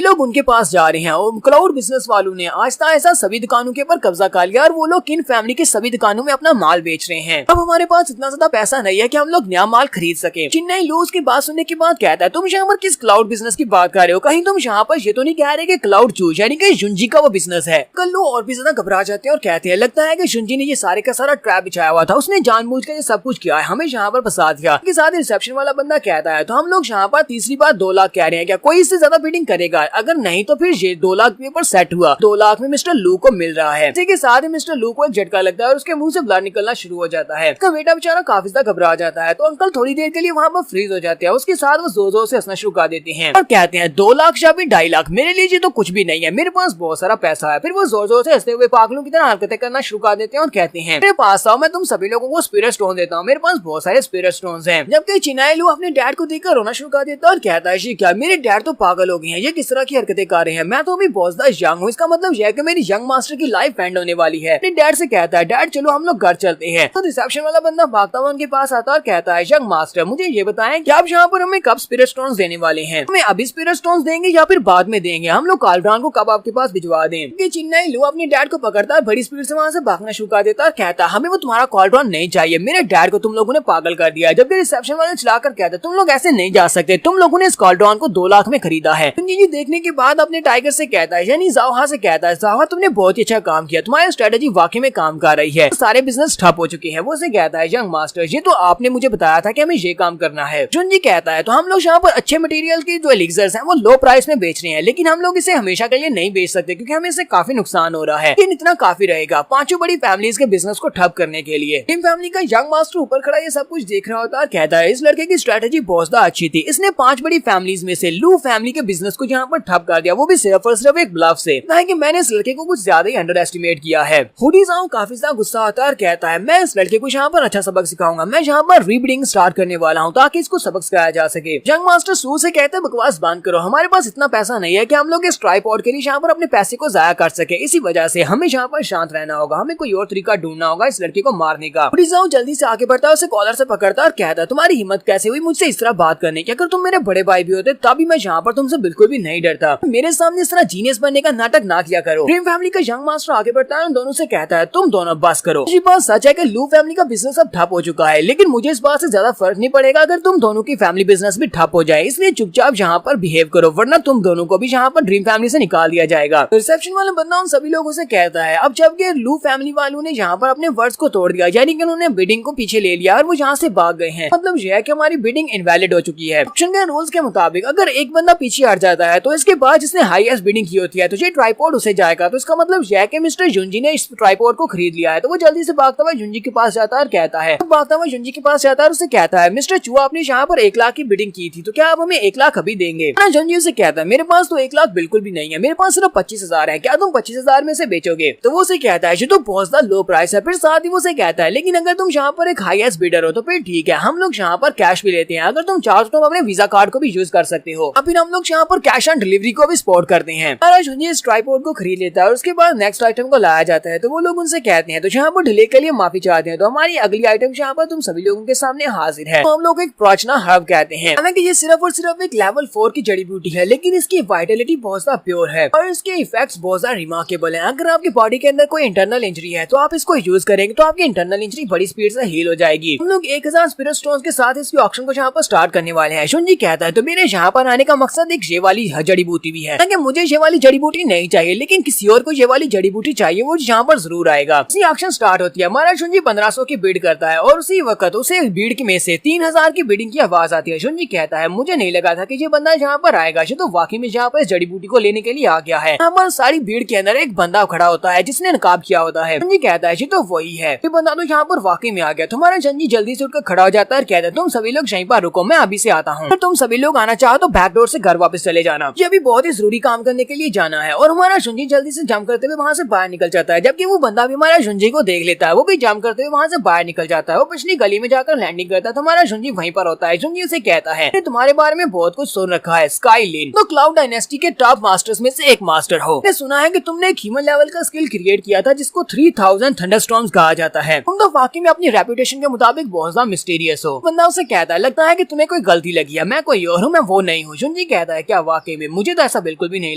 लोग उनके पास जा रहे हैं और क्लाउड बिजनेस वालों ने आहिस्ता आहिस्ता सभी दुकानों के ऊपर कब्जा कर लिया और वो लोग किन फैमिली की सभी दुकानों में अपना माल बेच रहे हैं। अब हमारे पास इतना ज्यादा पैसा नहीं है कि हम लोग नया माल खरीद सके। चिन्नई लू उसकी बात सुनने के बाद कहता है, तुम यहाँ पर किस क्लाउड बिजनेस की बात कर रहे हो? कहीं तुम यहाँ पर ये तो नहीं कह रहे कि क्लाउड चूज यानी कि जुंजी का वो बिजनेस है? कल्लू और भी ज्यादा घबरा जाते हैं और कहते हैं, लगता है कि जुंजी ने ये सारे का सारा ट्रैप बिछाया हुआ था, उसने जानबूझकर ये सब कुछ किया है, हमें यहाँ पर फंसा दिया। के साथ रिसेप्शन वाला बंदा कहता है, तो हम लोग यहाँ पर तीसरी बार 2 लाख कह रहे हैं, क्या कोई इससे ज्यादा बिडिंग करेगा? अगर नहीं तो फिर ये 2 लाख के ऊपर सेट हुआ, 2 लाख में मिस्टर लू को मिल रहा है। इसी के साथ ही मिस्टर लू को एक झटका लगता है और उसके मुंह से ब्लड निकलना शुरू हो जाता है। उसका बेटा बेचारा काफी ज्यादा घबरा जाता है। तो अंकल थोड़ी देर के लिए वहाँ पर फ्रीज हो जाते हैं। उसके साथ वो जोर जोर से हंसना शुरू कर देते हैं और कहते हैं, 2 लाख या फिर 2.5 लाख मेरे लिए तो कुछ भी नहीं है, मेरे पास बहुत सारा पैसा है। फिर वो जोर जोर से हंसते हुए पागलों की तरह हरकतें करना शुरू कर देते हैं और कहते हैं, मेरे पास आओ, मैं तुम सभी लोगों को स्पिरिट स्टोन देता हूँ, मेरे पास बहुत सारे स्पिरिट स्टोन्स हैं। जबकि चिनाई लू अपने डैड को देखकर रोना शुरू कर देता है और कहता है, क्या मेरे डैड तो पागल हो गए हैं, ये किस तरह की हरकतें कर रहे हैं, मैं तो अभी बहुत ज्यादा यंग हूँ, इसका मतलब यह है कि मेरी यंग मास्टर की लाइफ एंड होने वाली है। अपने डैड से कहता है, डैड चलो हम लोग घर चलते हैं। तो रिसेप्शन वाला बंदा भागता हुआ उनके पास आता है और कहता है, यंग मास्टर मुझे ये बताएं कि आप यहाँ पर हमें कब स्पिरिट स्टोन्स देने वाले हैं, हमें अभी स्पिरिट स्टोन्स देंगे या फिर बाद में देंगे, हम लोग कालब्रान को कब आपके पास भिजवा दें। कि चिन्नाई लू अपने डैड को पकड़ता है, बड़ी स्पीड से वहाँ से भागना शुरू कर देता है और कहता है, हमें वो तुम्हारा कालब्रान नहीं चाहिए, मेरे डैड को तुम लोगों ने पागल कर दिया। जबकि रिसेप्शन वाले चिल्लाकर कहता है, तुम लोग ऐसे नहीं जा सकते, तुम लोगों ने इस कालब्रान को 2 लाख में खरीदा है। ये देखने के बाद अपने टाइगर से कहता है, यानी जाओहा से कहता है, जाओहा तुमने बहुत ही अच्छा काम किया, तुम्हारी स्ट्रेटेजी वाकई में काम कर रही है, सारे बिजनेस ठप हो चुके हैं। वो से कहता है, यंग मास्टर ये तो आपने मुझे बताया था कि हमें ये काम करना है। जुनजी कहता है, तो हम लोग यहाँ पर अच्छे मटेरियल के जो एलिक्सर्स हैं वो लो प्राइस में बेच रहे हैं, लेकिन हम लोग इसे हमेशा के लिए नहीं बेच सकते क्योंकि हमें इससे काफी नुकसान हो रहा है, लेकिन इतना काफी रहेगा 5 बड़ी फैमिलीज के बिजनेस को ठप करने के लिए। टीम फैमिली का यंग मास्टर ऊपर खड़ा ये सब कुछ देख रहा होता है, कहता है, इस लड़के की स्ट्रेटेजी बहुत ज्यादा अच्छी थी, इसने 5 बड़ी फैमिलीज में से लू फैमिली के बिजनेस को यहाँ पर ठप कर दिया, वो भी सिर्फ और सिर्फ एक ब्लफ से। कि मैंने इस लड़के को कुछ ज्यादा ही अंडर एस्टिमेट किया है। हुडी जाओ काफी ज्यादा गुस्सा आता है और कहता है, मैं इस लड़के को यहाँ पर अच्छा सबक सिखाऊंगा, मैं यहाँ पर रीब्रीडिंग स्टार्ट करने वाला हूँ ताकि इसको सबक सिखाया जा सके। यंग मास्टर सू से कहते हैं, बकवास बंद करो, हमारे पास इतना पैसा नहीं है कि हम लोग इस ट्राइपॉड के लिए यहाँ पर अपने पैसे को जाया कर सके, इसी वजह से हमें यहाँ पर शांत रहना होगा, हमें कोई और तरीका ढूंढना होगा इस लड़के को मारने का। हुडी जाओ जल्दी से आगे बढ़ता है, उसे कॉलर से पकड़ता है और कहता है, तुम्हारी हिम्मत कैसे हुई मुझसे इस तरह बात करने की, अगर तुम मेरे बड़े भाई भी होते तभी मैं यहाँ पर तुमसे बिल्कुल भी नहीं डरता, मेरे सामने इस तरह जीनियस बनने का नाटक ना किया करो। ड्रीम फैमिली का यंग मास्टर आगे बढ़ता है और दोनों से कहता है, तुम दोनों बस करो। ये बात सच है कि लू फैमिली का बिजनेस अब ठप हो चुका है, लेकिन मुझे इस बात से ज्यादा फर्क नहीं पड़ेगा अगर तुम दोनों की फैमिली बिजनेस भी ठप हो जाए, इसलिए चुपचाप यहाँ पर बिहेव करो, वरना तुम दोनों को भी यहाँ पर ड्रीम फैमिली से निकाल दिया जाएगा। रिसेप्शन वाला बंदा उन सभी लोगों से कहता है, अब जबकि लू फैमिली वालों ने यहाँ पर अपने वर्ड्स को तोड़ दिया, यानी कि उन्होंने बिडिंग को पीछे ले लिया और वो यहाँ से भाग गए हैं, मतलब यह है कि हमारी बिडिंग इनवैलिड हो चुकी है। ऑक्शन के रूल्स के मुताबिक अगर एक बंदा पीछे हट जाता है तो इसके बाद जिसने हाईएस्ट बिडिंग की होती है तो ये ट्राइपॉड उसे जाएगा, तो इसका मतलब यह है कि मिस्टर युंजी ने इस ट्राइपॉड को खरीद लिया है। तो वो जल्दी से भागता हुआ युंजी के पास जाता है और कहता है, भागता हुआ युंजी के पास जाता है और उसे कहता है, मिस्टर चुआ आपने यहाँ पर 1 लाख की बिडिंग की थी, तो क्या आप हमें 1 लाख अभी देंगे? युंजी उसे कहता है, मेरे पास तो 1 लाख बिल्कुल भी नहीं है, मेरे पास सिर्फ 25,000 है, क्या तुम 25,000 में से बेचोगे? तो वो उसे कहता है, ये तो बहुत ज्यादा लो प्राइस है। फिर साथ ही वो उसे कहता है, लेकिन अगर तुम यहाँ पर एक हाईएस्ट बिडर हो तो फिर ठीक है, हम लोग यहाँ पर कैश भी लेते हैं, अगर तुम चाहो तो अपने वीजा कार्ड को भी यूज कर सकते हो, फिर हम लोग यहाँ पर कैश ऑन डिलीवरी को भी सपोर्ट करते हैं। युंजी इस ट्राइपॉड को खरीद लेता है और उसके बाद नेक्स्ट आइटम को लाया जाता है, तो वो लोग उनसे कहते हैं, तो यहाँ पर डिले के लिए माफी चाहते हैं, तो हमारी अगली आइटम यहाँ पर तुम सभी लोगों के सामने हाजिर है, तो हम लोग एक प्राचना हर्ब कहते हैं। हालांकि ये सिर्फ और सिर्फ एक लेवल 4 की जड़ी बूटी है, लेकिन इसकी वाइटलिटी बहुत ज्यादा प्योर है और इसके इफेक्ट्स बहुत ज्यादा रिमार्केबल है। अगर आपकी बॉडी के अंदर कोई इंटरनल इंजरी है तो आप इसको यूज करेंगे तो आपकी इंटरनल इंजरी बड़ी स्पीड से हील हो जाएगी। हम लोग 1000 स्पिरिट स्टोन्स के साथ इसकी ऑक्शन को यहाँ पर स्टार्ट करने वाले हैं। शुंजी कहता है, तो मेरे यहाँ पर आने का मकसद एक ये वाली जड़ी बूटी भी है, कि मुझे ये वाली जड़ी बूटी नहीं चाहिए, लेकिन किसी और को ये वाली जड़ी बूटी चाहिए, वो यहाँ पर जरूर आएगा। इसी ऑक्शन स्टार्ट होती है। हमारा शुंजी 1500 की बिड करता है और उसी वक्त उसे बिड में से 3000 की बिडिंग की आवाज आती है। शुंजी कहता है, मुझे नहीं लगा था कि ये बंदा यहाँ पर आएगा, ये तो वाकई में यहाँ पर जड़ी बूटी को लेने के लिए आ गया है। यहाँ पर सारी भीड़ के अंदर एक बंदा खड़ा होता है जिसने नकाब किया होता है। शुंजी कहता है, ये तो वही है, ये बंदा तो यहाँ पर वाकई में आ गया। तुम्हारा शुंजी जल्दी से उठकर खड़ा हो जाता है और कहता है, तुम सभी लोग यहीं पर रुको, मैं अभी से आता हूँ, तुम सभी लोग आना चाहो तो बैक डोर से घर वापस चले जाना, ये अभी बहुत ही जरूरी काम करने के लिए जाना है। और हमारा शुंजी जल्दी से जंप करते हुए वहाँ से बाहर निकल जाता है, जबकि वो बंदा भी हमारा शुंजी को देख लेता है, वो भी जंप करते हुए वहाँ से बाहर निकल जाता है। वो पिछली गली में जाकर लैंडिंग करता है, तुम्हारा शुंजी वहीं पर होता है। शुंजी उसे कहता है, तुम्हारे बारे में बहुत कुछ सुन रखा है, स्काईलिन तो क्लाउड डायनेस्टी के टॉप मास्टर्स में से एक मास्टर हो, मैंने सुना है कि तुमने एक ह्यूमन लेवल का स्किल क्रिएट किया था जिसको 3000 थंडरस्टॉर्म्स कहा जाता है, तुम तो वाकई में अपनी रेपुटेशन के मुताबिक बहुत ज्यादा मिस्टीरियस हो। बंदा उसे कहता है, लगता है कि तुम्हें कोई गलती लगी है, मैं कोई और हूँ, मैं वो नहीं हूँ। शुंजी कहता है, क्या वाकई में? मुझे तो ऐसा बिल्कुल भी नहीं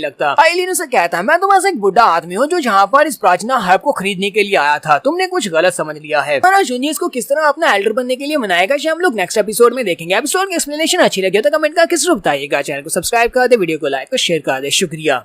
लगता। स्काईलिन उसे कहता है, मैं तो बस एक बुढ़ा आदमी हूँ जो यहाँ पर इस प्राचीना हर्ब को खरीदने के लिए आया था, तुमने कुछ गलत समझ लिया है। शुंजी इसको किस तरह अपना एल्डर बनने के लिए मनाएगा हम लोग नेक्स्ट एपिसोड में देखेंगे। एपिसोड की एक्सप्लेनेशन अच्छी लगी तो कमेंट करके जरूर बताइएगा। चैनल को सब्सक्राइब कर दे, वीडियो को लाइक और शेयर कर दे। शुक्रिया।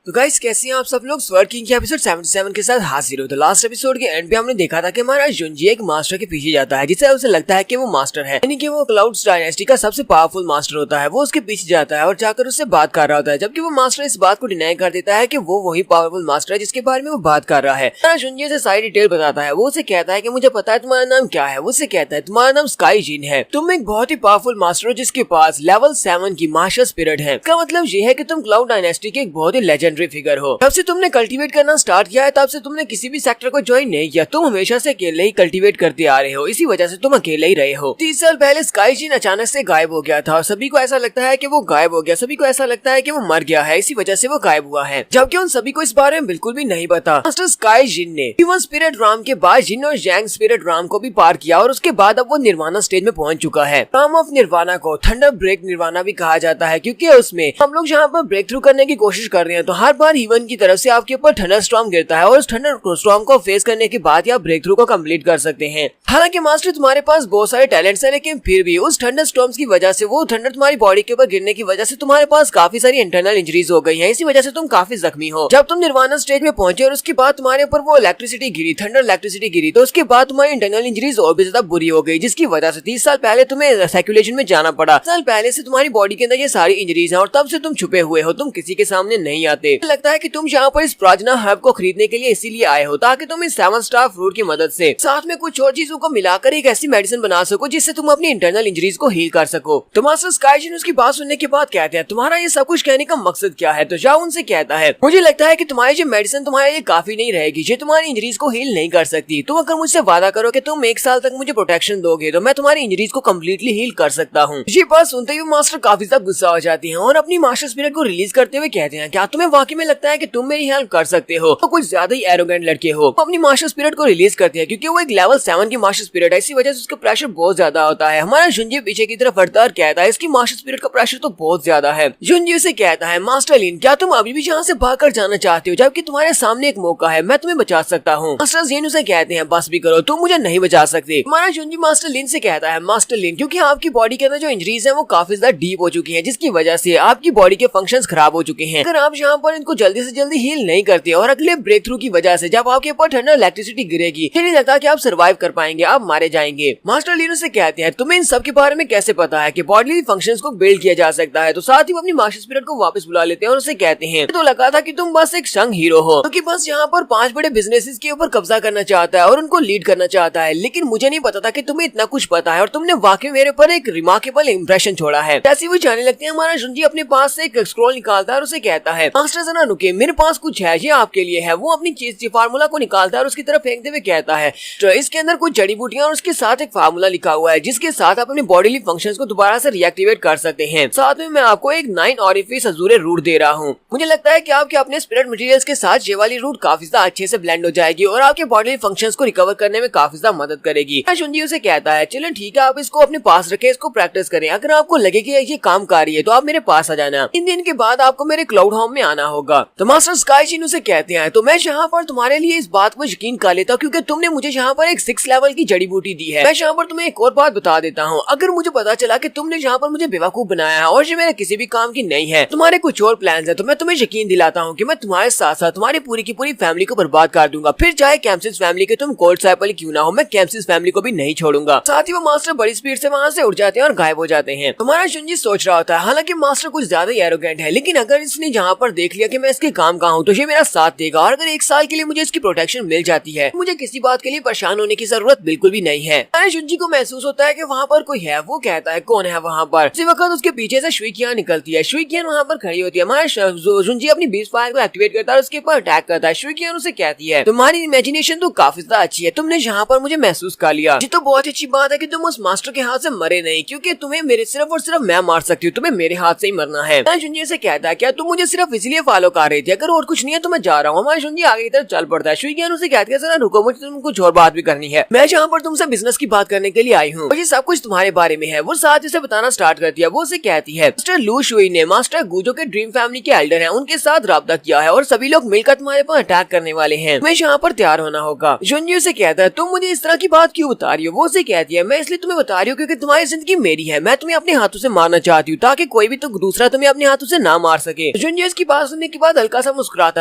तो गाइस कैसे हैं आप सब लोग? स्वर्ड किंग के एपिसोड 77 के साथ हाजिर हो। तो लास्ट एपिसोड के एंड पे हमने देखा था कि हमारा युंजी एक मास्टर के पीछे जाता है जिससे उसे लगता है कि वो मास्टर है, यानी कि वो क्लाउड डायनेस्टी का सबसे पावरफुल मास्टर होता है। वो उसके पीछे जाता है और जाकर उससे बात कर रहा होता है, जबकि वो मास्टर इस बात को डिनाई कर देता है कि वो वही पावरफुल मास्टर है जिसके बारे में वो बात कर रहा है। युंजी से सारी डिटेल बताता है। वो उसे कहता है कि मुझे पता है तुम्हारा नाम क्या है। वो उसे कहता है, तुम्हारा नाम स्काई जिन है, तुम एक बहुत ही पावरफुल मास्टर हो जिसके पास लेवल 7 की मार्शल स्पिरिट है। इसका मतलब ये है कि तुम क्लाउड डायनेस्टी के एक बहुत ही लेजेंड लेजेंडरी फिगर हो। तब से तुमने कल्टीवेट करना स्टार्ट किया है, तब से तुमने किसी भी सेक्टर को ज्वाइन नहीं किया। तुम हमेशा से अकेले ही कल्टीवेट करते आ रहे हो, इसी वजह से तुम अकेले ही रहे हो। 30 साल पहले स्काई जिन अचानक से गायब हो गया था और सभी को ऐसा लगता है कि वो गायब हो गया, सभी को ऐसा लगता है कि वो मर गया है, इसी वजह से वो गायब हुआ है, जबकि उन सभी को इस बारे में बिल्कुल भी नहीं पता। मास्टर स्काई जिन ने ह्यूमन स्पिरिट राम के बाद जिन और जैंग स्पिरिट राम को भी पार किया और उसके बाद अब वो निर्वाणा स्टेज में पहुंच चुका है। राम ऑफ निर्वाणा को थंडर ब्रेक निर्वाणा भी कहा जाता है, क्योंकि उसमें हम लोग जहाँ पर ब्रेक थ्रू करने की कोशिश कर रहे हैं तो हर बार ह्यूमन की तरफ से आपके ऊपर थंडर स्टॉर्म गिरता है और उस थंडर स्टॉर्म को फेस करने के बाद आप ब्रेक थ्रू को कंप्लीट कर सकते हैं। हालांकि मास्टर तुम्हारे पास बहुत सारे टैलेंट्स है, लेकिन फिर भी उस थंडर स्टॉर्म्स की वजह से, वो थंडर तुम्हारी बॉडी के ऊपर गिरने की वजह से तुम्हारे पास काफी सारी इंटरनल इंजरीज हो गई है, इसी वजह से तुम काफी जख्मी हो। जब तुम निर्वाणा स्टेज में पहुंचे और उसके बाद तुम्हारे ऊपर वो इलेक्ट्रिसिटी गिरी, थंडर इलेक्ट्रिसिटी गिरी, तो उसके बाद तुम्हारी इंटरनल इंजरीज और भी ज्यादा बुरी हो गई, जिसकी वजह से 30 साल पहले तुम्हें सर्कुलेशन में जाना पड़ा। साल पहले से तुम्हारी बॉडी के अंदर ये सारी इंजरीज हैं और तब से तुम छुपे हुए हो, तुम किसी के सामने नहीं आते। लगता है कि तुम यहाँ पर इस प्राजना हर्ब को खरीदने के लिए इसीलिए आए हो ताकि तुम इस 7 स्टार फ्रूट की मदद से साथ में कुछ और चीजों को मिलाकर एक ऐसी मेडिसिन बना सको जिससे तुम अपनी इंटरनल इंजरीज को हील कर सको। तो मास्टर स्काई जिन उसकी बात सुनने के बाद कहते हैं, तुम्हारा ये सब कुछ कहने का मकसद क्या है? तो जाओ उनसे कहता है, मुझे लगता है कि तुम्हारी जो मेडिसिन तुम्हारे लिए काफी नहीं रहेगी, जो तुम्हारी इंजरीज को हील नहीं कर सकती। तुम अगर मुझसे वादा करो कि तुम 1 साल तक मुझे प्रोटेक्शन दोगे तो मैं तुम्हारी इंजरीज को कम्प्लीटली हील कर सकता हूँ। ये बात सुनते ही मास्टर काफी ज्यादा गुस्सा हो जाती है और अपनी मास्टर स्पिरिट को रिलीज करते हुए कहते हैं, क्या तुम्हें वाकई में लगता है कि तुम मेरी हेल्प कर सकते हो? तो कुछ ज्यादा ही एरोगेंट लड़के हो। अपनी मास्टर स्पिरिट को रिलीज करते हैं क्योंकि वो एक लेवल 7 की मास्टर स्पिरिट है, इसी वजह से उसका प्रेशर बहुत ज्यादा होता है। हमारा जुंजी पीछे की तरफ हटता है और कहता है, इसकी मास्टर स्पिरिट का प्रेशर तो बहुत ज्यादा है। जुंजी उसे कहता है, मास्टर लिन, क्या तुम अभी भी यहाँ से भागकर जाना चाहते हो जबकि तुम्हारे सामने एक मौका है, मैं तुम्हें बचा सकता हूँ। मास्टर जिन उसे कहते हैं, बस भी करो, तुम मुझे नहीं बचा सकते। हमारा जुंजी मास्टर लिन से कहता है, मास्टर लिन, क्योंकि आपकी बॉडी के अंदर जो इंजरीज है वो काफी ज्यादा डीप हो चुकी है, जिसकी वजह से आपकी बॉडी के फंक्शंस खराब हो चुके हैं। अगर आप यहाँ पर इनको जल्दी से जल्दी हील नहीं करते और अगले ब्रेक थ्रू की वजह से जब आपके ऊपर ठंडा इलेक्ट्रिसिटी गिरेगी, नहीं लगता कि आप सर्वाइव कर पाएंगे, आप मारे जाएंगे। मास्टर लिन से कहते हैं, तुम्हें इन सब के बारे में कैसे पता है कि बॉडी फंक्शंस को बिल्ड किया जा सकता है? तो साथ ही वो अपनी मास्टर स्पिरिट को वापस बुला लेते हैं और उसे कहते हैं, तो लगा था कि तुम बस एक संग हीरो हो, क्योंकि बस यहाँ पर 5 बड़े बिजनेसेस के ऊपर कब्जा करना चाहता है और उनको लीड करना चाहता है, लेकिन मुझे नहीं पता था कि तुम्हें इतना कुछ पता है और तुमने वाकई मेरे पर एक रिमार्केबल इंप्रेशन छोड़ा है। जैसे वो जाने लगते हैं, हमारा जुंजी अपने पास से एक स्क्रॉल निकालता है और उसे कहता है, मास्टर जरा रुके, मेरे पास कुछ है, ये आपके लिए है। वो अपनी चीज फार्मूला को निकालता है और उसकी तरफ फेंकते हुए कहता है, तो इसके अंदर कुछ जड़ी बूटियां और उसके साथ एक फार्मूला लिखा हुआ है जिसके साथ आप अपने बॉडीली फंक्शंस को दोबारा से रिएक्टिवेट कर सकते हैं। साथ में मैं आपको एक 9 ऑरिफिस अजूरे रूट दे रहा हूँ। मुझे लगता है कि आपके अपने स्पिरिट मटेरियल्स के साथ ये वाली रूट काफी ज्यादा अच्छे से ब्लेंड हो जाएगी और आपके बॉडीली फंक्शंस को रिकवर करने में काफी ज्यादा मदद करेगी। जुंजी उसे कहता है, चलो ठीक है, आप इसको अपने पास रखें, इसको प्रैक्टिस करें, अगर आपको लगे कि ये काम कर रही है तो आप मेरे पास आ जाना। 3 दिन के बाद आपको मेरे क्लाउड होम में आना होगा। तो मास्टर स्काई जिन उसे कहते हैं, तो मैं यहाँ पर तुम्हारे लिए इस बात को यकीन कर लेता हूँ क्योंकि तुमने मुझे यहाँ पर एक 6 लेवल की जड़ी बूटी दी है। मैं यहाँ पर तुम्हें एक और बात बता देता हूँ, अगर मुझे पता चला कि तुमने यहाँ पर मुझे बेवकूफ बनाया है और ये मेरे किसी भी काम की नहीं है, तुम्हारे कुछ और प्लान है, तो मैं तुम्हें यकीन दिलाता हूँ कि मैं तुम्हारे साथ साथ तुम्हारी पूरी की पूरी फैमिली को बर्बाद कर दूंगा। फिर चाहे कैम्सिस फैमिली के तुम कोल्ड साइपल क्यों ना हो, मैं कैम्सिस फैमिली को भी नहीं छोड़ूंगा। साथ ही वो मास्टर बड़ी स्पीड से वहाँ से उड़ जाते हैं और गायब हो जाते हैं। तुम्हारा जुंजी सोच रहा होता है, हालांकि मास्टर कुछ ज्यादा ही एरोगेंट है, लेकिन अगर इसने यहाँ पर देख लिया कि मैं इसके काम का हूँ तो ये मेरा साथ देगा और अगर 1 साल के लिए मुझे इसकी प्रोटेक्शन मिल जाती है, मुझे किसी बात के लिए परेशान होने की जरूरत बिल्कुल भी नहीं है। जुंजी को महसूस होता है कि वहाँ पर कोई है। वो कहता है, कौन है वहाँ पर? उसी वक्त उसके पीछे से शुइकियान निकलती है। शुइकियान वहाँ पर खड़ी होती है। हमारा जुंजी अपनी बीस फायर को एक्टिवेट करता है और उसके ऊपर अटैक करता है। शुइकियान उसे कहती है, तुम्हारी इमेजिनेशन तो काफी ज्यादा अच्छी है, तुमने यहाँ पर मुझे महसूस कर लिया। ये तो बहुत अच्छी बात है कि तुम उस मास्टर के हाथ से मरे नहीं, क्योंकि तुम्हें मेरे सिर्फ और सिर्फ मैं मार सकती हूँ, तुम्हें मेरे हाथ से ही मरना है। जुंजी से कहता है, क्या तुम मुझे सिर्फ इसलिए फॉलो कर रही थी? अगर और कुछ नहीं है तो मैं जा रहा हूँ। हमारा जुंजी आगे की तरफ चल पड़ता है। शुइकियान उसे कहती है, जरा रुको, मुझे तुम कुछ और बात भी करनी है। मैं यहाँ पर तुमसे बिजनेस की बात करने के लिए आई हूँ, ये सब कुछ तुम्हारे बारे में है। वो साथ उसे बताना स्टार्ट करती है। वो उसे कहती है, मिस्टर लू शुई ने मास्टर गुजो के ड्रीम फैमिली के एल्डर हैं, उनके साथ राब्ता किया है और सभी लोग मिलकर तुम्हारे पर अटैक करने वाले हैं, तुम्हें यहाँ पर तैयार होना होगा। जुंजी उसे कहता है, तुम मुझे इस तरह की बात क्यों बता रही हो? वो उसे कहती है, मैं इसलिए तुम्हें बता रही हूँ क्योंकि तुम्हारी जिंदगी मेरी है, मैं तुम्हें अपने हाथों से मारना चाहती हूँ ताकि कोई भी तो दूसरा तुम्हें अपने हाथों से ना मार सके। जुंजी इसकी बात सुनने के बाद हल्का सा मुस्कुराता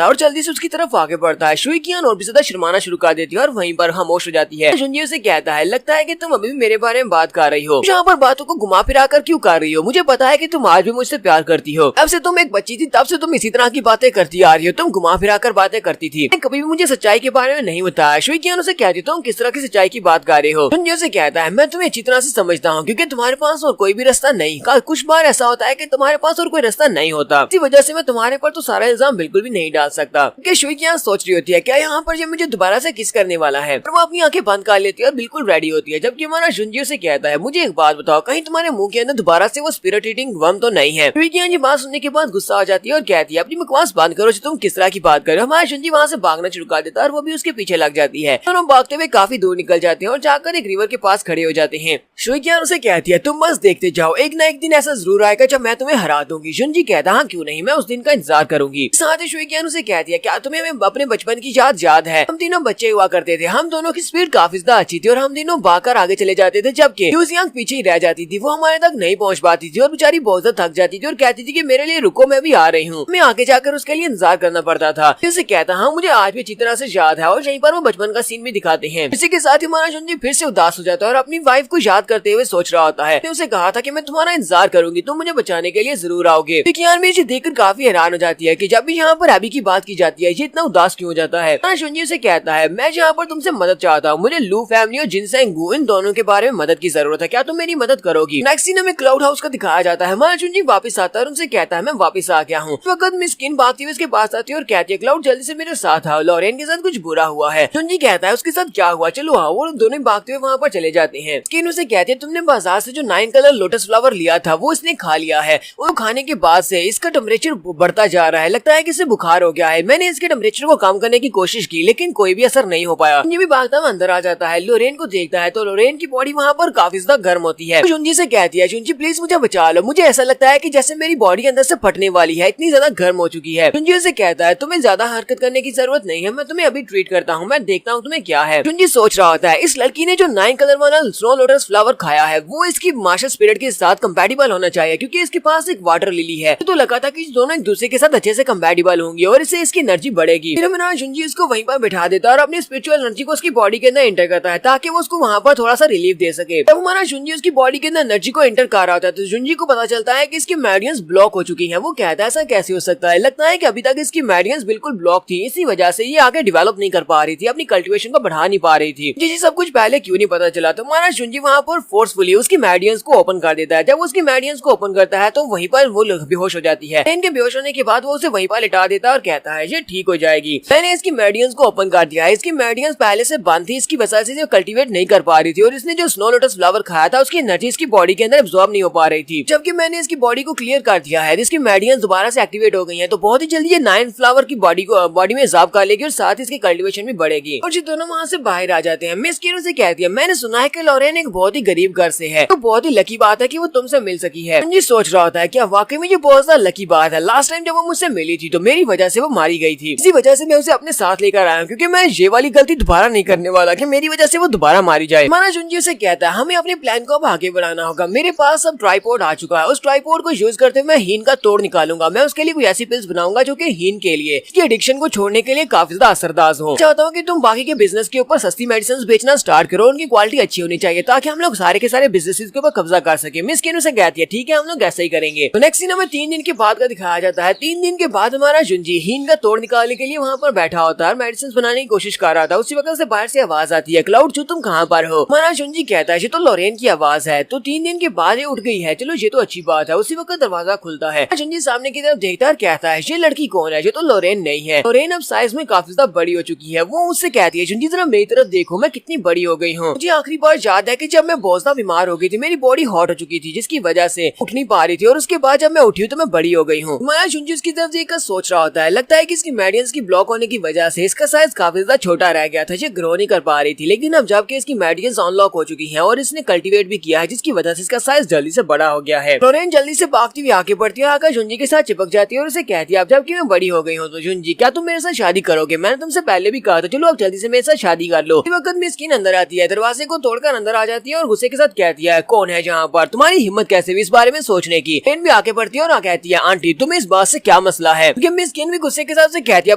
है और जल्दी से उसकी तरफ आगे बढ़ता है। शुइकियान और भी ज्यादा शर्माना शुरू कर देती है और वहीं पर खामोश हो जाती है। जुंजी उसे कहता है, लगता है कि तुम अभी भी मेरे बारे में बात कर रही हो, यहाँ पर बातों को घुमा फिरा कर क्यों कर रही हो? मुझे पता है कि तुम आज भी मुझसे प्यार करती हो। अब से तुम एक बच्ची थी तब से तुम इसी तरह की बातें करती आ रही हो, तुम घुमा फिरा कर बातें करती थी, कभी भी मुझे सच्चाई के बारे में नहीं बताया। शुइकियान उसे कहती, तुम किस तरह की सच्चाई की बात कर रहे हो? जुंजी उसे कहता है, मैं तुम्हें अच्छी तरह से समझता हूँ क्योंकि तुम्हारे पास और कोई भी रास्ता नहीं। कुछ बार ऐसा होता है कि तुम्हारे पास और कोई रास्ता नहीं होता, इसी वजह से मैं तुम्हारे पर तो सारा इल्जाम बिल्कुल भी नहीं डाल सकता। क्योंकि शुई यहाँ सोच रही होती है क्या यहाँ पर जब मुझे दोबारा से किस करने वाला है, और वो अपनी आंखें बंद कर लेती है और बिल्कुल रेडी होती है। जबकि हमारा शुंजी उसे कहता है मुझे एक बात बताओ, कहीं तुम्हारे मुंह के अंदर दोबारा से वो स्पिरिट ईटिंग वर्म तो नहीं है। शुई ये बात सुनने के बाद गुस्सा आ जाती है और कहती है अपनी बकवास बंद करो, तुम किस तरह की बात कर रहे हो। हमारा शुंजी वहाँ से भागना शुरू कर देता है और वो भी उसके पीछे लग जाती है। दोनों भागते हुए काफी दूर निकल जाते हैं और जाकर एक रिवर के पास खड़े हो जाते हैं। शुई उसे कहती है तुम बस देखते जाओ, एक ना एक दिन ऐसा जरूर आएगा जब मैं तुम्हें हरा दूंगी। शुंजी कहता हाँ क्यों नहीं, मैं उस दिन का इंतजार करूंगी। साथ ही शुई उसे कहती है क्या तुम्हें अपने बचपन की याद है, हम तीनों बच्चे हुआ करते थे, हम दोनों की स्पीड काफी ज्यादा अच्छी थी और हम तीनों भागकर आगे चले जाते थे, जबकि यूजियांग पीछे ही रह जाती थी। वो हमारे तक नहीं पहुंच पाती थी और बेचारी बहुत ज्यादा थक जाती थी और कहती थी कि मेरे लिए रुको मैं भी आ रही हूँ। मैं आगे जाकर उसके लिए इंतजार करना पड़ता था। उसे कहता हाँ मुझे आज भी अच्छी तरह से याद है, और यहीं पर वो बचपन का सीन भी दिखाते हैं। इसी के साथ ही हमारा शुंजी फिर से उदास हो जाता है और अपनी वाइफ को याद करते हुए सोच रहा होता है। उसे कहा था कि मैं तुम्हारा इंतजार करूंगी, तुम मुझे बचाने के लिए जरूर आओगे। विज्ञान में इसे देखकर काफी हैरान हो जाती है कि जब भी यहाँ पर अभी की बात की जाती है ये इतना उदास क्यों हो जाता है। शुंजी उसे कहता है मैं यहाँ पर तुमसे मदद चाहता हूँ, मुझे लू फैमिली और जिनसेंग गू इन दोनों के बारे में मदद की जरूरत है, क्या तुम मेरी मदद करोगी। नेक्स्ट सीन में क्लाउड हाउस का दिखाया जाता है। हमारा शुंजी वापस आता है और उनसे कहता है मैं वापस आ गया हूँ। वक्त मिस किन भागती हुई उसके पास आती है और कहती है क्लाउड जल्दी से मेरे साथ आओ, लॉरेन के साथ कुछ बुरा हुआ है। शुंजी कहता है उसके साथ क्या हुआ, चलो आओ। वो दोनों भागते हुए वहाँ पर चले जाते हैं। स्किन उसे कहती है तुमने बाजार से जो 9 कलर लोटस फ्लावर लिया था वो इसने खा लिया है, वो खाने के बाद से इसका टेम्परेचर बढ़ता जा रहा है, लगता है कि इसे बुखार हो गया है। मैंने इसके टेम्परेचर को कम करने की कोशिश की लेकिन कोई भी असर नहीं हो पाया। शुंजी भी भागता हुआ अंदर आ जाता है, लोरेन को देखता है तो लोरेन की बॉडी वहाँ पर काफी ज्यादा गर्म होती है। शुंजी से कहती है शुंजी प्लीज मुझे बचा लो, मुझे ऐसा लगता है कि जैसे मेरी बॉडी अंदर से फटने वाली है, इतनी ज्यादा गर्म हो चुकी है। शुंजी से कहता है तुम्हें ज्यादा हरकत करने की जरूरत नहीं है, मैं तुम्हें अभी ट्रीट करता हूँ, मैं देखता हूँ तुम्हें क्या है। शुंजी सोच रहा होता है इस लड़की ने जो 9 कलर वाला स्नो लोटस फ्लावर खाया है वो इसकी मार्शल स्पिरिट के साथ कंपैटिबल होना चाहिए, क्योंकि इसके पास एक वाटर लिली है। तो लगा था कि दोनों एक दूसरे के साथ अच्छे से कंपैटिबल होंगे और इससे इसकी एनर्जी बढ़ेगी। फिर हमारा शुंजी इसको वहीं पर बिठा देता है और अपनी स्पिरिचुअल एनर्जी को उसकी बॉडी के अंदर एंटर करता है ताकि वो उसको वहाँ पर थोड़ा सा रिलीफ दे सके। तब हमारा शुंजी उसकी बॉडी के अंदर एनर्जी को एंटर कर रहा होता है तो शुंजी को पता चलता है कि इसकी मेरिडियंस ब्लॉक हो चुकी है। वो कहता है ऐसा कैसे हो सकता है, लगता है कि अभी तक इसकी मेरिडियंस बिल्कुल ब्लॉक थी, इसी वजह से ये आगे डेवलप नहीं कर पा रही थी, अपनी कल्टिवेशन को बढ़ा नहीं पा रही थी। जिसे सब कुछ पहले क्यों नहीं पता चला। तो हमारा शुंजी वहाँ पर फोर्सफुली उसकी मेरिडियंस को ओपन कर देता है। जब उसकी मेरिडियंस को ओपन करता है तो वहीं पर वो बेहोश हो जाती है। इनके बेहोश होने के बाद वो उसे वहीं पर लिटा देता है और कहता है ये ठीक हो जाएगी, मैंने इसकी मेरिडियंस को ओपन कर दिया है। इसकी मेरिडियंस पहले से बंद थी, इसकी वजह से कल्टीवेट नहीं कर पा रही थी और इसने जो स्नो लोटस फ्लावर खाया था उसकी एनर्जी इसकी बॉडी के अंदर एब्जॉर्ब नहीं हो पा रही थी। जबकि मैंने इसकी बॉडी को क्लियर कर दिया है, इसकी मेरिडियंस दोबारा से एक्टिवेट हो गई है, तो बहुत ही जल्दी ये 9 फ्लावर की बॉडी में एब्जॉर्ब कर लेगी और साथ ही इसकी कल्टीवेशन भी बढ़ेगी। और ये दोनों वहाँ से बाहर आ जाते हैं। मिस किन से कहती है मैंने सुना है कि लॉरेन एक बहुत ही गरीब घर से है, तो बहुत ही लकी बात है कि वो तुमसे मिल सकी है। मुझे सोच रहा होता है क्या वाकई में ये बहुत ज्यादा लकी बात है। लास्ट टाइम जब वो मुझसे मिली थी तो मेरी वजह से वो मारी गई थी, इसी वजह से मैं उसे अपने साथ लेकर आया हूँ, क्योंकि मैं ये वाली गलती दोबारा नहीं करने वाला कि मेरी वजह से वो दोबारा मारी जाए। हमारा शुंजी से कहता है हमें अपने प्लान को अब आगे बढ़ाना होगा, मेरे पास अब ट्राइपॉड आ चुका है, उस ट्राइपॉड को यूज करते हुए मैं हीन का तोड़ निकालूंगा। मैं उसके लिए कोई ऐसी पिल्स बनाऊंगा जो कि हीन के लिए, इसकी एडिक्शन को छोड़ने के लिए काफी ज्यादा असरदार हो। चाहता हूँ कि तुम बाकी के बिजनेस के ऊपर सस्ती मेडिसिन बेचना स्टार्ट करो, उनकी क्वालिटी अच्छी होनी चाहिए ताकि हम लोग सारे के सारे बिजनेस के ऊपर कब्जा कर सके। मिस किन से कहती है ठीक है हम लोग ऐसा ही करेंगे। तो नेक्स्ट सीन हमें 3 दिन के बाद का दिखाया जाता है। 3 दिन के बाद हमारा शुंजी हीन का तोड़ निकालने के लिए वहाँ पर बैठा होता है, मेडिसिन बनाने की कोशिश कर रहा था। उसी वक्त से बाहर से आवाज आती है क्लाउड जो तुम कहाँ पर हो। हमारा शुंजी कहता है ये तो लॉरेन की आवाज है। तो 3 दिन के बाद ये उठ गई है, चलो ये तो अच्छी बात है। उसी वक्त दरवाजा खुलता है, शुंजी सामने की तरफ देखता है, कहता है ये लड़की कौन है, ये तो लॉरेन नहीं है। लॉरेन अब साइज में काफी ज्यादा बड़ी हो चुकी है। वो उससे कहती है शुंजी जरा मेरी तरफ देखो मैं कितनी बड़ी हो गई हूँ। मुझे आखिरी बार याद है कि जब मैं बहुत ज्यादा बीमार हो गई थी, मेरी बॉडी हॉट हो चुकी थी जिसकी वजह से उठ नहीं पा रही थी, और उसके बाद जब मैं उठी हूँ तो मैं बड़ी हो गई हूँ। मैं शुंजी उसकी तरफ देखकर सोच रहा होता है, लगता है कि इसकी मेडियंस की ब्लॉक होने की वजह से इसका साइज काफी ज्यादा छोटा रह गया था, ये ग्रो नहीं कर पा रही थी। लेकिन अब जबकि इसकी मेडियंस अनलॉक हो चुकी है और इसने कल्टीवेट भी किया है जिसकी वजह से इसका साइज जल्दी से बड़ा हो गया है। लॉरेन जल्दी से भागती हुई आगे बढ़ती है, आकर शुंजी के साथ चिपक जाती है और उसे कहती है अब जबकि मैं बड़ी हो गई हूँ तो शुंजी क्या तुम मेरे साथ शादी करोगे, मैंने तुमसे पहले भी कहा था, चलो अब जल्दी से मेरे साथ शादी कर लो। वक्त में स्किन अंदर आती है, दरवाजे को तोड़कर अंदर आ जाती है और गुस्से के साथ कहती है कौन है जहाँ पर, तुम्हारी हिम्मत कैसे हुई इस बारे में सोचने की। पेन भी आगे बढ़ती है और कहती है आंटी तुम्हें इस बात से क्या मसला है, क्योंकि मिस किन भी गुस्से के साथ से कहती है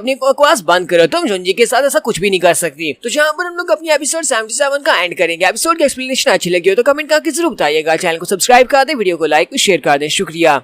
अपनी बकवास बंद करो, तुम शुंजी के साथ ऐसा कुछ भी नहीं कर सकती। तो जहाँ पर हम लोग अपनी एपिसोड 77 का एंड करेंगे। एपिसोड की एक्सप्लेनेशन अच्छी लगी हो तो कमेंट करके जरूर बताइएगा, चैनल को सब्सक्राइब कर दे, वीडियो को लाइक शेयर कर दे। शुक्रिया।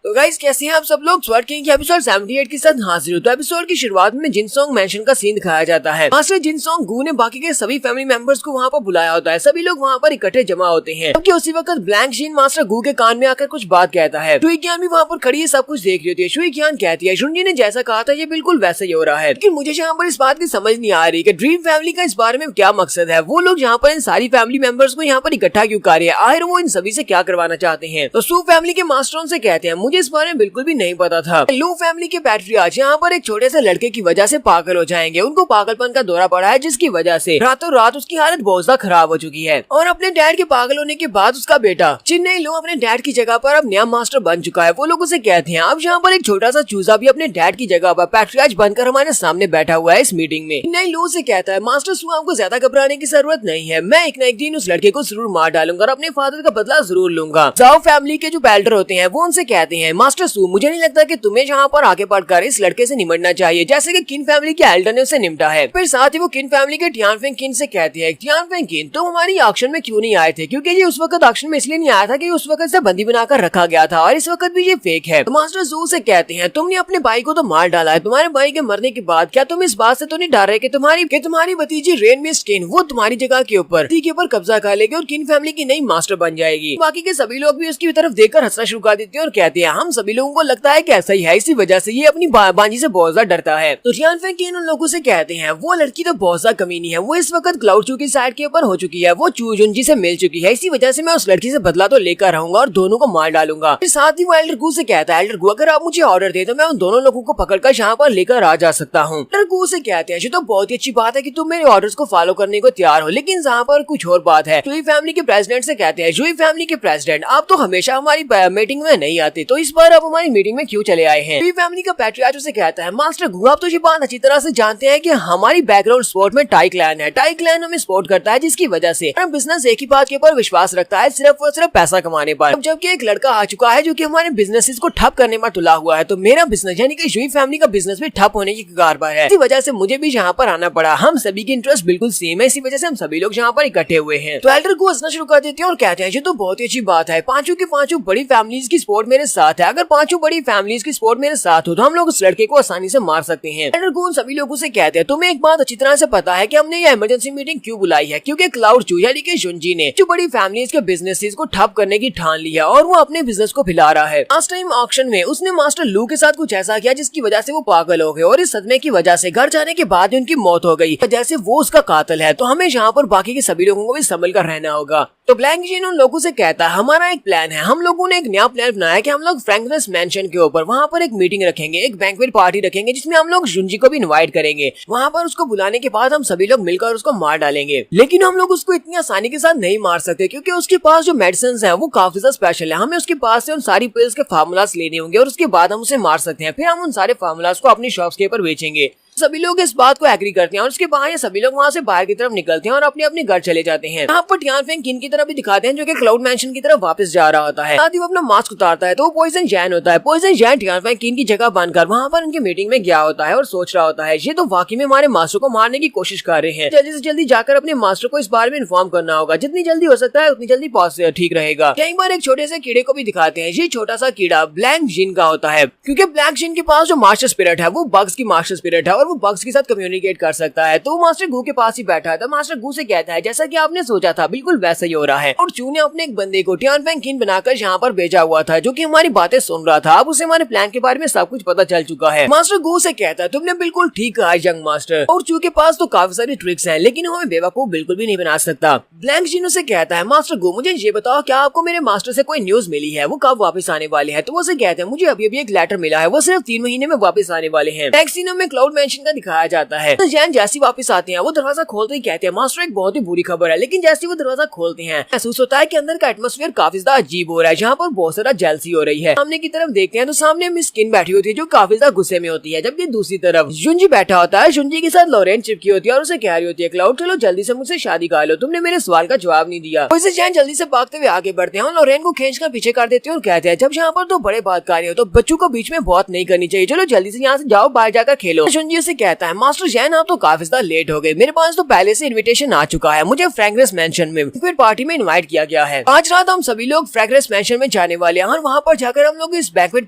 तो गाइस कैसे हैं आप सब लोग। स्वर्ड किंग के एपिसोड 78 के साथ हाजिर हो। तो एपिसोड की शुरुआत में जिनसोंग मेंशन का सीन दिखाया जाता है। मास्टर जिनसोंग गू ने बाकी के सभी फैमिली मेंबर्स को वहाँ पर बुलाया होता है। सभी लोग वहाँ पर इकट्ठे जमा होते हैं। जबकि उसी वक्त ब्लैंक जिन मास्टर गू के कान में आकर कुछ बात कहता है। शुई क्यान भी वहाँ पर खड़ी है, सब कुछ देख रही होती है। शुई क्यान कहती है जुनजी ने जैसा कहा था ये बिल्कुल वैसा ही हो रहा है, लेकिन मुझे यहाँ पर इस बात की समझ नहीं आ रही कि ड्रीम फैमिली का इस बारे में क्या मकसद है। वो लोग यहाँ पर इन सारी फैमिली मेंबर्स को यहाँ पर इकट्ठा क्यों कर रहे हैं, आखिर वो इन सभी से क्या करवाना चाहते हैं। तो सू फैमिली के मास्टरों से कहते हैं मुझे इस बारे में बिल्कुल भी नहीं पता था। लू फैमिली के पैट्रियार्च यहाँ पर एक छोटे से लड़के की वजह से पागल हो जाएंगे। उनको पागलपन का दौरा पड़ा है, जिसकी वजह से रातों रात उसकी हालत बहुत ज्यादा खराब हो चुकी है। और अपने डैड के पागल होने के बाद उसका बेटा चिन्नई लू अपने डैड की जगह पर अब नया मास्टर बन चुका है। वो लोग उसे कहते हैं अब यहाँ पर एक छोटा सा चूजा भी अपने डैड की जगह पर पैट्रियार्च बनकर हमारे सामने बैठा हुआ है इस मीटिंग में। चिन्नई लू से कहता है मास्टर सू आपको ज्यादा घबराने की जरूरत नहीं है, मैं एक न एक दिन उस लड़के को जरूर मार डालूंगा और अपने फादर का बदला जरूर लूंगा। जाओ फैमिली के जो एल्डर होते हैं वो उनसे कहते हैं मास्टर सू मुझे नहीं लगता कि तुम्हें यहाँ पर आगे बढ़कर इस लड़के से निमटना चाहिए जैसे कि किन फैमिली के एल्डर ने उसे निपटा है। फिर साथ ही वो किन फैमिली के टियानफेंग किन से कहती है टियानफेंग किन तुम हमारी ऑक्शन में क्यों नहीं आए थे, क्योंकि ये उस वक्त ऑक्शन में इसलिए नहीं आया था कि उस वक्त से बंदी बनाकर रखा गया था और इस वक्त भी ये फेक है। तो मास्टर जू से कहते हैं तुमने अपने भाई को तो मार डाला है, तुम्हारे भाई के मरने के बाद क्या तुम इस बात से तो नहीं डर रहे कि तुम्हारी भतीजी रेन मिस किन वो तुम्हारी जगह के ऊपर कब्जा कर लेगी और किन फैमिली की नई मास्टर बन जाएगी। बाकी के सभी लोग भी उसकी तरफ देखकर हंसना शुरू कर देते हैं और कहते हैं हम सभी लोगों को लगता है कि ऐसा ही है, इसी वजह से ये अपनी बांजी से बहुत ज्यादा डरता है। तो टियानफेंग किन उन लोगों से कहते हैं वो लड़की तो बहुत ज्यादा कमीनी है, वो इस वक्त क्लाउड चू की साइड के ऊपर हो चुकी है, वो चू जुनजी से मिल चुकी है, इसी वजह से मैं उस लड़की से बदला तो लेकर रहूंगा और दोनों को मार डालूंगा। फिर साथ ही वो एल्डर गू से कहता है एल्डर गू अगर आप मुझे ऑर्डर दे तो मैं उन दोनों लोगों को पकड़कर यहाँ पर लेकर आ जा सकता हूँ। एल्डर गू से कहते हैं ये तो बहुत ही अच्छी बात है कि तुम मेरे ऑर्डर्स को फॉलो करने को तैयार हो, लेकिन यहाँ पर कुछ और बात है। जुई फैमिली के प्रेसिडेंट से कहते हैं जुई फैमिली के प्रेसिडेंट आप तो हमेशा हमारी मीटिंग में नहीं आते, तो इस बार आप हमारी मीटिंग में क्यों चले आए हैं। जुई फैमिली का पैट्रियार्च से कहता है मास्टर गू आप तो ये बात अच्छी तरह से जानते हैं कि हमारी बैकग्राउंड स्पोर्ट में टाई क्लैन है, टाई क्लैन हमें सपोर्ट करता है जिसकी वजह से हम बिजनेस एक ही बात के ऊपर विश्वास रखता है सिर्फ और सिर्फ पैसा कमाने पर। अब जबकि एक लड़का आ चुका है जो कि हमारे बिजनेस को ठप करने पर तुला हुआ है, तो मेरा बिजनेस यानी कि जुई फैमिली का बिजनेस भी ठप होने की कगार पर है, इसी वजह से मुझे भी यहाँ पर आना पड़ा। हम सभी की इंटरेस्ट बिल्कुल सेम है, इसी वजह से हम सभी लोग यहाँ पर इकट्ठे हुए हैं। तो एल्डर को हंसना शुरू कर देते हैं और कहते हैं ये तो बहुत ही अच्छी बात है, पांचों की पांचों बड़ी फैमिलीज की सपोर्ट मेरे साथ है, अगर पांचों बड़ी फैमिलीज की सपोर्ट मेरे साथ हो तो हम लोग उस लड़के को आसानी से मार सकते हैं। एल्डर को सभी लोगों से कहते हैं तुम्हें एक बात अच्छी तरह से पता है कि हमने ये इमरजेंसी मीटिंग क्यों बुलाई है, क्योंकि क्लाउड चू यानी कि जुनजी ने जो बड़ी फैमिलीज के बिजनेसेस को ठप करने की ठान लिया और वो अपने बिजनेस को फैला रहा है। लास्ट टाइम ऑक्शन में उसने मास्टर लू के साथ कुछ ऐसा किया जिसकी वजह से वो पागल हो गए और इस सदमे की वजह से घर जाने के बाद उनकी मौत हो गई, जैसे वो उसका कातिल है। तो हमें यहाँ पर बाकी के सभी लोगों को भी संभल कर रहना होगा। तो ब्लैंक जिन उन लोगों से कहता है हमारा एक प्लान है, हम लोगों ने एक नया प्लान बनाया कि हम लोग फ्रैंकनेस मैंशन के ऊपर वहाँ पर एक मीटिंग रखेंगे, एक बैंक्वेट पार्टी रखेंगे जिसमें हम लोग जुनजी को भी इनवाइट करेंगे। वहाँ पर उसको बुलाने के बाद हम सभी लोग मिलकर उसको मार डालेंगे, लेकिन हम लोग उसको इतनी आसानी के साथ नहीं मार सकते क्योंकि उसके पास जो मेडिसिन है वो काफी ज्यादा स्पेशल है। हमें उसके पास से उन सारी पिल्स के फार्मूलास लेने होंगे और उसके बाद हम उसे मार सकते हैं। फिर हम उन सारे फार्मूलास को अपनी शॉप्स के ऊपर बेचेंगे। सभी लोग इस बात को एग्री करते हैं और उसके बाद ये सभी लोग वहाँ से बाहर की तरफ निकलते हैं और अपने अपने घर चले जाते हैं। यहाँ पर टियानफेंग किन की तरफ भी दिखाते हैं जो कि क्लाउड मैंशन की तरफ वापस जा रहा होता है। साथ ही वो अपना मास्क उतारता है तो वो पॉइजन जैन होता है। पॉइजन जैन टियानफेंग किन की जगह बनकर वहाँ पर उनकी मीटिंग में गया होता है और सोच रहा होता है ये तो वाकई में हमारे मास्टर को मारने की कोशिश कर रहे हैं, जल्दी से जल्दी जाकर अपने मास्टर को इस बारे में इन्फॉर्म करना होगा, जितनी जल्दी हो सकता है उतनी जल्दी ठीक रहेगा। कई बार एक छोटे से कीड़े को भी दिखाते हैं। ये छोटा सा कीड़ा ब्लैंक जिन का होता है क्योंकि ब्लैंक जिन के पास जो मास्टर स्पिरिट है वो बग्स की मास्टर स्पिरिट है और वो बग्स के साथ कम्युनिकेट कर सकता है। तो मास्टर गू के पास ही बैठा है। तो मास्टर गू से कहता है जैसा कि आपने सोचा था बिल्कुल वैसा ही हो रहा है और चू ने अपने एक बंदे को टियानफेंग किन बनाकर यहाँ पर भेजा हुआ था जो कि हमारी बातें सुन रहा था। अब उसे हमारे प्लान के बारे में सब कुछ पता चल चुका है। मास्टर गू से कहता है तुमने बिल्कुल ठीक कहा यंग मास्टर, और चू के पास तो काफी सारी ट्रिक्स हैं लेकिन हमें बेवकूफ बिल्कुल भी नहीं बना सकता। ब्लैंक जिन से कहता है मास्टर गू मुझे ये बताओ क्या आपको मेरे मास्टर से कोई न्यूज मिली है, वो कब वापस आने वाले हैं। तो वो से कहते हैं मुझे अभी अभी एक लेटर मिला है, वो सिर्फ 3 महीने में वापस आने वाले हैं। नेक्स्ट सीन में क्लाउड मैंशन का दिखाया जाता है। तो जैन जैसी वापस आते हैं वो दरवाजा खोलते ही कहते हैं मास्टर एक बहुत ही बुरी खबर है, लेकिन जैसे वो दरवाजा खोलते हैं महसूस होता है कि अंदर का एटमॉस्फेयर काफी ज्यादा अजीब हो रहा है, जहाँ पर बहुत सारा जेलसी हो रही है। सामने की तरफ देखते हैं तो सामने मिस किन बैठी होती है जो काफी ज्यादा गुस्से में होती है, जबकि दूसरी तरफ जुनजी बैठा होता है। जुनजी के साथ लॉरेन चिपकी होती है और उसे कह रही होती है क्लाउड चलो जल्दी से मुझसे शादी कर लो, तुमने मेरे सवाल का जवाब नहीं दिया। वैसे जैन जल्दी से भागते हुए आगे बढ़ते हैं और लॉरेन को खींच कर पीछे कर देते हैं और कहते हैं जब यहाँ पर तो बड़े बात कर रहे हो तो बच्चों को बीच में बात नहीं करनी चाहिए, चलो जल्दी से यहाँ से जाओ बाहर जाकर खेलो। जुनजी से कहता है मास्टर जैन आप तो काफी ज्यादा लेट हो गए, मेरे पास तो पहले से इनविटेशन आ चुका है, मुझे फ्रैग्रेंस मैंशन में फिर पार्टी में इनवाइट किया गया है। आज रात हम सभी लोग फ्रैग्रेंस मैंशन में जाने वाले हैं और वहाँ पर जाकर हम लोग इस बैंक्वेट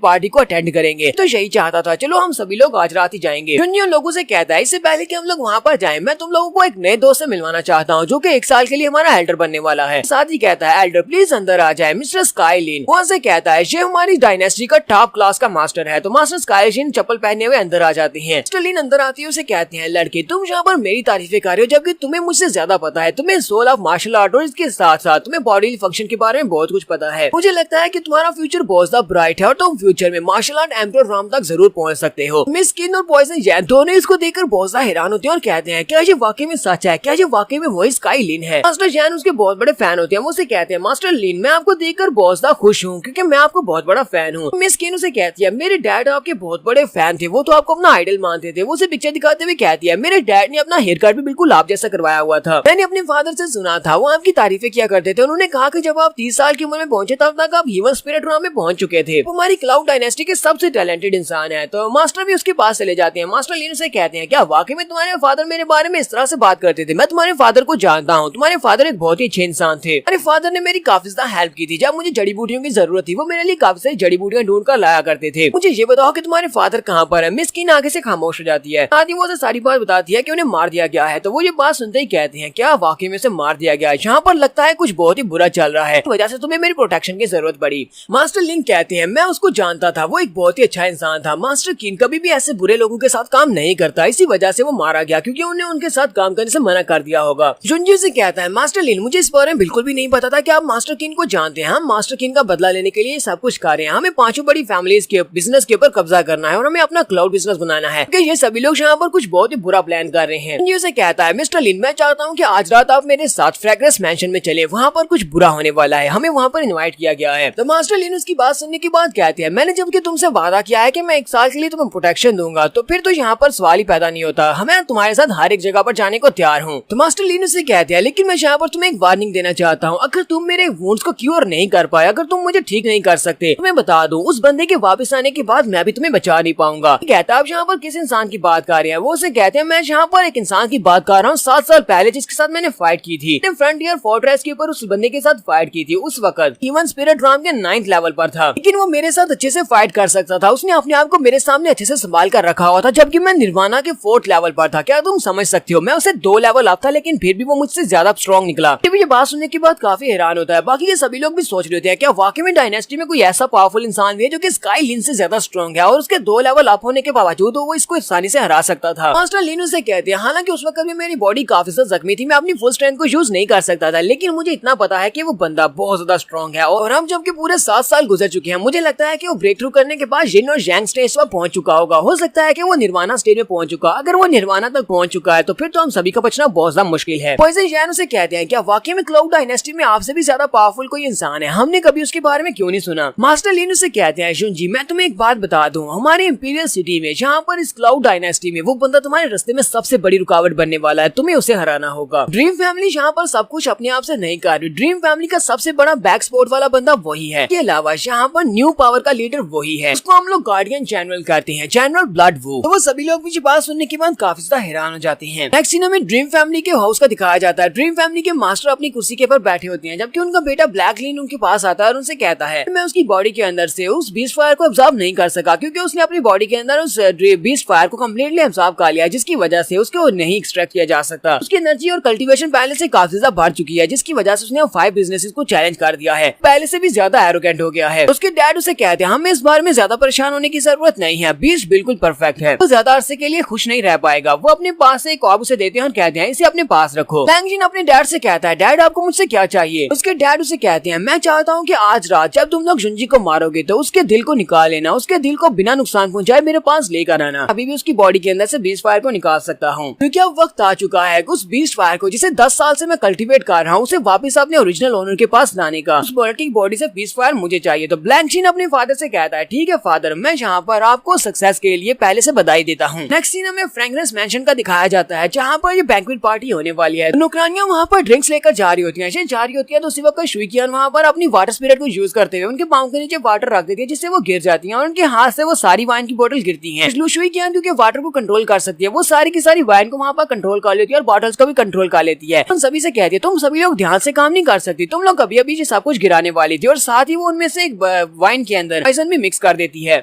पार्टी को अटेंड करेंगे। तो यही चाहता था, चलो हम सभी लोग आज रात ही जाएंगे। जुनजी उन लोगों से कहता है इससे पहले कि हम लोग वहाँ पर जाएं, मैं तुम लोगों को एक नए दोस्त से मिलवाना चाहता हूँ जो कि 1 साल के लिए हमारा एल्डर बनने वाला है। साथ ही कहता है एल्डर प्लीज अंदर आ जाए। मिस्टर स्काईलिन वहाँ से कहता है ये हमारी डायनेस्टी का टॉप क्लास का मास्टर है। तो मास्टर स्काईलिन चप्पल पहने हुए अंदर आ जाती है। मिस्टर लिन अंदर आती है, उसे कहते हैं लड़के तुम यहाँ पर मेरी तारीफें कर रहे हो जबकि तुम्हें मुझसे ज्यादा पता है, तुम्हें सोल ऑफ मार्शल आर्ट और इसके साथ साथ तुम्हें बॉडी फंक्शन के बारे में बहुत कुछ पता है। मुझे लगता है कि तुम्हारा फ्यूचर बहुत ज्यादा ब्राइट है और तुम फ्यूचर में मार्शल आर्ट एम्परर राम तक जरूर पहुंच सकते हो। मिस किन और पॉइजन जैन दोनों इसको देखकर बहुत ज्यादा हैरान होते हैं और कहते हैं क्या ये वाकई में सच है, क्या ये वाकई में वही स्काईलिन है। मास्टर जैन उसके बहुत बड़े फैन होते हैं, वो उसे कहते हैं मास्टर लिन मैं आपको देखकर बहुत ज्यादा खुश हूँ क्योंकि मैं आपको बहुत बड़ा फैन हूँ। मिस किन उसे कहती है मेरे डैड आपके बहुत बड़े फैन थे, वो तो आपको अपना आइडल मानते थे। वो उसे पिक्चर दिखाते हुए कहती है मेरे डैड ने अपना हेयर कट भी बिल्कुल आप जैसा करवाया हुआ था, मैंने अपने फादर से सुना था, वो आपकी तारीफें किया करते थे। उन्होंने कहा कि जब आप 30 साल की उम्र में पहुंचे तब तक आप ह्यूमन स्पिरिट राम में पहुंच चुके थे, वो हमारी क्लाउड डायनेस्टी के सबसे टैलेंटेड इंसान है। तो मास्टर भी उसके पास चले जाते हैं। मास्टर लिन से कहते हैं क्या वाकई में तुम्हारे फादर मेरे बारे में इस तरह से बात करते थे? मैं तुम्हारे फादर को जानता हूँ, तुम्हारे फादर एक बहुत ही अच्छे इंसान थे। मेरे फादर ने मेरी काफी ज्यादा हेल्प की थी, जब मुझे जड़ी बूटियों की जरूरत थी वो मेरे लिए काफी सारी जड़ी बूटियां ढूंढ कर लाया करते थे। मुझे ये बताओ कि तुम्हारे फादर कहाँ पर है? मिस किन आगे से खामोश हो जाती है। आदि वो सारी बात बताती है कि उन्हें मार दिया गया है। तो वो ये बात सुनते ही कहते हैं क्या वाकई में से मार दिया गया है? यहाँ पर लगता है कुछ बहुत ही बुरा चल रहा है, इस वजह से तुम्हें मेरी प्रोटेक्शन की जरूरत पड़ी। मास्टर लिन कहते हैं मैं उसको जानता था, वो एक बहुत ही अच्छा इंसान था। मास्टर किन कभी भी ऐसे बुरे लोगों के साथ काम नहीं करता, इसी वजह से वो मारा गया क्योंकि उन्हें उनके साथ काम करने से मना कर दिया होगा। जुनजी से कहता है मास्टर लिन मुझे इस बारे में बिल्कुल भी नहीं पता था कि आप मास्टर किन को जानते हैं। हम मास्टर किन का बदला लेने के लिए सब कुछ कर रहे हैं। हमें 5 बड़ी फैमिलीज के बिजनेस के ऊपर कब्जा करना है और हमें अपना क्लाउड बिजनेस बनाना है क्योंकि ये सभी लोग यहाँ पर कुछ बहुत ही बुरा प्लान कर रहे हैं। जुनजी से कहता है मिस्टर लिन मैं चाहता हूँ कि आज रात आप मेरे साथ फ्रैग्रेंस मैंशन में चले, वहाँ पर कुछ बुरा होने वाला है, हमें वहाँ पर इनवाइट किया गया है। तो मास्टर लिन उसकी बात सुनने के बाद कहते हैं मैंने जबकि तुमसे वादा किया है कि मैं 1 साल के लिए तुम्हें प्रोटेक्शन दूंगा तो फिर तो यहाँ पर सवाल ही पैदा नहीं होता, हमें तुम्हारे साथ हर एक जगह पर जाने को तैयार हूँ। तो मास्टर लिन से कहते हैं लेकिन मैं यहाँ पर तुम्हें एक वार्निंग देना चाहता हूँ, अगर तुम मेरे वुंड्स को क्योर नहीं कर पाए, अगर तुम मुझे ठीक नहीं कर सकते तो मैं बता दूं उस बंदे के वापस आने के बाद मैं भी तुम्हें बचा नहीं पाऊंगा। कहता है आप यहाँ पर किस इंसान की बात कर रहे हैं? वो उसे कहते हैं मैं यहाँ पर एक इंसान की बात कर रहा हूँ 7 साल पहले जिसके साथ मैंने फाइट की थी, फ्रंटियर फोर्ट्रेस के ऊपर उस बंदे के साथ फाइट की थी। उस वक्त ह्यूमन स्पिरिट राम के 9th लेवल पर था, लेकिन वो मेरे साथ अच्छे से फाइट कर सकता था, उसने अपने आप को मेरे सामने अच्छे से संभाल कर रखा हुआ था जबकि मैं निर्वाणा के 4th लेवल पर था। क्या तुम समझ सकते हो? मैं उसे 2 लेवल अप था लेकिन फिर भी वो मुझसे ज्यादा स्ट्रॉन्ग निकला। ये बात सुनने के बाद काफी हैरान होता है। बाकी ये सभी लोग भी सोच रहे होते हैं क्या वाकई में डायनेस्टी में कोई ऐसा पावरफुल इंसान भी है जो कि स्काईलिन से ज्यादा स्ट्रॉन्ग है और उसके 2 लेवल अप होने के बावजूद वो इसको आसानी से हरा सकता था। मास्टर लिन उसे कहते हैं हालांकि उस वक्त भी मेरी बॉडी काफी ज्यादा जख्मी थी, मैं अपनी फुल स्ट्रेंथ को यूज नहीं कर सकता था, लेकिन मुझे इतना पता है कि वो बंदा बहुत ज्यादा स्ट्रॉन्ग है और हम जबकि पूरे 7 साल गुजर चुके हैं, मुझे लगता है कि वो ब्रेक थ्रू करने के बाद जिन और यांग स्टेज पर पहुंच चुका होगा। हो सकता है कि वो निर्वाणा स्टेज में पहुंच चुका, अगर वो निर्वाणा तक पहुंच चुका है तो फिर तो हम सभी का बचना बहुत ज्यादा मुश्किल है। पॉइजन जैन उसे कहते हैं क्या वाकई में क्लाउड डायनेस्टी में आपसे भी ज्यादा पावरफुल कोई इंसान है? हमने कभी उसके बारे में क्यों नहीं सुना? मास्टर लिन उसे कहते हैं जुनजी मैं तुम्हें एक बात बता दूं, हमारे इंपीरियल सिटी में जहाँ पर इस क्लाउड डायनेस्टी में वो बंदा तुम्हारे रास्ते में सबसे बड़ी रुकावट बनने वाला है, तुम्हें उसे हराना होगा। ड्रीम फैमिली यहाँ पर सब कुछ अपने आप से नहीं कर रही, ड्रीम फैमिली का सबसे बड़ा बैक स्पोर्ट वाला बंदा वही है। इसके अलावा यहाँ पर न्यू पावर का लीडर वही है, उसको हम लोग गार्डियन जनरल कहते हैं, जनरल ब्लड वू। तो वो सभी लोग मुझे बात सुनने के बाद काफी ज्यादा हैरान हो जाते हैं। नेक्स्ट सीन में ड्रीम फैमिली के हाउस का दिखाया जाता है। ड्रीम फैमिली के मास्टर अपनी कुर्सी के ऊपर बैठे होते हैं जबकि उनका बेटा ब्लैक लिन उनके पास आता है और उनसे कहता है मैं उसकी बॉडी के अंदर से उस बीस्ट फायर को अब्सॉर्ब नहीं कर सका क्योंकि उसने अपनी बॉडी के अंदर उस बीस्ट फायर को कम्प्लीटली अब्सॉर्ब कर लिया, जिसकी वजह से उसको नहीं एक्सट्रैक्ट किया जा सकता। उसकी एनर्जी और कल्टीवेशन पहले से काफी ज्यादा बढ़ चुकी है, जिसकी वजह से उसने 5 बिजनेसेस को चैलेंज कर दिया है, पहले से भी ज्यादा एरोगेंट हो गया है। उसके डैड उसे कहते हैं हमें इस बारे में ज्यादा परेशान होने की जरूरत नहीं है, बीस्ट बिल्कुल परफेक्ट है, वो ज्यादा अरसे के लिए खुश नहीं रह पाएगा। वो अपने पास से एक ऑब उसे देते हैं और कहते हैं इसे अपने पास रखो। लैंगजिन अपने डैड से कहता है डैड आपको मुझसे क्या चाहिए? उसके डैड उसे कहते हैं मैं चाहता हूँ कि आज रात जब तुम लोग जुनजी को मारोगे तो उसके दिल को निकाल लेना, उसके दिल को बिना नुकसान पहुंचाए मेरे पास लेकर आना, अभी भी उसकी बॉडी के अंदर से बीस्ट फायर को निकाल सकता हूँ क्योंकि अब वक्त आ चुका है उस बीस्ट फायर को जिसे 10 साल से मैं कल्टीवेट कर रहा हूँ उसे वापस अपने ओरिजिनल ओनर के पास लाने का। उस बॉडी से बीस्ट फायर मुझे चाहिए। तो ब्लैंकशिन अपने फादर से कहता है ठीक है फादर, मैं यहाँ पर आपको सक्सेस के लिए पहले से बधाई देता हूँ। नेक्स्ट सीन में फ्रैग्रेंस मैंशन का दिखाया जाता है जहाँ पर ये बैंक्वेट पार्टी होने वाली है। नौकरानियां वहाँ पर ड्रिंक्स लेकर जा रही होती है, तो उसी वक्त शुइकियान वहाँ पर अपनी वाटर स्पिरिट को यूज करते हुए उनके पाँव के नीचे वाटर रख देती है जिससे वो गिर जाती है और उनके हाथ से वो सारी वाइन की बोतल गिरती है। शुइकियान क्योंकि वाटर को कंट्रोल कर सकती है, वो सारी की सारी वाइन को वहाँ पर कंट्रोल कर लेती है और बॉटल्स को भी कंट्रोल कर लेती है। उन सभी से कहती है तुम सभी लोग ध्यान से काम नहीं कर सकती, तुम लोग अभी अभी सब कुछ गिराने वाली थी, और साथ ही वो उनमें से एक वाइन के अंदर पॉइजन भी मिक्स कर देती है।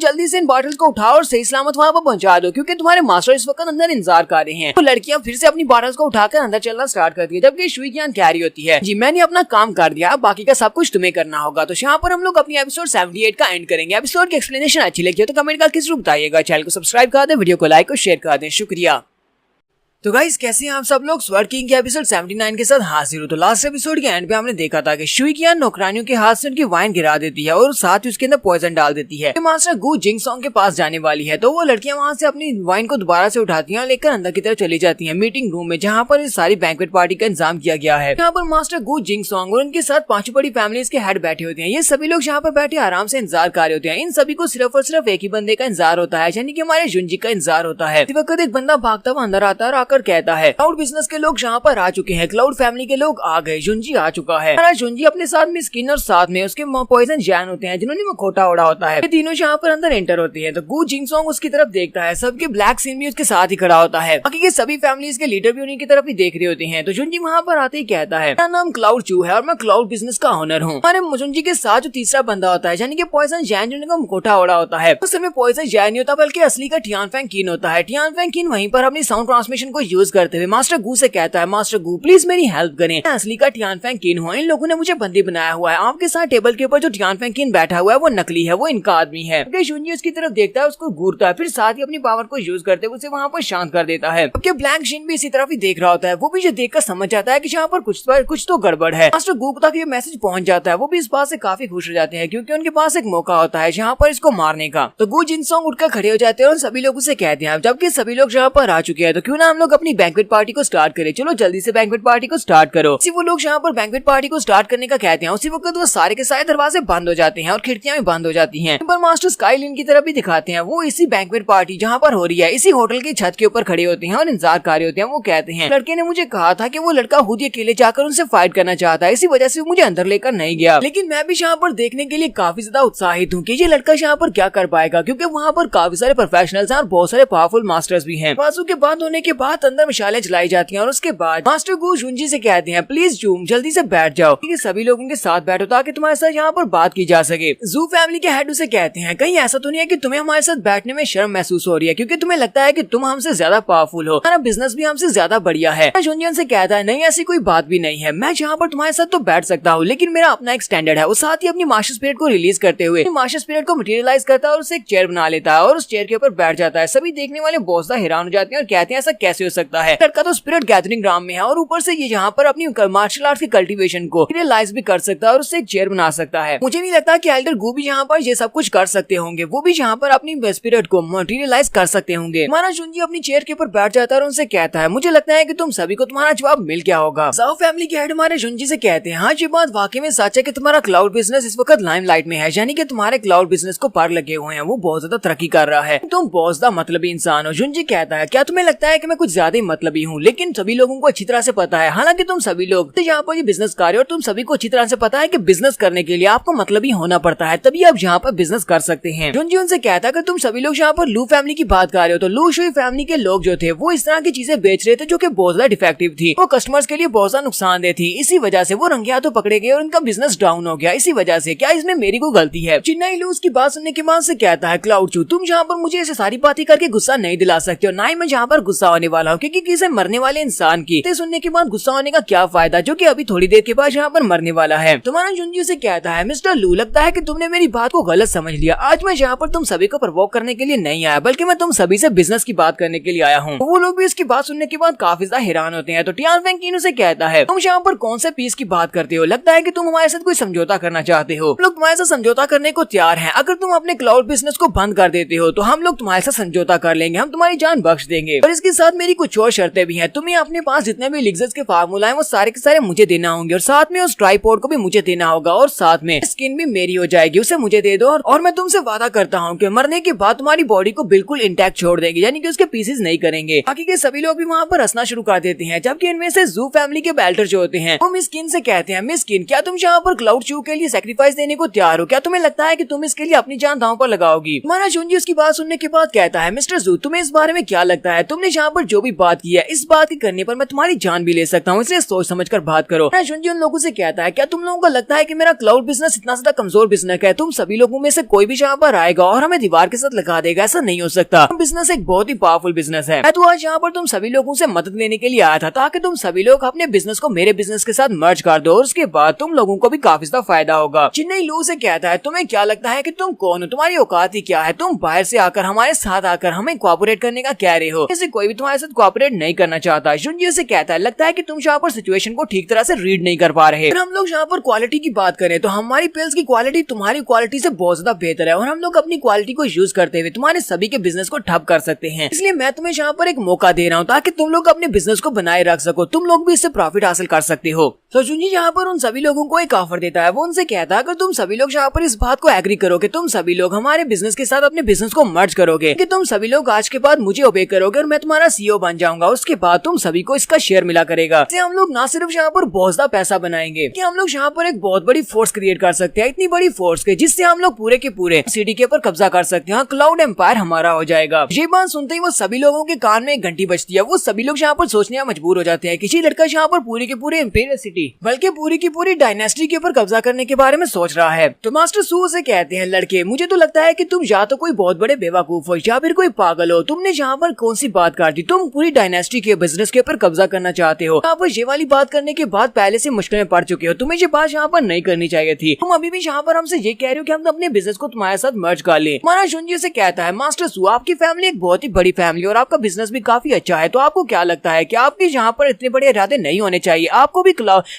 जल्दी से इन बॉटल्स को उठाओ और सही सलामत वहाँ पर पहुंचा दो, क्योंकि तुम्हारे मास्टर इस वक्त अंदर इंतजार कर रहे हैं। तो लड़कियां फिर से अपनी बॉटल्स को उठाकर अंदर चलना स्टार्ट करती है, जबकि शुइकियान कह रही होती है जी मैंने अपना काम कर दिया, बाकी का सब कुछ तुम्हें करना होगा। तो यहाँ पर हम लोग अपनी एपिसोड 78 का एंड करेंगे। एपिसोड की एक्सप्लेनेशन अच्छी लगी हो तो कमेंट करके जरूर बताइएगा। चैनल को सब्सक्राइब कर दें, वीडियो को लाइक और शेयर कर दें। शुक्रिया। तो गाइस कैसे हैं आप सब लोग। स्वर्ड किंग के एपिसोड 79 के साथ हाजिर हो। तो लास्ट एपिसोड के एंड पे हमने देखा था कि शुइकियान नौकरानियों के हाथ से उनकी वाइन गिरा देती है और साथ ही उसके अंदर पॉइजन डाल देती है। मास्टर गु जिंगसोंग के पास जाने वाली है, तो वो लड़कियां वहां से अपनी वाइन को दोबारा से उठाती हैं और लेकर अंदर की तरफ चली जाती हैं मीटिंग रूम में, जहाँ पर इस सारी बैंक्वेट पार्टी का इंतजाम किया गया है। यहाँ पर मास्टर गु जिंगसोंग और उनके साथ 5 बड़ी फैमिलीज के हेड बैठे होते हैं। ये सभी लोग यहाँ पर बैठे आराम से इंतजार कर रहे होते हैं। इन सभी को सिर्फ और सिर्फ एक ही बंदे का इंतजार होता है, यानी कि हमारे जुंजी का इंतजार होता है। इस वक्त एक बंदा भागता हुआ अंदर आता है और आकर कहता है क्लाउड बिजनेस के लोग यहाँ पर आ चुके हैं, क्लाउड फैमिली के लोग आ गए, जुंजी आ चुका है। जुंजी अपने साथ में स्किन और साथ में उसके पॉइजन जैन होते हैं जिन्होंने वो खोटा ओढ़ा होता है। ये तीनों यहाँ पर अंदर एंटर होते हैं। तो गु जिंगसोंग उसकी तरफ देखता है, सबके ब्लैक सीन भी उसके साथ ही खड़ा होता है। बाकी के सभी फैमिलीज के लीडर भी उन्हीं की तरफ ही देख रहे होते हैं। तो जुंजी वहाँ पर आते ही कहता है मेरा नाम क्लाउड चू है और मैं क्लाउड बिजनेस का ओनर हूँ। हमारे जुंजी के साथ जो तीसरा बंदा होता है यानी कि पॉइजन जैन जिन्होंने मुखोटा ओढ़ा होता है, उस समय पॉइजन जैन नहीं होता बल्कि असली का टियानफेंग किन होता है। टियानफेंग किन वहीं पर अपनी साउंड ट्रांसमिशन को यूज करते हुए मास्टर गु से कहता है मास्टर गु प्लीज मेरी हेल्प करें, मैं असली का टियानफेंग किन हूँ, इन लोगों ने मुझे बंदी बनाया हुआ है। आपके साथ टेबल के ऊपर जो टियानफेंग किन बैठा हुआ है वो नकली है, वो इनका आदमी है। जुंजी उसकी तरफ देखता है, उसको घूरता है, फिर साथ ही अपनी पावर को यूज करते हुए उसे वहाँ पर शांत कर देता है। ब्लैक शिन भी इसी तरफ ही देख रहा होता है, वो भी जो देखकर समझ जाता है कि यहाँ पर कुछ तो गड़बड़ है। मास्टर गु तक ये मैसेज पहुंच जाता है, वो भी इस बात से काफी खुश हो जाते हैं क्योंकि उनके पास एक मौका होता है जहाँ पर इसको मारने का। तो गु जिंगसोंग उठकर खड़े हो जाते हैं और सभी लोग उसे कहते हैं जबकि सभी लोग यहाँ पर आ चुके हैं तो क्यों ना हम लोग अपनी बैंक्वेट पार्टी को स्टार्ट करें, चलो जल्दी से बैंक्वेट पार्टी को स्टार्ट करो। वो लोग यहाँ पर बैंक्वेट पार्टी को स्टार्ट करने का कहते हैं। उसी वक्त वो सारे के सारे दरवाजे बंद हो जाते हैं और खिड़कियां भी बंद हो जाती हैं। पर मास्टर स्काईलिन की तरफ भी दिखाते हैं, वो इसी बैंक्वेट पार्टी जहाँ पर हो रही है इसी होटल की छत के ऊपर खड़े होते हैं और इंतजार कर रहे होते हैं। वो कहते हैं लड़के ने मुझे कहा था कि वो लड़का खुद ही अकेले जाकर उनसे फाइट करना चाहता है, इसी वजह से मुझे अंदर लेकर नहीं गया। लेकिन मैं भी यहाँ पर देखने के लिए काफी ज्यादा उत्साहित हूँ कि ये लड़का यहाँ पर क्या कर पाएगा, क्योंकि वहाँ पर काफी सारे प्रोफेशनल्स हैं और बहुत सारे पावरफुल मास्टर्स भी हैं। बाजू के बाद होने के बाद अंदर मिसालें जलाई जाती हैं और उसके बाद मास्टर गु जुंजी से कहते हैं प्लीज जूम जल्दी से बैठ जाओ, क्योंकि सभी लोगों के साथ बैठो ताकि तुम्हारे साथ यहाँ पर बात की जा सके। जू फैमिली के हेड उसे कहते हैं कहीं ऐसा तो नहीं है कि तुम्हें हमारे साथ बैठने में शर्म महसूस हो रही है, क्योंकि तुम्हें लगता है कि तुम हमसे ज्यादा पावरफुल हो, हमारा बिजनेस भी हमसे ज्यादा बढ़िया है। जुंजी से कहता है नहीं ऐसी कोई बात भी नहीं है, मैं यहाँ पर तुम्हारे साथ तो बैठ सकता हूँ लेकिन मेरा अपना एक स्टैंडर्ड है। वो साथ ही अपनी मास्टर स्पिरिट को रिलीज करते हुए मास्टर स्पिरिट को मटेरियलाइज करता है और उसे एक चेयर बना लेता है और उस चेयर के ऊपर बैठ जाता है। सभी देखने वाले बहुत ज्यादा हैरान हो जाते हैं और कहते हैं ऐसा कैसे हो सकता है, लड़का तो स्पिरिट गैदरिंग ग्राम में है और ऊपर से ये यहाँ पर अपनी मार्शल आर्ट की कल्टीवेशन को रियलाइज भी कर सकता है और उससे एक चेयर बना सकता है। मुझे नहीं लगता कि एल्डर गु भी यहाँ पर ये सब कुछ कर सकते होंगे, वो भी यहाँ पर अपनी स्पिरिट को मटेरियलाइज कर सकते होंगे। हमारा जुंजी अपनी चेयर के ऊपर बैठ जाता है और उनसे कहता है मुझे लगता है कि तुम सभी को तुम्हारा जवाब मिल गया होगा। जाओ फैमिली के हेड हमारे जुंजी से कहते हैं हाँ ये बात वाकई में सच है कि तुम्हारा क्लाउड बिजनेस इस वक्त लाइमलाइट में है, यानी कि तुम्हारे क्लाउड बिजनेस को पर लगे हुए हैं, वो बहुत ज्यादा तरक्की कर रहा है, तुम बहुत ज्यादा मतलबी इंसान हो। जुंजी कहता है क्या तुम्हें लगता है कि मैं कुछ ज्यादा ही मतलबी हूँ, लेकिन सभी लोगों को अच्छी तरह से पता है, हालांकि तुम सभी लोग तो यहाँ पर ये बिजनेस कर रहे हो, तुम सभी को अच्छी तरह से पता है कि बिजनेस करने के लिए आपको मतलबी होना पड़ता है, तभी आप यहाँ पर बिजनेस कर सकते हैं। जुंजी उनसे कहता है कि तुम सभी लोग यहाँ पर लू फैमिली की बात कर रहे हो, तो लू शुई फैमिली के लोग जो थे वो इस तरह की चीजें बेच रहे थे जो कि बहुत ज्यादा डिफेक्टिव थी, वो कस्टमर्स के लिए बहुत ज्यादा नुकसानदेह थी, इसी वजह से वो रंगे हाथों पकड़े गए और उनका बिजनेस डाउन हो गया। इसी वजह से क्या इसमें मेरी को गलती है? चिन्नाई लू उसकी बात सुनने के बाद से कहता है क्लाउड चू तुम यहाँ पर मुझे ऐसे सारी बातें करके गुस्सा नहीं दिला सकते हो, ना ही मैं यहाँ पर गुस्सा होने वाला हूँ, क्योंकि किसी मरने वाले इंसान की सुनने के बाद गुस्सा होने का क्या फायदा जो कि अभी थोड़ी देर के बाद यहाँ पर मरने वाला है। तुम्हारा जुंजी से कहता है मिस्टर लू लगता है कि तुमने मेरी बात को गलत समझ लिया, आज मैं यहाँ पर तुम सभी को प्रवोक करने के लिए नहीं आया बल्कि मैं तुम सभी से बिजनेस की बात करने के लिए आया हूँ। वो लोग भी इसकी बात सुनने के बाद काफी ज्यादा हैरान होते हैं। तो टियानफेंग किन उसे कहता है तुम यहाँ पर कौन से पीस की बात करते हो, लगता है कि तुम हमारे साथ कोई समझौता करना चाहते हो, लोग तुम्हारे साथ समझौता करने को तैयार हैं, अगर तुम अपने क्लाउड बिजनेस को बंद कर देते हो तो हम लोग तुम्हारे साथ समझौता कर लेंगे, हम तुम्हारी जान बख्श देंगे। और इसके साथ मेरी कुछ और शर्तें भी हैं। तुम्हें अपने पास जितने भी एलिक्सर्स के फार्मूला है वो सारे के सारे मुझे देना होंगे और साथ में उस ट्राइपॉड को भी मुझे देना होगा और साथ में स्किन भी मेरी हो जाएगी, उसे मुझे दे दो और मैं तुमसे वादा करता हूँ कि मरने के बाद तुम्हारी बॉडी को बिल्कुल इंटैक्ट छोड़ देंगे, यानी कि उसके पीसेस नहीं करेंगे। बाकी के सभी लोग भी वहाँ पर हंसना शुरू कर देते हैं, जबकि इनमें से जू फैमिली के बेल्टर जो होते हैं वो मिस किन से कहते हैं, मिस किन क्या तुम यहाँ पर क्लाउड चू के लिए सेक्रीफाइस देने को तैयार हो? क्या तुम्हें लगता है कि तुम इसके लिए अपनी जान दांव पर लगाओगी? हमारा शुंजी उसकी बात सुनने के बाद कहता है, मिस्टर जू तुम्हें इस बारे में क्या लगता है? तुमने यहाँ पर जो भी बात की है इस बात के करने पर मैं तुम्हारी जान भी ले सकता हूँ, इसलिए सोच समझ कर बात करो। शुंजी उन लोगों से कहता है, क्या तुम लोगों को लगता है कि मेरा क्लाउड बिजनेस इतना ज्यादा कमजोर बिजनेस है? तुम सभी लोगों में से कोई भी यहाँ पर आएगा और हमें दीवार के साथ लगा देगा, ऐसा नहीं हो सकता। बिजनेस एक बहुत ही पावरफुल बिजनेस है। मैं तो आज यहाँ पर तुम सभी लोगों से मदद लेने के लिए आया था ताकि तुम सभी लोग अपने बिजनेस को मेरे बिजनेस के साथ मर्ज कर दो और उसके बाद तुम लोगों को भी काफी ज्यादा फायदा होगा। चिन्नई लू से कहता है, तुम्हें क्या लगता है कि तुम कौन हो? तुम्हारी औकात ही क्या है? तुम बाहर से आकर हमारे साथ आकर हमें कोऑपरेट करने का कह रहे हो? ऐसे कोई भी तुम्हारे साथ कोऑपरेट नहीं करना चाहता। शुंजी से कहता है, लगता है कि तुम यहाँ पर सिचुएशन को ठीक तरह से रीड नहीं कर पा रहे। हम लोग यहाँ पर क्वालिटी की बात करें तो हमारी पिल्स की क्वालिटी तुम्हारी क्वालिटी से बहुत ज्यादा बेहतर है और हम लोग अपनी क्वालिटी को यूज करते हुए तुम्हारे सभी के बिजनेस को ठप कर सकते हैं। इसलिए मैं तुम्हें यहाँ पर एक मौका दे रहा हूँ ताकि तुम लोग अपने बिजनेस को बनाए रख सको, तुम लोग भी इससे प्रॉफिट हासिल कर सकते हो। तो शुंजी यहाँ पर उन सभी लोगों को एक ऑफर देता है। वो उनसे कहता है, अगर तुम सभी लोग यहाँ पर इस बात को एग्री करोगे, तुम सभी लोग हमारे बिजनेस के साथ अपने बिजनेस को मर्ज करोगे, कि तुम सभी लोग आज के बाद मुझे ओबे करोगे और मैं तुम्हारा सीईओ बन जाऊंगा, उसके बाद तुम सभी को इसका शेयर मिला करेगा। इससे हम लोग ना सिर्फ यहाँ पर बहुत ज्यादा पैसा बनाएंगे कि हम लोग यहाँ पर एक बहुत बड़ी फोर्स क्रिएट कर सकते हैं, इतनी बड़ी फोर्स के जिससे हम लोग पूरे के पूरे सिटी के ऊपर कब्जा कर सकते हैं। क्लाउड एम्पायर हमारा हो जाएगा। ये बात सुनते ही वो सभी लोगों के कान में एक घंटी बजती है। वो सभी लोग यहाँ पर सोचने में मजबूर हो जाते हैं, किसी लड़का यहाँ पर पूरे के पूरे इंपीरियल सिटी बल्कि पूरी की पूरी डायनेस्टी के ऊपर कब्जा करने के बारे में सोच रहा है। तो मास्टर सू से कहते हैं, लड़के मुझे तो लगता है कि तुम या तो कोई बहुत बड़े बेवकूफ हो या फिर कोई पागल हो। तुमने यहाँ पर कौन सी बात कर दी? तुम पूरी डायनेस्टी के बिजनेस के ऊपर कब्जा करना चाहते हो। यहाँ पर ये वाली बात करने के बाद पहले से मुश्किल में पड़ चुके हो, तुम्हें ये बात यहाँ पर नहीं करनी चाहिए थी। तुम अभी भी यहाँ पर हमसे ये कह रहे हो कि हम अपने बिजनेस को तुम्हारे साथ मर्ज कर ले। हमारा शुंजी से कहता है, मास्टर सू आपकी फैमिली एक बहुत ही बड़ी फैमिली और आपका बिजनेस भी काफी अच्छा है, तो आपको क्या लगता है कि आपके यहाँ पर इतने बड़े इरादे नहीं होने चाहिए? आपको भी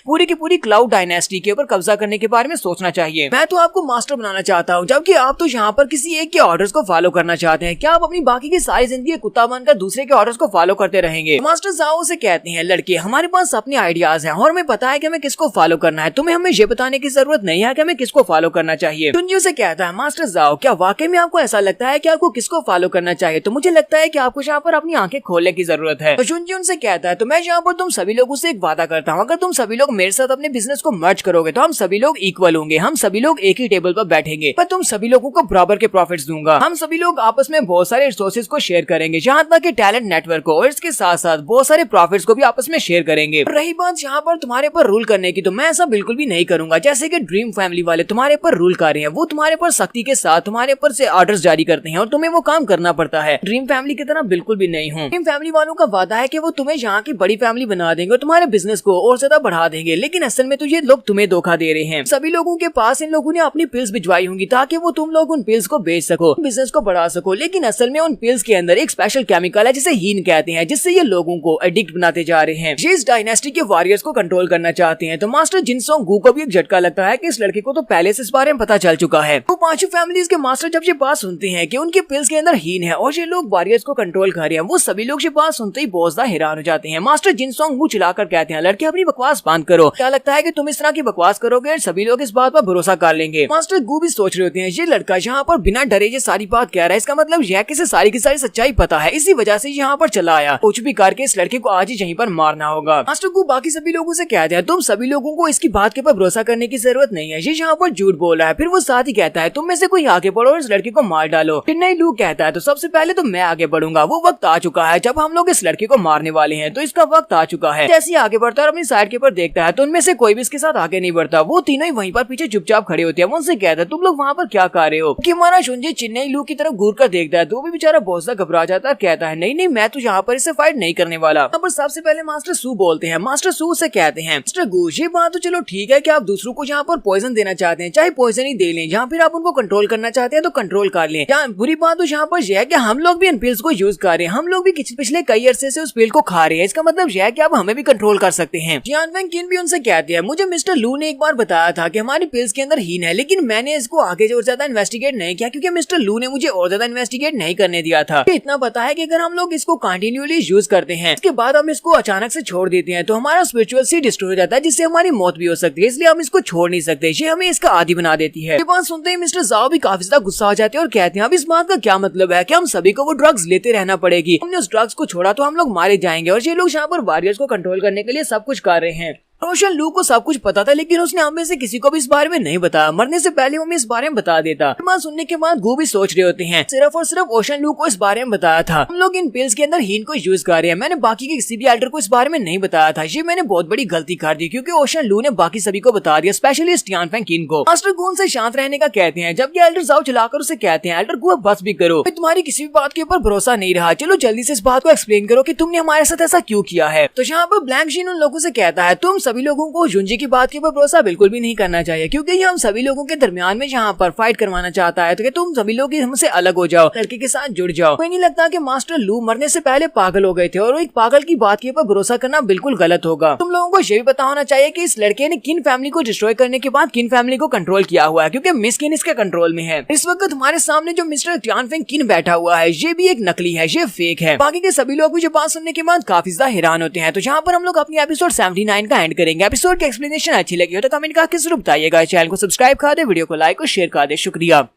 पूरी की पूरी क्लाउड डायनेस्टी के ऊपर कब्जा करने के बारे में सोचना चाहिए। मैं तो आपको मास्टर बनाना चाहता हूँ, जबकि आप तो यहाँ पर किसी एक के ऑर्डर्स को फॉलो करना चाहते हैं। क्या आप अपनी बाकी की सारी जिंदगी कुत्ता बनकर दूसरे के ऑर्डर्स को फॉलो करते रहेंगे? मास्टर जाओ से कहते हैं, लड़के हमारे पास अपने आइडियाज हैं और हमें पता है कि हमें किसको फॉलो करना है, तुम्हें हमें ये बताने की जरूरत नहीं है कि हमें किसको फॉलो करना चाहिए। शुंजी से कहता है, मास्टर जाओ क्या वाकई में आपको ऐसा लगता है कि आपको किसको फॉलो करना चाहिए? तो मुझे लगता है कि आपको यहाँ पर अपनी आंखें खोलने की जरूरत है। तो शुंजी उनसे कहता है, तो मैं यहाँ पर तुम सभी लोगों से एक वादा करता हूँ, अगर तुम सभी लोग मेरे साथ अपने बिजनेस को मर्ज करोगे तो हम सभी लोग इक्वल होंगे, हम सभी लोग एक ही टेबल पर बैठेंगे, पर तुम सभी लोगों को बराबर के प्रॉफिट्स दूंगा। हम सभी लोग आपस में बहुत सारे रिसोर्सेज को शेयर करेंगे, जहाँ तक कि टैलेंट नेटवर्क को, और इसके साथ साथ बहुत सारे प्रॉफिट्स को भी आपस में शेयर करेंगे। रही बात यहाँ पर तुम्हारे पर रूल करने की, तो मैं ऐसा बिल्कुल भी नहीं करूंगा जैसे कि ड्रीम फैमिली वाले तुम्हारे पर रूल कर रहे हैं। वो तुम्हारे पर सख्ती के साथ तुम्हारे पर से ऑर्डर्स जारी करते हैं और तुम्हें वो काम करना पड़ता है। ड्रीम फैमिली की तरह बिल्कुल भी नहीं हूँ। ड्रीम फैमिली वालों का वादा है कि वो तुम्हें यहाँ की बड़ी फैमिली बना देंगे और तुम्हारे बिजनेस को और ज्यादा बढ़ा देंगे, लेकिन असल में तो ये लोग तुम्हें धोखा दे रहे हैं। सभी लोगों के पास इन लोगों ने अपनी पिल्स भिजवाई होंगी ताकि वो तुम लोग उन पिल्स को बेच सको, बिजनेस को बढ़ा सको, लेकिन असल में उन पिल्स के अंदर एक स्पेशल केमिकल है जिसे हीन कहते हैं, जिससे ये लोगों को एडिक्ट बनाते जा रहे हैं। ये इस डायनेस्टी के वॉरियर्स को कंट्रोल करना चाहते हैं। तो मास्टर जिनसोंग गू को भी एक झटका लगता है कि इस लड़के को तो पहले से इस बारे में पता चल चुका है। तो पांचों फैमिलीज के मास्टर जब ये बात सुनते हैं कि उनके पिल्स के अंदर हीन है और ये लोग वॉरियर्स को कंट्रोल कर रहे हैं, वो सभी लोग ये बात सुनते ही बहुत ज्यादा हैरान हो जाते हैं। मास्टर जिनसोंग गू चिल्लाकर कहते हैं, लड़के अपनी बकवास बंद करो, क्या लगता है कि तुम इस तरह की बकवास करोगे और सभी लोग इस बात पर भरोसा कर लेंगे? मास्टर गू भी सोच रहे होते हैं, ये लड़का यहाँ पर बिना डरे ये सारी बात कह रहा है, इसका मतलब यह कि सारी की सारी सच्चाई पता है, इसी वजह से यहाँ पर चला आया। कुछ भी करके इस लड़के को आज ही यहीं पर मारना होगा। मास्टर गू बाकी सभी लोगों से कहते हैं, तुम सभी लोगों को इसकी बात के ऊपर भरोसा करने की जरूरत नहीं है, ये यहाँ पर झूठ बोल रहा है। फिर वो साथ ही कहता है, तुम में से कोई आगे बढ़ो और इस लड़के को मार डालो। चिन्नई लू कहता है, तो सबसे पहले तो मैं आगे बढ़ूंगा, वो वक्त आ चुका है जब हम लोग इस लड़के को मारने वाले हैं, तो इसका वक्त आ चुका है। जैसे ही आगे बढ़ता है और अपनी साइड के ऊपर देखता है तो उनमें से कोई भी इसके साथ आगे नहीं बढ़ता। वो तीनों ही वहीं पर पीछे चुपचाप खड़े होते हैं। वो उनसे कहता है, तुम लोग वहाँ पर क्या कर रहे हो? कि हमारा शुंजी चिन्नई लू की तरफ घूर कर देखता है तो वो भी बेचारा बहुत ज्यादा घबरा जाता है, कहता है, नहीं मैं तो यहाँ पर इससे फाइट नहीं करने वाला। यहाँ पर सबसे पहले मास्टर सू बोलते हैं। मास्टर सू से कहते हैं, मिस्टर गू ये बात तो चलो ठीक है कि आप दूसरों को यहाँ पर पॉइजन देना चाहते हैं, चाहे पॉइजन ही दे लें, या फिर आप उनको कंट्रोल करना चाहते हैं तो कंट्रोल कर लें। बुरी बात तो यहाँ पर यह है कि हम लोग भी इन पिल्स को यूज कर रहे हैं, हम लोग भी पिछले कई अरसे से उस पिल को खा रहे हैं, इसका मतलब यह है कि आप हमें भी कंट्रोल कर सकते हैं। जियान वेंग किन भी उनसे कहते हैं, मुझे मिस्टर लू ने एक बार बताया था कि हमारी पिल्स के अंदर हीन है, लेकिन मैंने इसको आगे और ज्यादा इन्वेस्टिगेट नहीं किया क्योंकि मिस्टर लू ने मुझे और ज्यादा इन्वेस्टिगेट नहीं करने दिया था। इतना पता है कि अगर हम लोग इसको कंटिन्यूअली यूज करते हैं, इसके बाद हम इसको अचानक से छोड़ देते हैं तो हमारा स्पिरिचुअल सीड डिस्ट्रॉय हो जाता है, जिससे हमारी मौत भी हो सकती है। इसलिए हम इसको छोड़ नहीं सकते, ये हमें इसका आदी बना देती है। ये बात सुनते ही मिस्टर जाओ भी काफी ज्यादा गुस्सा हो जाते हैं और कहते हैं अब इस बात का क्या मतलब है कि हम सभी को वो ड्रग्स लेते रहना पड़ेगी। हमने उस ड्रग्स को छोड़ा तो हम लोग मारे जाएंगे। और ये लोग यहाँ पर वॉरियर्स को कंट्रोल करने के लिए सब कुछ कर रहे हैं। ओशन लू को सब कुछ पता था, लेकिन उसने हमें से किसी को भी इस बारे में नहीं बताया। मरने से पहले हमें इस बारे में बता देता। बात सुनने के बाद गू भी सोच रहे होते हैं, सिर्फ और सिर्फ ओशन लू को इस बारे में बताया था। हम लोग इन पिल्स के अंदर हीन को यूज कर रहे हैं। मैंने बाकी के किसी भी एल्डर को इस बारे में नहीं बताया था। ये मैंने बहुत बड़ी गलती कर दी, क्योंकि ओशन लू ने बाकी सभी को बता दिया, स्पेशली टियानफेंग किन को। मास्टर गू से शांत रहने का कहते हैं, जबकि एल्डर जाओ चलाकर उसे कहते हैं, एल्डर गू बस भी करो, तुम्हारी किसी भी बात के ऊपर भरोसा नहीं रहा। चलो जल्दी से इस बात को एक्सप्लेन करो कि तुमने हमारे साथ ऐसा क्यों किया है। तो यहाँ पर ब्लैंक शीन उन लोगों से कहता है, तुम सभी लोगों को जुंजी की बात के ऊपर भरोसा बिल्कुल भी नहीं करना चाहिए, क्योंकि ये हम सभी लोगों के दरमियान में यहाँ पर फाइट करवाना चाहता है। तो तुम सभी लोग हमसे अलग हो जाओ, लड़के के साथ जुड़ जाओ। मुझे नहीं लगता कि मास्टर लू मरने से पहले पागल हो गए थे, और एक पागल की बात के ऊपर भरोसा करना बिल्कुल गलत होगा। तुम लोगों को ये भी पता होना चाहिए कि इस लड़के ने किन फैमिली को डिस्ट्रॉय करने के बाद किन फैमिली को कंट्रोल किया हुआ है, क्योंकि मिस किन इसके कंट्रोल में है। इस वक्त हमारे सामने जो मिस्टर टियानफेंग किन बैठा हुआ है, ये भी एक नकली है, ये फेक है। बाकी के सभी लोग मुझे बात सुनने के बाद काफी ज्यादा हैरान होते हैं। तो यहाँ पर हम लोग अपनी एपिसोड 79 का एंड करेंगे। एपिसोड की एक्सप्लेनेशन अच्छी लगी हो तो कमेंट करके जरूर बताइएगा। चैनल को सब्सक्राइब कर दे, वीडियो को लाइक और शेयर कर दे। शुक्रिया।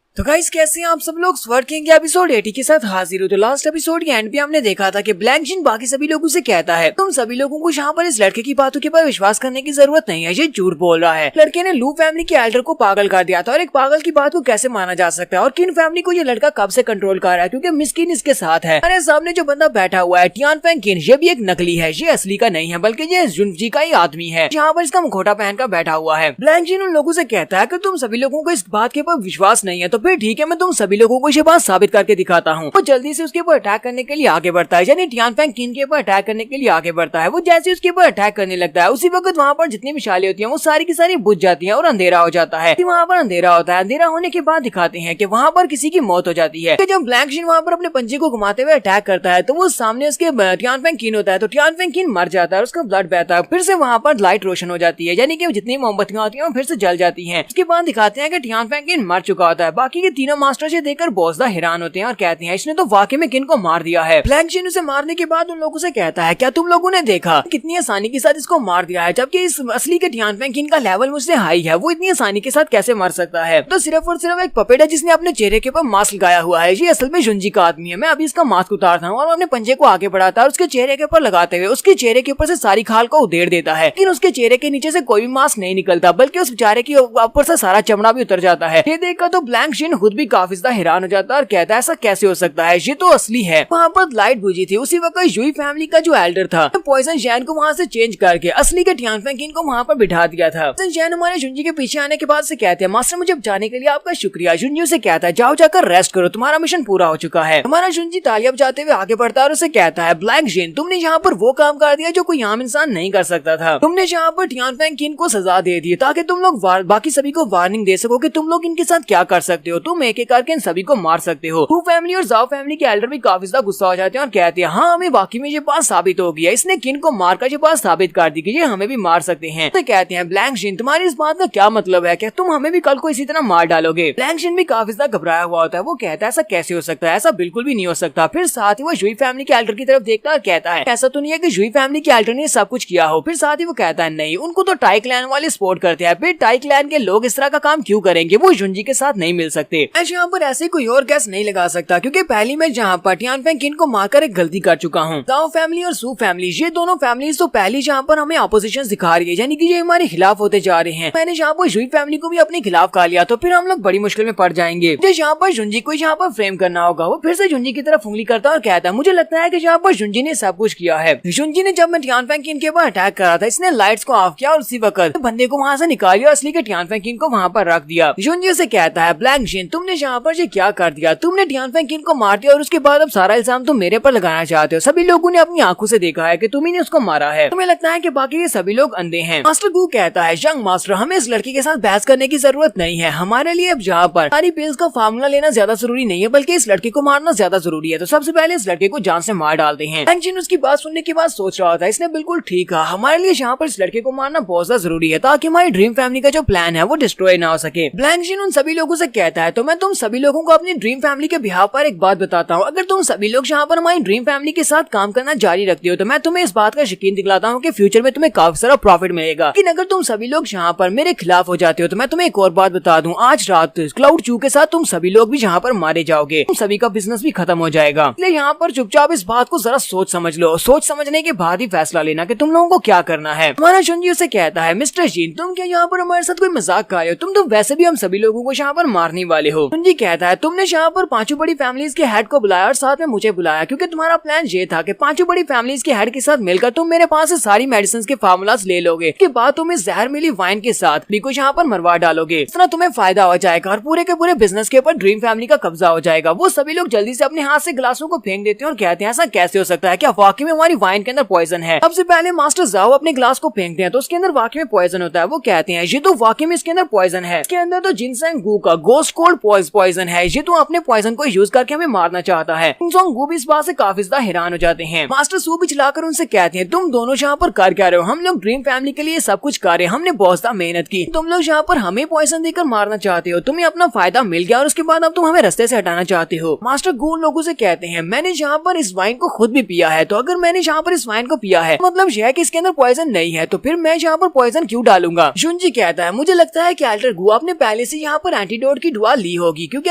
तो गाइस कैसे हैं आप सब लोग? स्वर्ड किंग के एपिसोड 80 के साथ हाजिर हो। तो लास्ट एपिसोड के एंड पे हमने देखा था कि ब्लैंक जिन बाकी सभी लोगों से कहता है, तुम सभी लोगों को यहाँ पर इस लड़के की बातों के ऊपर विश्वास करने की जरूरत नहीं है, ये झूठ बोल रहा है। लड़के ने लू फैमिली के एल्डर को पागल कर दिया था, और एक पागल की बात को कैसे माना जा सकता है, और किन फैमिली को ये लड़का कब से कंट्रोल कर रहा है, क्योंकि मिस्किन इसके साथ है। अरे सामने जो बंदा बैठा हुआ है टियानफेंग किन, ये भी एक नकली है, ये असली का नहीं है, बल्कि ये जुनजी का ही आदमी है, यहाँ पर इसका मुखौटा पहन कर बैठा हुआ है। ब्लैंक जिन उन लोगों से कहता है कि तुम सभी लोगों को इस बात के ऊपर विश्वास नहीं है, तो फिर ठीक है, मैं तुम सभी लोगों को ये बात साबित करके दिखाता हूँ। वो जल्दी से उसके ऊपर अटैक करने के लिए आगे बढ़ता है, यानी टियानफेंग किन के ऊपर अटैक करने के लिए आगे बढ़ता है। वो जैसे उसके ऊपर अटैक करने लगता है, उसी वक्त वहाँ पर जितनी मिसालें होती हैं वो सारी की सारी बुझ जाती हैं और अंधेरा हो जाता है। वहाँ पर अंधेरा होता है। अंधेरा होने के बाद दिखाते हैं कि वहाँ पर किसी की मौत हो जाती है। जब ब्लैंक जिन वहाँ पर अपने पंजे को घुमाते हुए अटैक करता है, तो वो सामने उसके टियानफेंग किन होता है, तो टियानफेंग किन मर जाता है, उसका ब्लड बहता है। फिर से वहाँ पर लाइट रोशन हो जाती है, यानी कि जितनी मोमबत्तियां होती हैं वो फिर से जल जाती हैं। उसके बाद दिखाते हैं कि टियानफेंग किन मर चुका होता है। बाकी के तीनों मास्टर से देखकर बहुत हैरान होते हैं और कहते हैं, इसने तो वाकई में किन को मार दिया है। ब्लैंक जिन उसे मारने के बाद उन लोगों से कहता है, क्या तुम लोगों ने देखा कितनी आसानी के साथ इसको मार दिया है, जबकि इस असली के टियानफेंग किन का लेवल मुझसे हाई है, वो इतनी आसानी के साथ कैसे मर सकता है। तो सिर्फ और सिर्फ एक पपेट है जिसने अपने चेहरे के ऊपर मास्क लगाया हुआ है, ये असल में जुंजी का आदमी है। मैं अभी इसका मास्क उतारता हूँ और अपने पंजे को आगे बढ़ाता है और उसके चेहरे के ऊपर लगाते हुए उसके चेहरे के ऊपर से सारी खाल को उधेड़ देता है, लेकिन उसके चेहरे के नीचे से कोई भी मास्क नहीं निकलता, बल्कि उस बेचारे के ऊपर से सारा चमड़ा भी उतर जाता है। ये देखकर तो ब्लैंक जिन खुद भी काफी ज्यादा हैरान हो जाता है और कहता है, ऐसा कैसे हो सकता है, ये तो असली है। वहाँ पर लाइट बुझी थी। उसी वक्त यूई फैमिली का जो एल्डर था, पॉइजन जैन को वहाँ से चेंज करके असली के टियानफेंग किन को वहाँ पर बिठा दिया था। पॉइजन जैन हमारे जुंजी के पीछे आने के बाद से कहते हैं, मास्टर मुझे बचाने के लिए आपका शुक्रिया। जुंजी उसे कहता है, जाओ जाकर रेस्ट करो, तुम्हारा मिशन पूरा हो चुका है। हमारा जुंजी तालियां बजाते हुए आगे बढ़ता है और उसे कहता है, ब्लैंक जिन तुमने यहाँ पर वो काम कर दिया जो कोई आम इंसान नहीं कर सकता था। तुमने यहाँ पर टियानफेंग किन को सजा दे दी ताकि तुम लोग बाकी सभी को वार्निंग दे सको कि तुम लोग इनके साथ क्या कर सकते हो। तुम एक एक करके इन सभी को मार सकते हो। हु फैमिली और जाओ फैमिली के एल्डर भी काफी ज्यादा गुस्सा हो जाते हैं और कहते हैं, हाँ हमें वाकई में ये बात साबित हो गया, इसने किन को मारकर ये बात साबित कर दी कि ये हमें भी मार सकते हैं। तो कहते हैं, ब्लैंक जिन तुम्हारी इस बात का क्या मतलब है, क्या तुम हमें भी कल को इसी तरह मार डालोगे। ब्लैंक जिन भी काफी ज्यादा घबराया हुआ होता है। वो कहता है, ऐसा कैसे हो सकता है, ऐसा बिल्कुल भी नहीं हो सकता। फिर साथ ही वो जुई फैमिली के एल्डर की तरफ देखता है और कहता है, ऐसा तो नहीं है कि जुई फैमिली के एल्डर ने सब कुछ किया हो। फिर साथ ही वो कहता है, नहीं, उनको तो टाई क्लैन वाले सपोर्ट करते हैं, फिर टाई क्लैन के लोग इस तरह का काम क्यों करेंगे, वो जुंजी के साथ नहीं मिल सकते। मैं यहाँ पर ऐसे कोई और गैस नहीं लगा सकता, क्योंकि पहली मैं जहाँ पर टियानफेंग किन को मारकर एक गलती कर चुका हूँ। जाओ फैमिली और सू फैमिली, ये दोनों फैमिलीज तो पहली जहाँ पर हमें ऑपोजिशन दिखा रही है, यानी कि ये हमारे खिलाफ होते जा रहे हैं। मैंने यहाँ पर जुई फैमिली को भी अपने खिलाफ कर लिया, तो फिर हम लोग बड़ी मुश्किल में पड़ जाएंगे। मुझे यहाँ पर जुंजी को यहाँ पर फ्रेम करना होगा। वो फिर से जुंजी की तरफ उंगली करता है और कहता है, मुझे लगता है कि यहाँ पर जुंजी ने सब कुछ किया है। जुंजी ने जब मैं टियानफेंग किन के ऊपर अटैक करा था, इसने लाइट्स को ऑफ किया और उसी वक्त बंदे को वहाँ से निकालिया, असली के टियानफेंग किन को वहाँ पर रख दिया। जुंजी से कहता है, ब्लैंक जिन तुमने यहाँ पर ये क्या कर दिया, तुमने टियानफेंग किन को मार दिया और उसके बाद अब सारा इल्जाम तुम मेरे पर लगाना चाहते हो। सभी लोगों ने अपनी आंखों से देखा है कि तुम ही ने उसको मारा है। तुम्हें लगता है कि बाकी के सभी लोग अंधे हैं। मास्टर गू कहता है, यंग मास्टर हमें इस लड़की के साथ बहस करने की जरूरत नहीं है। हमारे लिए अब यहाँ पर सारी पिल्स का फार्मूला लेना ज्यादा जरूरी नहीं है, बल्कि इस लड़के को मारना ज्यादा जरूरी है। तो सबसे पहले इस लड़के को जान से मार डालते हैं। ब्लैंक जिन उसकी बात सुनने के बाद सोच रहा था, इसने बिल्कुल ठीक कहा, हमारे लिए यहाँ पर इस लड़के को मारना बहुत ज्यादा जरूरी है, ताकि हमारी ड्रीम फैमिली का जो प्लान है वो डिस्ट्रॉय ना हो सके। ब्लैंक जिन उन सभी लोगों से कहता कहता है तो मैं तुम सभी लोगों को अपनी ड्रीम फैमिली के बिहाफ पर एक बात बताता हूँ, अगर तुम सभी लोग यहाँ पर हमारी ड्रीम फैमिली के साथ काम करना जारी रखते हो तो मैं तुम्हें इस बात का यकीन दिलाता हूँ कि फ्यूचर में तुम्हें काफी सारा प्रॉफिट मिलेगा। लेकिन अगर तुम सभी लोग यहाँ पर मेरे खिलाफ हो जाते हो तो मैं तुम्हें एक और बात बता दूं, आज रात क्लाउड चू के साथ तुम सभी लोग भी यहाँ पर मारे जाओगे, तुम सभी का बिजनेस भी खत्म हो जाएगा। इसलिए यहाँ पर चुपचाप इस बात को जरा सोच समझ लो, सोच समझने के बाद ही फैसला लेना कि तुम लोगों को क्या करना है। हमारा शुंजी उसे कहता है मिस्टर जीन तुम क्या यहाँ पर हमारे साथ कोई मजाक कर रहे हो, तुम तो वैसे भी हम सभी लोगों को यहाँ पर मारने वाले हो। शुंजी कहता है तुमने यहाँ पर पांचों बड़ी फैमिलीज के हेड को बुलाया और साथ में मुझे बुलाया क्योंकि तुम्हारा प्लान ये था कि पांचों बड़ी फैमिलीज के हेड के साथ मिलकर तुम मेरे पास से सारी मेडिसिन के फार्मूलाज ले लोगे, के बाद तुम इस जहर मिली वाइन के साथ भी कुछ यहाँ पर मरवा डालोगे, इस तरह तुम्हें फायदा हो जाएगा और पूरे के पूरे बिजनेस के ऊपर ड्रीम फैमिली का कब्जा हो जाएगा। वो सभी लोग जल्दी से अपने हाथ से गिलासों को फेंक देते हैं और कहते हैं ऐसा कैसे हो सकता है, क्या वाकई में हमारी वाइन के अंदर पॉइजन है। सबसे पहले मास्टर जाओ अपने ग्लास को फेंकते हैं तो उसके अंदर वाकई में पॉइजन होता है। वो कहते हैं ये तो वाकई में इसके अंदर पॉइजन है, इसके अंदर तो जिनसेंग गू का गोस्ट कोल्ड पॉइजन है, ये तो अपने पॉइजन को यूज करके हमें मारना चाहता है। जिनसेंग गू भी इस बात से काफी ज्यादा हैरान हो जाते हैं। मास्टर सू भी चिल्लाकर उनसे कहते हैं तुम दोनों यहाँ पर कर क्या रहे हो, हम लोग ड्रीम फैमिली के लिए सब कुछ कर रहे हैं, हमने बहुत ज्यादा मेहनत की, तुम लोग यहाँ पर हमें पॉइजन देकर मारना चाहते हो, तुम्हें अपना फायदा मिल गया और उसके बाद अब तुम हमें रास्ते से हटाना चाहते हो। मास्टर गू लोगों से कहते हैं मैंने यहाँ पर इस वाइन को खुद भी पिया है, तो अगर मैंने यहाँ पर इस वाइन को पिया है मतलब यह है कि इसके अंदर पॉइजन नहीं है, तो फिर मैं यहाँ पर पॉइजन क्यों डालूंगा। शुंजी कहता है मुझे लगता है कि एल्डर गू आपने पहले से यहाँ पर एंटीडोट की दुआ ली होगी क्योंकि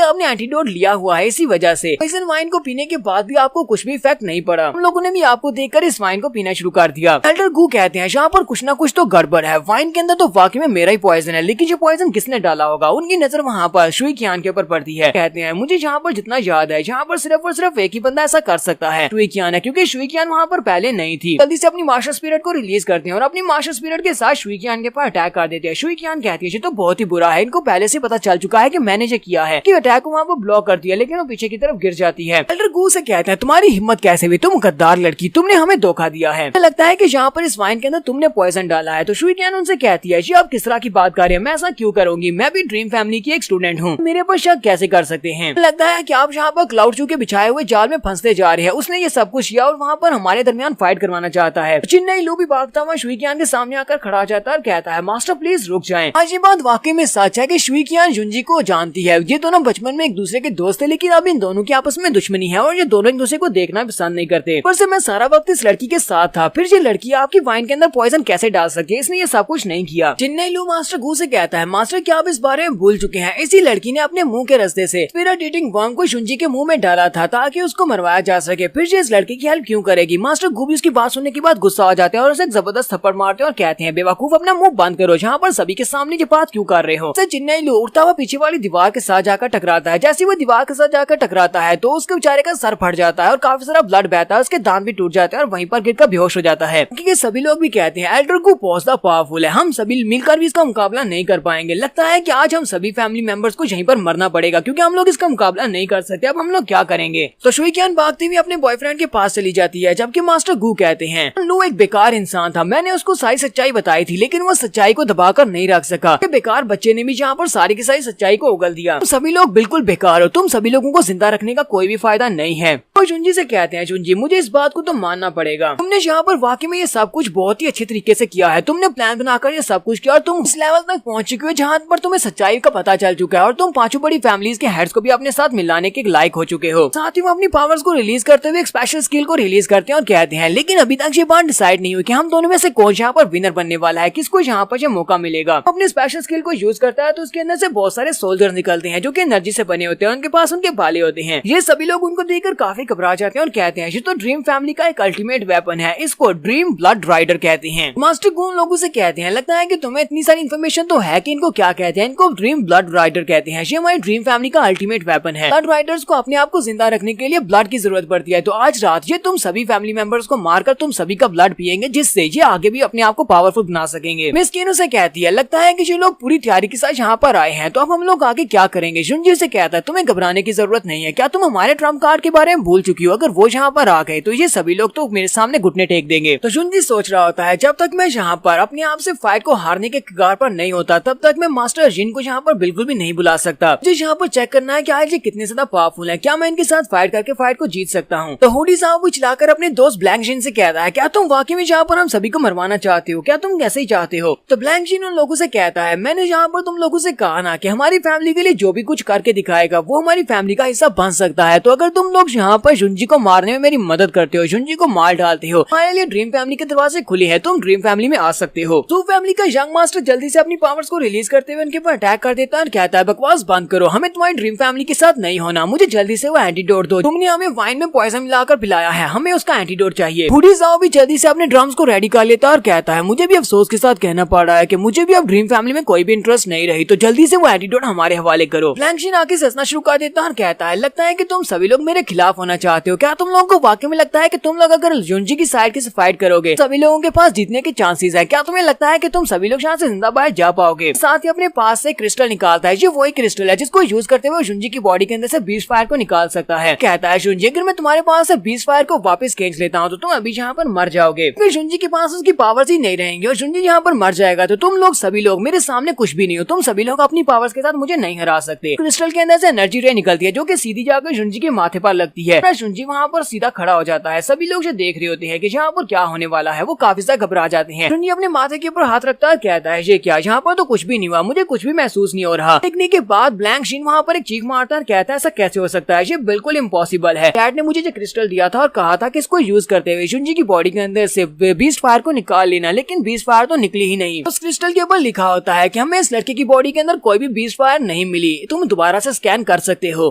आपने एंटीडोट लिया हुआ है, इसी वजह से पॉइजन वाइन को पीने के बाद भी आपको कुछ भी इफेक्ट नहीं पड़ा, हम लोगों ने भी आपको देखकर इस वाइन को पीना शुरू कर दिया। एल्डर गू कहते हैं यहाँ पर कुछ ना कुछ तो गड़बड़ है, वाइन के अंदर तो वाकई में मेरा ही पॉइजन है, लेकिन ये पॉइजन किसने डाला होगा। उनकी नजर वहाँ पर शुई कियान के ऊपर पड़ती है। कहते हैं मुझे यहाँ पर जितना याद है यहाँ पर सिर्फ और सिर्फ एक ही बंदा ऐसा कर सकता है, शुई कियान है, क्योंकि शुई कियान वहाँ पर पहले नहीं थी। जल्दी से अपनी मास्टर स्पिरिट को रिलीज करते हैं और अपनी मास्टर स्पिरिट के साथ शुई कियान के ऊपर अटैक कर देते हैं। शुई कियान कहती है ये तो बहुत ही बुरा है, इनको पहले से पता चल चुका है कि मैंने ये किया है, कि अटैक को वहाँ पर ब्लॉक कर दिया, लेकिन वो पीछे की तरफ गिर जाती है। एल्डर गू से कहते हैं तुम्हारी हिम्मत कैसे हुई, तुम गद्दार लड़की, तुमने हमें धोखा दिया है, लगता है कि यहाँ पर इस वाइन के अंदर तुमने पॉइजन डाला है। तो शुई कियान उनसे कहती है जी आप किस तरह की बात कर रहे हैं, मैं ऐसा क्यों करूंगी, मैं भी ड्रीम फैमिली की एक स्टूडेंट हूँ, मेरे पर शक कैसे कर सकते हैं। लगता है कि आप यहाँ पर क्लाउड चू के बिछाए हुए जाल में फंसते जा रहे हैं, उसने ये सब कुछ किया और वहाँ पर हमारे दरमियान फाइट करवाना चाहता है। चिन्नई लू भी भागता हुआ शुई कियान के सामने आकर खड़ा जाता है और कहता है मास्टर प्लीज रुक जाएं। आज ये बात वाकई में सच है कि शुई कियान जुंजी को जानती है, ये दोनों बचपन में एक दूसरे के दोस्त थे, लेकिन अब इन दोनों की आपस में दुश्मनी है और ये दोनों एक दूसरे को देखना पसंद नहीं करते। पर से मैं सारा वक्त इस लड़की के साथ था, फिर ये लड़की आपकी वाइन के अंदर पॉइजन कैसे डाल सकती है, इसने ये सब कुछ नहीं किया। चिन्नई लू मास्टर गू से कहता है मास्टर क्या आप इस बारे में भूल चुके हैं, इसी लड़की ने अपने मुंह के रास्ते से स्पिरिट ईटिंग वर्म को शुंजी के मुंह में डाला था ताकि उसको मरवाया जा सके, फिर ये इस लड़की की हेल्प क्यों करेगी। मास्टर गू भी उसकी बात सुनने के बाद गुस्सा हो जाते हैं और उसे जबरदस्त थप्पड़ मारते हैं और कहते हैं बेवकूफ अपना मुंह बंद करो, जहाँ पर सभी के सामने ये बात क्यों कर रहे हो। चिन्नई लू उड़ता हुआ पीछे वाली दीवार के साथ जाकर टकराता है, जैसे वो दीवार के साथ जाकर टकराता है तो उसके बेचारे का सर फट जाता है और काफी सारा ब्लड बहता है, उसके दांत भी टूट जाते हैं और वहीं पर गिरकर बेहोश हो जाता है। क्योंकि सभी लोग भी कहते हैं एल्डर गू बहुत ज्यादा पावरफुल है, हम सभी मिलकर भी इसका मुकाबला नहीं कर पाएंगे, लगता है कि आज हम सभी फैमिली मेंबर्स को यहीं पर मरना पड़ेगा क्योंकि हम लोग इसका मुकाबला नहीं कर सकते, अब हम लोग क्या करेंगे। तो शुई कियान भागती हुई अपने बॉयफ्रेंड के पास चली जाती है, जबकि मास्टर गू कहते हैं लू एक बेकार इंसान था, मैंने उसको सारी सच्चाई बताई थी लेकिन वो सच्चाई को दबाकर नहीं रख सका, बेकार बच्चे ने भी यहाँ पर सारी की सारी सच्चाई को उगल दिया, तुम सभी लोग बिल्कुल बेकार हो, तुम सभी लोगों को जिंदा रखने का कोई भी फायदा नहीं है। और चुंजी से कहते हैं चुंजी मुझे इस बात को तो मानना पड़ेगा, तुमने यहाँ पर वाकई में ये सब कुछ बहुत ही अच्छे तरीके से किया है, तुमने प्लान बनाकर ये सब कुछ किया और तुम इस लेवल तक पहुंच चुके हो जहाँ पर तुम्हें सच्चाई का पता चल चुका है और तुम पांचों बड़ी फैमिलीज के हेड्स को भी अपने साथ मिलाने के लायक हो चुके हो। साथ ही वो अपनी पावर्स को रिलीज करते हुए एक स्पेशल स्किल को रिलीज करते हैं और कहते हैं लेकिन अभी तक ये बात डिसाइड नहीं हुई कि हम दोनों में से कौन यहाँ पर विनर बनने वाला है, किसको यहाँ पर ये मौका मिलेगा। अपने स्पेशल स्किल को यूज करता है तो उसके अंदर से बहुत सारे सोल्जर्स निकलते हैं जो कि एनर्जी से बने होते हैं, उनके पास उनके भाले होते हैं। ये सभी लोग उनको देखकर काफी घबरा जाते हैं और कहते हैं ये तो ड्रीम फैमिली का एक अल्टीमेट वेपन है, इसको ड्रीम ब्लड राइडर कहते हैं। मास्टर गू उन लोगों से कहते हैं लगता है कि तुम्हें इतनी सारी इन्फॉर्मेशन तो है कि इनको क्या कहते हैं, इनको ड्रीम ब्लड राइडर कहते हैं, ये हमारी ड्रीम फैमिली का अल्टीमेट वेपन है। ब्लड राइडर्स को अपने आप को जिंदा रखने के लिए ब्लड की जरूरत पड़ती है, तो आज रात ये तुम सभी फैमिली मेंबर्स को मारकर तुम सभी का ब्लड पिएंगे जिससे ये आगे भी अपने आप को पावरफुल बना सकेंगे। मिस कीनो से कहती है लगता है कि ये लोग पूरी तैयारी के साथ यहाँ पर आए हैं, तो अब हम लोग आगे क्या करेंगे। जुंजी से कहता है तुम्हें घबराने की जरूरत नहीं है, क्या तुम हमारे ट्रम्प कार्ड के बारे में भूल चुकी हो, अगर वो यहाँ पर आ गए तो ये सभी लोग तो मेरे सामने घुटने टेक देंगे। तो जुंजी सोच रहा होता है जब तक मैं यहाँ पर अपने आप से फाइट को हारने के कगार पर नहीं होता तब तक मैं मास्टर जिन को यहाँ पर बिल्कुल भी नहीं बुला सकता। मुझे यहाँ पर चेक करना है कि आज ये कितने ज्यादा पावरफुल है, क्या मैं इनके साथ फाइट करके फाइट को जीत सकता हूँ। तो हुडी साहब वो चिल्लाकर अपने दोस्त ब्लैंक जिन से कहता है क्या तुम वाकई में यहाँ पर हम सभी को मरवाना चाहते हो, क्या तुम कैसे ही चाहते हो। तो ब्लैंक जिन उन लोगों से कहता है मैंने यहाँ पर तुम लोगों से कहा ना कि हमारी फैमिली के लिए जो भी कुछ करके दिखाएगा वो हमारी फैमिली का हिस्सा बन सकता है। तो अगर तुम लोग यहाँ पर जुंजी को मारने में मेरी मदद करते हो, जुंजी को मार डालते हो, हमारे लिए ड्रीम फैमिली के दरवाजे खुले हैं, तुम ड्रीम फैमिली में आ सकते हो। तो फैमिली का यंग मास्टर जल्दी से अपनी पावर्स को रिलीज करते हुए उनके ऊपर अटैक कर देता है और कहता है बकवास बंद करो, हमें तुम्हारी ड्रीम फैमिली के साथ नहीं होना, मुझे जल्दी से वो एंटीडोट दो, तुमने हमें वाइन में पॉइजन मिलाकर पिलाया है, हमें उसका एंटीडोट चाहिए। बूढ़ी साओ भी जल्दी से अपने ड्रम्स को रेडी कर लेता है और कहता है मुझे भी अफसोस के साथ कहना पड़ रहा है कि मुझे भी अब ड्रीम फैमिली में कोई भी इंटरेस्ट नहीं रही, तो जल्दी से वो एंटीडोट हमारे हवाले करो। फ्लैंकशिन आके हंसना शुरू कर देता है और कहता है लगता है कि तुम सभी लोग मेरे खिलाफ होना चाहते हो, क्या तुम लोगों को वाकई में लगता है कि तुम लोग अगर जुंजी की साइड से फाइट करोगे सभी लोगों के पास जीतने के चांसेस है, क्या तुम्हें लगता है कि तुम सभी लोग यहाँ से जिंदा बाहर जा पाओगे। साथ ही अपने पास से क्रिस्टल निकालता है, जो वही क्रिस्टल है जिसको यूज करते हुए जुंजी की बॉडी के अंदर से बीस्ट फायर को निकाल सकता है। कहता है जुंजी अगर मैं तुम्हारे पास से बीस्ट फायर को वापस खींच लेता हूँ तो तुम अभी यहाँ पर मर जाओगे, फिर जुंजी के पास उसकी पावर्स ही नहीं रहेंगी और जुंजी यहाँ पर मर जाएगा तो तुम लोग सभी लोग मेरे सामने कुछ भी नहीं हो, तुम सभी लोग अपनी पावर्स के साथ मुझे नहीं हरा सकते। क्रिस्टल के अंदर से एनर्जी रे निकलती है जो कि सीधी जाकर जुंजी के माथे पर लगती है। जुंजी वहाँ पर सीधा खड़ा हो जाता है, सभी लोग जो देख रहे होते हैं कि यहाँ पर क्या होने वाला है वो काफी ज्यादा घबरा जाते हैं। जुंजी अपने माथे के ऊपर हाथ रखता है, कहता है ये क्या, यहाँ पर तो कुछ भी नहीं हुआ, मुझे कुछ भी महसूस नहीं हो रहा। देखने के बाद ब्लैंक शीन वहाँ पर एक चीख मारता है, कहता है ऐसा कैसे हो सकता है, ये बिल्कुल इम्पॉसिबल है। डैड ने मुझे जो क्रिस्टल दिया था और कहा था कि इसको यूज करते हुए जुंजी की बॉडी के अंदर से बीस्ट फायर को निकाल लेना, लेकिन बीस्ट फायर तो निकली ही नहीं। उस क्रिस्टल के ऊपर लिखा होता है कि हमें इस लड़के की बॉडी के अंदर कोई भी बीस्ट फायर नहीं मिली, तुम दोबारा से स्कैन कर सकते हो।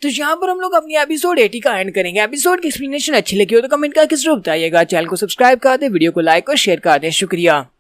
तो यहाँ पर हम लोग अपनी एपिसोड 80 का एंड करेंगे। एपिसोड की एक्सप्लेनेशन अच्छी लगी हो तो कमेंट करके जरूर बताइएगा। चैनल को सब्सक्राइब कर दे, वीडियो को लाइक और शेयर कर दे। शुक्रिया।